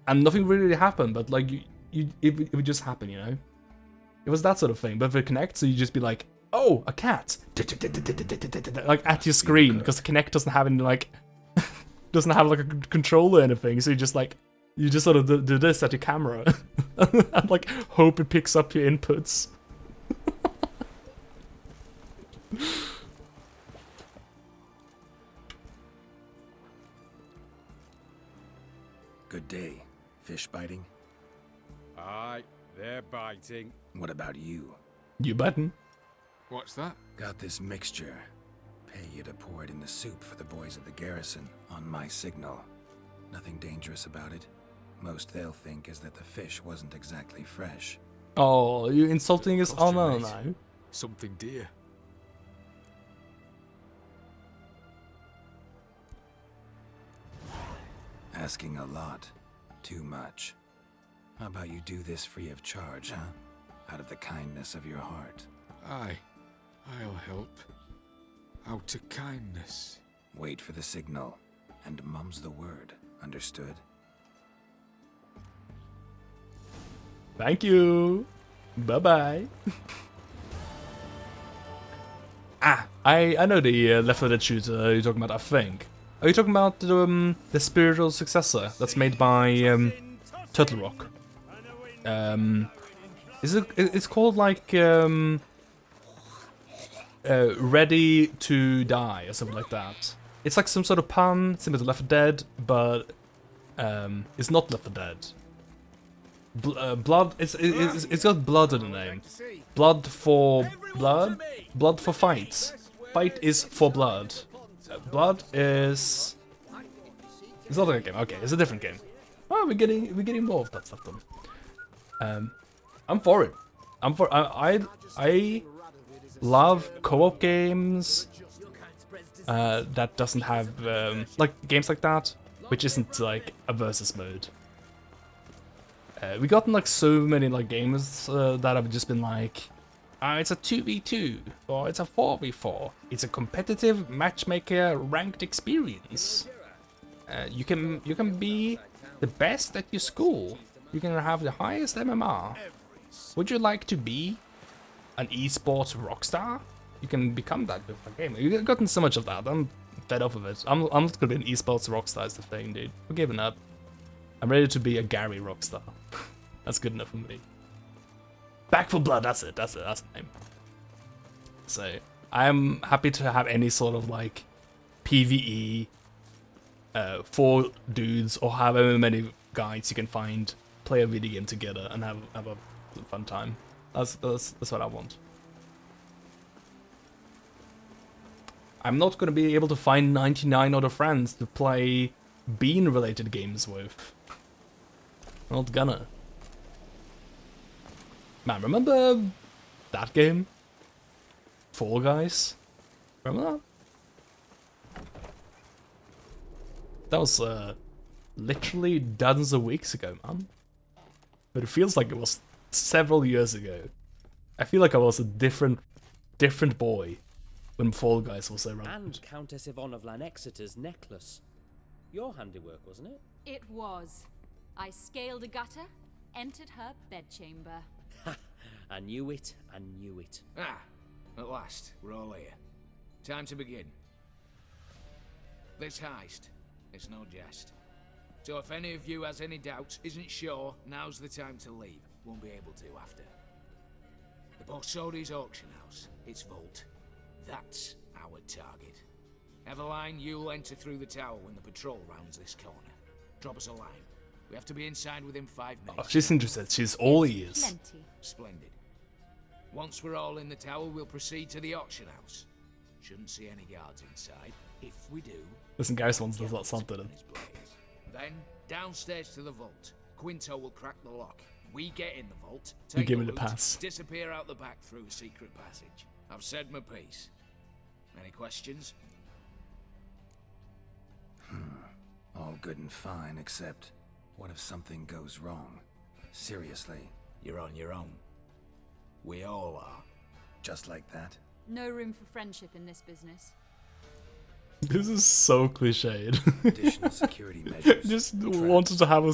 and nothing really happened, but like it would just happen. You know, it was that sort of thing. But with Kinect, so you just be like, oh, a cat, like at your screen, because the Kinect doesn't have any like. Doesn't have like a controller or anything, so you just sort of do this at your camera and like hope it picks up your inputs. Good day. Fish biting? Aye, they're biting. What about you? You biting? What's that? Got this mixture. Pay you to pour it in the soup for the boys at the garrison, on my signal. Nothing dangerous about it. Most they'll think is that the fish wasn't exactly fresh. Oh, you insulting his honor now? Something dear. Asking a lot. Too much. How about you do this free of charge, huh? Out of the kindness of your heart. Aye, I'll help. Out of kindness. Wait for the signal, and mum's the word. Understood? Thank you. Bye-bye. I know the Left 4 Dead shooter you're talking about, I think. Are you talking about the spiritual successor that's made by Turtle Rock? It's called like Ready to Die or something like that. It's like some sort of pun similar to Left 4 Dead, but it's not Left 4 Dead. Blood. It's got blood in the name. Blood for blood. Blood for fights. Fight is for blood. Blood is. It's not a game. Okay, it's a different game. Oh, we're getting more of that stuff then. I'm for it. I love co-op games that doesn't have like games like that, which isn't like a versus mode. We gotten like so many like games that have just been like, it's a 2v2 or it's a 4v4. It's a competitive matchmaker ranked experience. You can be the best at your school. You can have the highest MMR. Would you like to be an esports rockstar? You can become that with a game. You've gotten so much of that. I'm fed up of it. I'm not gonna be an esports rockstar. Is the thing, dude. I'm giving up. I'm ready to be a Gary rockstar. That's good enough for me. Back for Blood. That's it. That's the name. So I'm happy to have any sort of like PvE. 4 dudes or however many guys you can find, play a video game together and have a fun time. That's what I want. I'm not gonna be able to find 99 other friends to play bean-related games with. I'm not gonna. Man, remember that game? Fall Guys? Remember that? That was literally dozens of weeks ago, man. But it feels like it was several years ago. I feel like I was a different boy when Fall Guys was around. And Countess Yvonne of Lanexeter's necklace. Your handiwork, wasn't it? It was. I scaled a gutter, entered her bedchamber. I knew it, I knew it. At last, we're all here. Time to begin. This heist, it's no jest. So if any of you has any doubts, isn't sure, now's the time to leave. Won't be able to after. The Borsodi's auction house, its vault. That's our target. Eveline, you'll enter through the tower when the patrol rounds this corner. Drop us a line. We have to be inside within 5 minutes. Oh, she's interested. She's all ears. Plenty. Splendid. Once we're all in the tower, we'll proceed to the auction house. Shouldn't see any guards inside. If we do... Listen, Gareth wants to lot something. Then, downstairs to the vault. Quinto will crack the lock. We get in the vault, You take give the me the loot, pass. disappear out the back through a secret passage. I've said my piece. Any questions? All good and fine, except what if something goes wrong? Seriously. You're on your own. We all are. Just like that? No room for friendship in this business. This is so cliched. Additional security measures. Just wanted to have a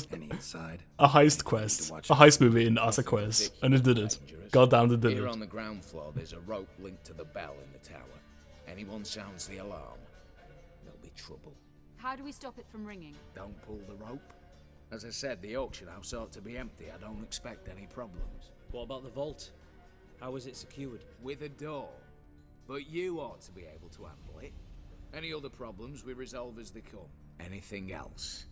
heist quest, a heist movie in as a quest, and it did it. God damn, it did Here it. on the ground floor, there's a rope linked to the bell in the tower. Anyone sounds the alarm, there'll be trouble. How do we stop it from ringing? Don't pull the rope. As I said, the auction house ought to be empty. I don't expect any problems. What about the vault? How is it secured? With a door. But you ought to be able to handle it. Any other problems we resolve as they come. Anything else?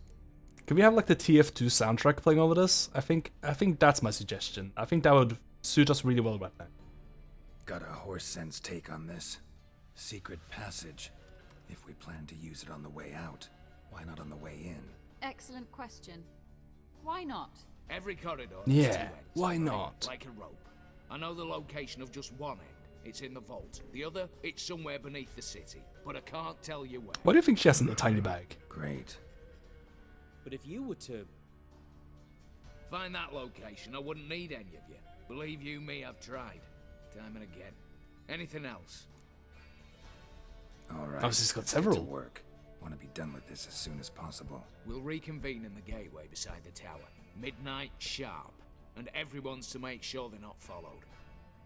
Can we have like the TF2 soundtrack playing over this? I think that's my suggestion. I think that would suit us really well right now. Got a horse sense take on this. Secret passage. If we plan to use it on the way out, why not on the way in? Excellent question. Why not? Every corridor has Yeah, 2 ends, why right? not? Like a rope. I know the location of just one end. It's in the vault. The other, it's somewhere beneath the city. But I can't tell you where. What do you think she has in the tiny bag? Great. But if you were to... Find that location, I wouldn't need any of you. Believe you me, I've tried. Time and again. Anything else? Alright. Oh, she's got let's several. Get to work. Want to be done with this as soon as possible. We'll reconvene in the gateway beside the tower. Midnight sharp. And everyone's to make sure they're not followed.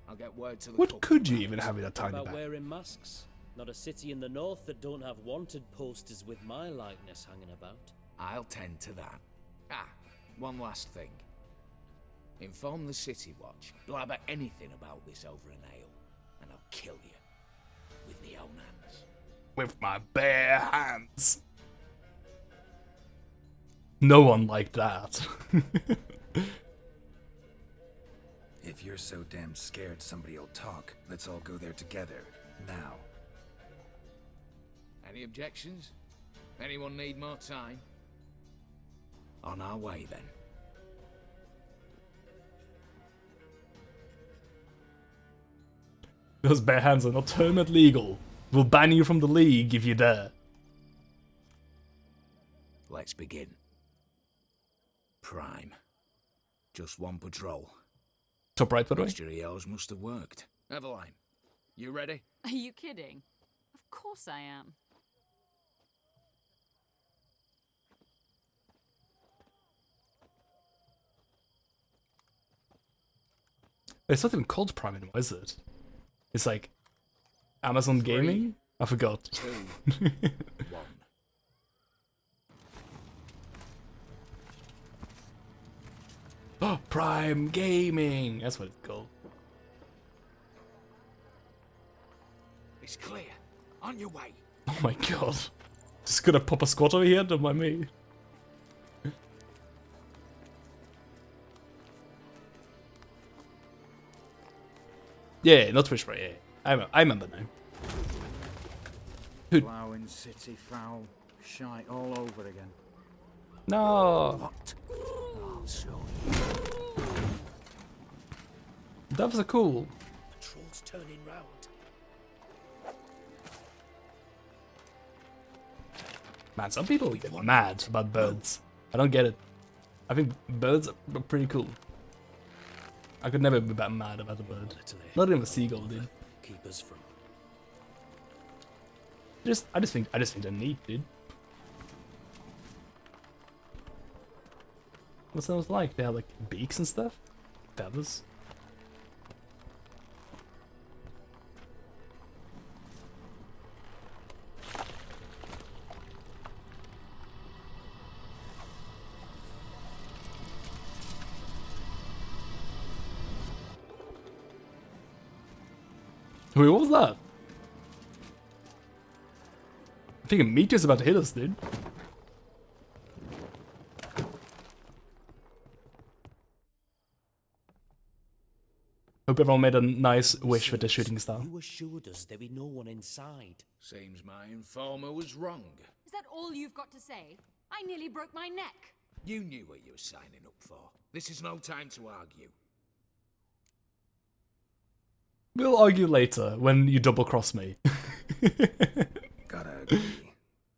I'll get word to the What couple could you round. even have in a tiny About bag? wearing masks? Not a city in the north that don't have wanted posters with my likeness hanging about. I'll tend to that. Ah, one last thing. Inform the City Watch. Blabber anything about this over an ale, and I'll kill you. With my own hands. With my bare hands. No one liked that. If you're so damn scared somebody'll talk, let's all go there together, now. Any objections? Anyone need more time? On our way, then. Those bare hands are not tournament legal. We'll ban you from the league if you dare. Let's begin. Prime. Just one patrol. Top right, by the way. Mixture of yours must have worked. Eveline, you ready? Are you kidding? Of course I am. It's not even called Prime anymore, is it? It's like Amazon Gaming? I forgot. 2, 1. Oh, Prime Gaming! That's what it's called. It's clear. On your way. Oh my god. Just gonna pop a squat over here? Don't mind me. Yeah, not Wishbone, yeah. I remember now. Who? Plowing city foul. Shite all over again. No! What? I'll show That was a cool. Patrol's turning round. Man, some people get mad about birds. I don't get it. I think birds are pretty cool. I could never be that mad about a bird. Not even a seagull, dude. Keep us from. I just think they're neat, dude. What's those like? They have like beaks and stuff? Feathers? Wait, what was that? I think a meteor's about to hit us, dude. Hope everyone made a nice wish with the shooting star. You assured us there be no one inside. Seems my informer was wrong. Is that all you've got to say? I nearly broke my neck. You knew what you were signing up for. This is no time to argue. We'll argue later, when you double-cross me. Gotta agree.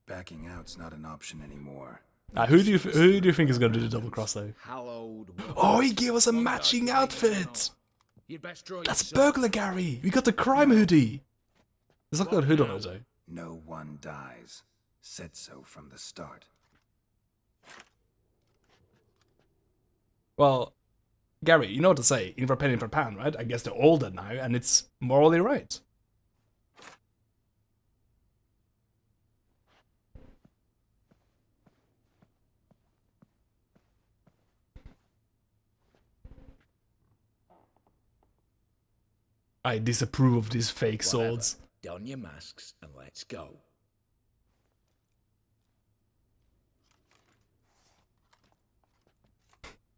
Backing out's not an option anymore. Who do you think is going to do the double-cross, though? Hallowed. Oh, he gave us a matching outfit! You'd best draw That's your sword. burglar Gary! We got the crime hoodie! There's not got a hood on it, though. No one dies. Said so from the start. Well, Gary, you know what to say. In for a penny for a pound, right? I guess they're all dead now, and it's morally right. I disapprove of these fake swords. Don your masks and let's go.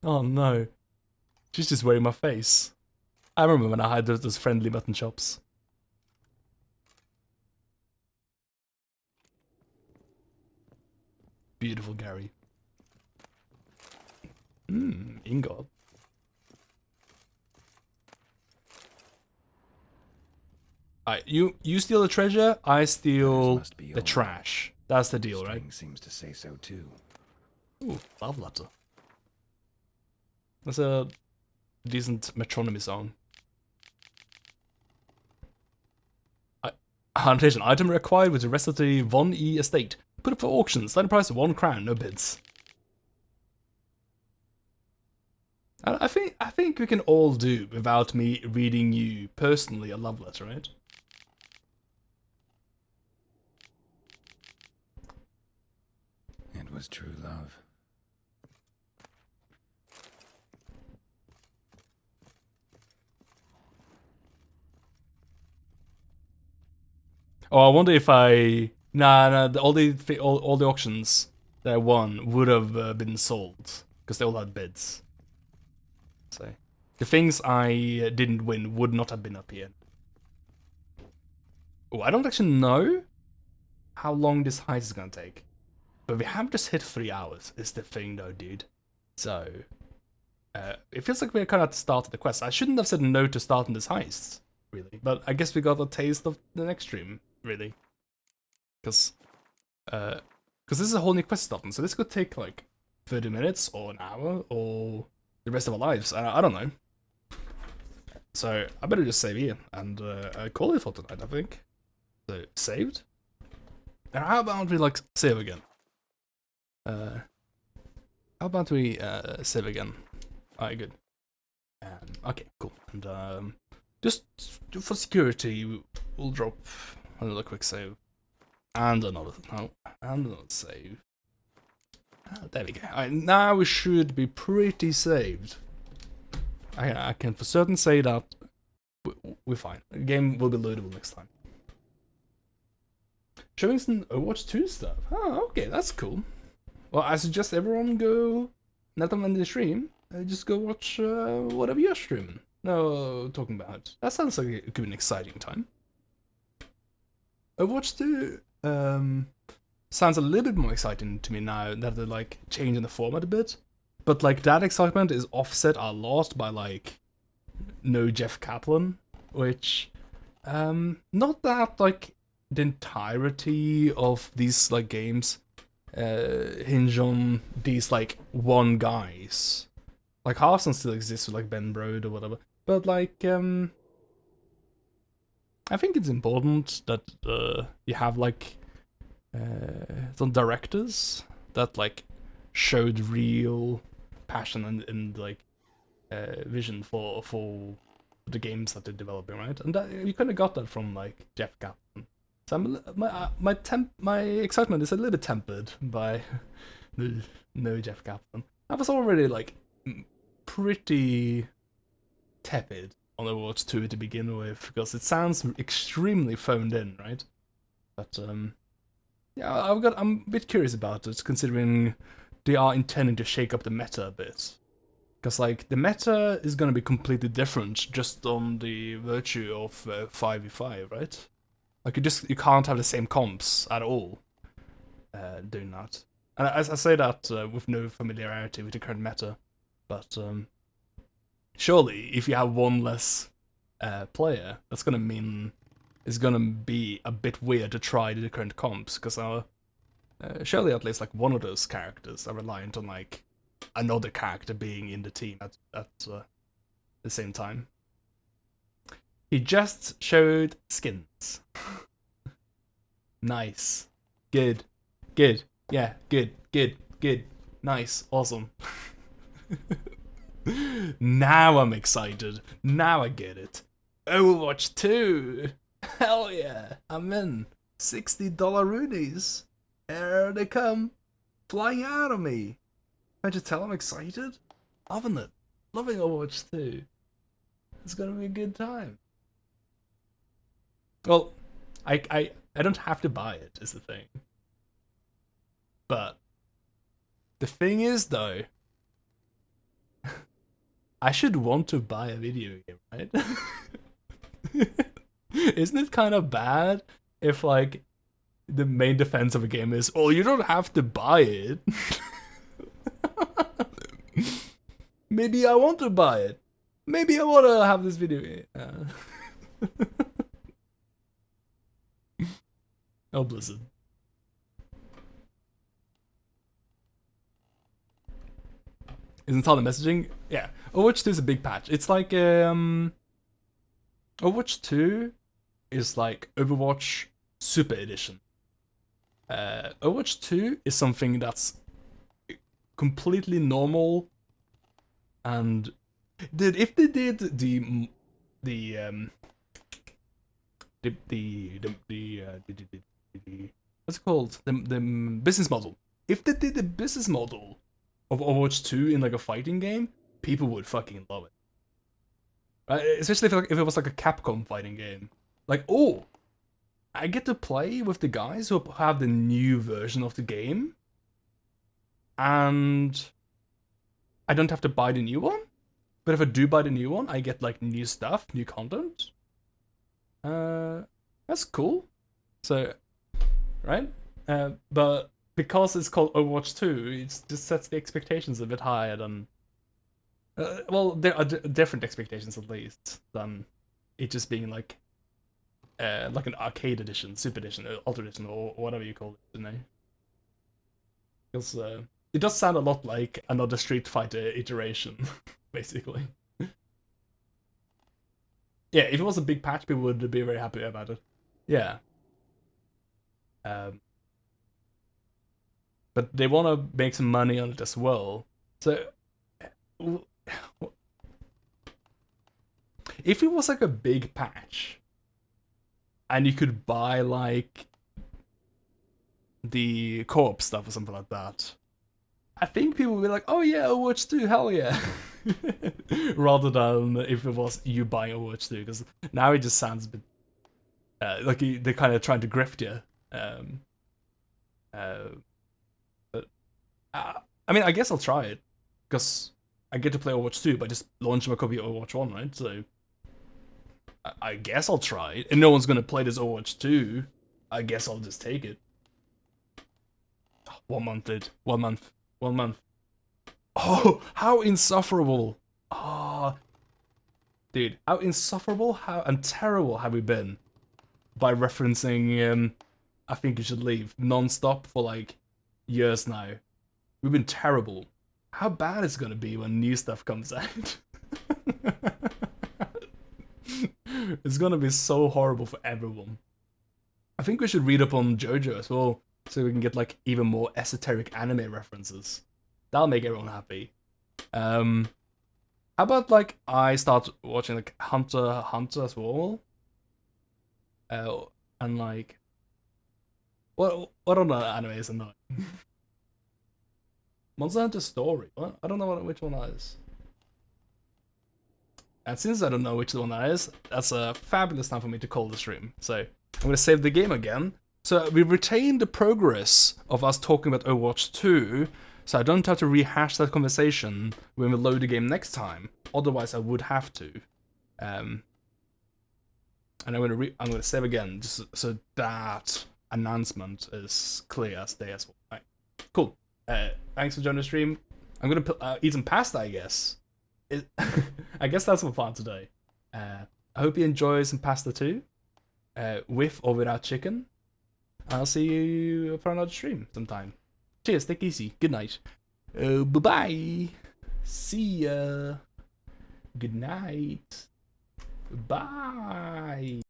Oh no. She's just wearing my face. I remember when I had those friendly mutton chops. Beautiful Gary. Ingot. Alright, you steal the treasure, I steal the trash. That's the deal, right? Seems to say so too. Ooh, love letter. That's a decent metronomy song. Annotation item required with the rest of the Von E estate. Put up for auction. Starting price of £1, no bids. I think we can all do without me reading you personally a love letter, right? It was true love. Oh, I wonder if I... Nah, all the auctions that I won would have been sold, because they all had bids. So, the things I didn't win would not have been up here. Oh, I don't actually know how long this heist is gonna take. But we have just hit 3 hours, is the thing though, dude. So, it feels like we're kind of at the start of the quest. I shouldn't have said no to starting this heist, really. But I guess we got a taste of the next stream, really. Because this is a whole new quest starting, so this could take like 30 minutes or an hour or the rest of our lives. I don't know. So I better just save here and call it for tonight, I think. So saved. And how about we like save again? How about we save again? Alright, good. Okay, cool. And just for security, we'll drop another quick save. And another, no, and another save. There we go. Alright, now we should be pretty saved. I can for certain say that we're fine. The game will be loadable next time. Showing some Overwatch 2 stuff. Oh, okay, that's cool. Well, I suggest everyone go, not on the stream, just go watch whatever you're streaming. No, talking about. That sounds like it could be an exciting time. Overwatch 2 sounds a little bit more exciting to me now that they're like changing the format a bit. But like that excitement is offset a lot by like no Jeff Kaplan, which not that like the entirety of these like games hinge on these like one guys. Like Hearthstone still exists with like Ben Brode or whatever, but like I think it's important that you have like some directors that like showed real passion and like vision for the games that they're developing, right? And that, you kind of got that from like Jeff Kaplan. So my excitement is a little bit tempered by the no Jeff Kaplan. I was already like pretty tepid on Overwatch 2 to begin with because it sounds extremely phoned in, right? But yeah, I'm a bit curious about it considering they are intending to shake up the meta a bit. Because like the meta is gonna be completely different just on the virtue of 5v5, right? Like you can't have the same comps at all doing that. And I say that with no familiarity with the current meta, but surely if you have one less player, that's gonna mean it's gonna be a bit weird to try the current comps, because surely at least like one of those characters are reliant on like another character being in the team at the same time. He just showed skins. Nice. Good. Good. Yeah, good. Good. Good. Nice. Awesome. Now I'm excited. Now I get it. Overwatch 2. Hell yeah. I'm in. $60 rudies. Here they come. Flying out of me. Can't you tell I'm excited? Loving it. Loving Overwatch 2. It's gonna be a good time. Well, I don't have to buy it, is the thing. But the thing is though, I should want to buy a video game, right? Isn't it kind of bad if like the main defense of a game is, oh, you don't have to buy it. Maybe I want to buy it. Maybe I want to have this video game. Oh, Blizzard. Isn't all the messaging? Yeah. Overwatch 2 is a big patch. It's like Overwatch 2 is like Overwatch Super Edition. Overwatch 2 is something that's completely normal And dude, if they did the what's it called? The business model. If they did the business model of Overwatch 2 in like a fighting game, people would fucking love it. Right? Especially if it was like a Capcom fighting game. Like, oh, I get to play with the guys who have the new version of the game, and I don't have to buy the new one. But if I do buy the new one, I get like new stuff, new content. That's cool. So, right? But because it's called Overwatch 2, it just sets the expectations a bit higher than. Well, there are different expectations at least than it just being like an arcade edition, super edition, ultra edition, or whatever you call it, you know. Because it does sound a lot like another Street Fighter iteration, basically. Yeah, if it was a big patch, people would be very happy about it. Yeah. But they want to make some money on it as well. So, if it was like a big patch, and you could buy like the co-op stuff or something like that, I think people would be like, oh yeah, Overwatch 2, hell yeah. Rather than if it was you buying Overwatch 2, because now it just sounds a bit like they're kind of trying to grift you. But I mean, I guess I'll try it, because I get to play Overwatch 2 by just launching my copy of Overwatch 1, right? So I guess I'll try it, and no one's gonna play this Overwatch 2. I guess I'll just take it. 1 month, dude. 1 month. 1 month. Oh, how insufferable. Oh, dude, how insufferable, how and terrible have we been by referencing I think you should leave non-stop for like years now. We've been terrible. How bad is it gonna be when new stuff comes out? It's gonna be so horrible for everyone. I think we should read up on JoJo as well, so we can get like even more esoteric anime references. That'll make everyone happy. How about like I start watching like Hunter x Hunter as well? And like what other animes are not? Monster Hunter Story. What? I don't know which one that is. And since I don't know which one that is, that's a fabulous time for me to call the stream. So I'm gonna save the game again. So we retained the progress of us talking about Overwatch 2, so I don't have to rehash that conversation when we load the game next time. Otherwise, I would have to. And I'm gonna save again, just so that announcement is clear as day as well. Right. Cool. Thanks for joining the stream. I'm gonna eat some pasta, I guess. I guess that's my plan today. I hope you enjoy some pasta too, with or without chicken. I'll see you for another stream sometime. Cheers, take it easy. Good night. Bye-bye. See ya. Good night. Bye.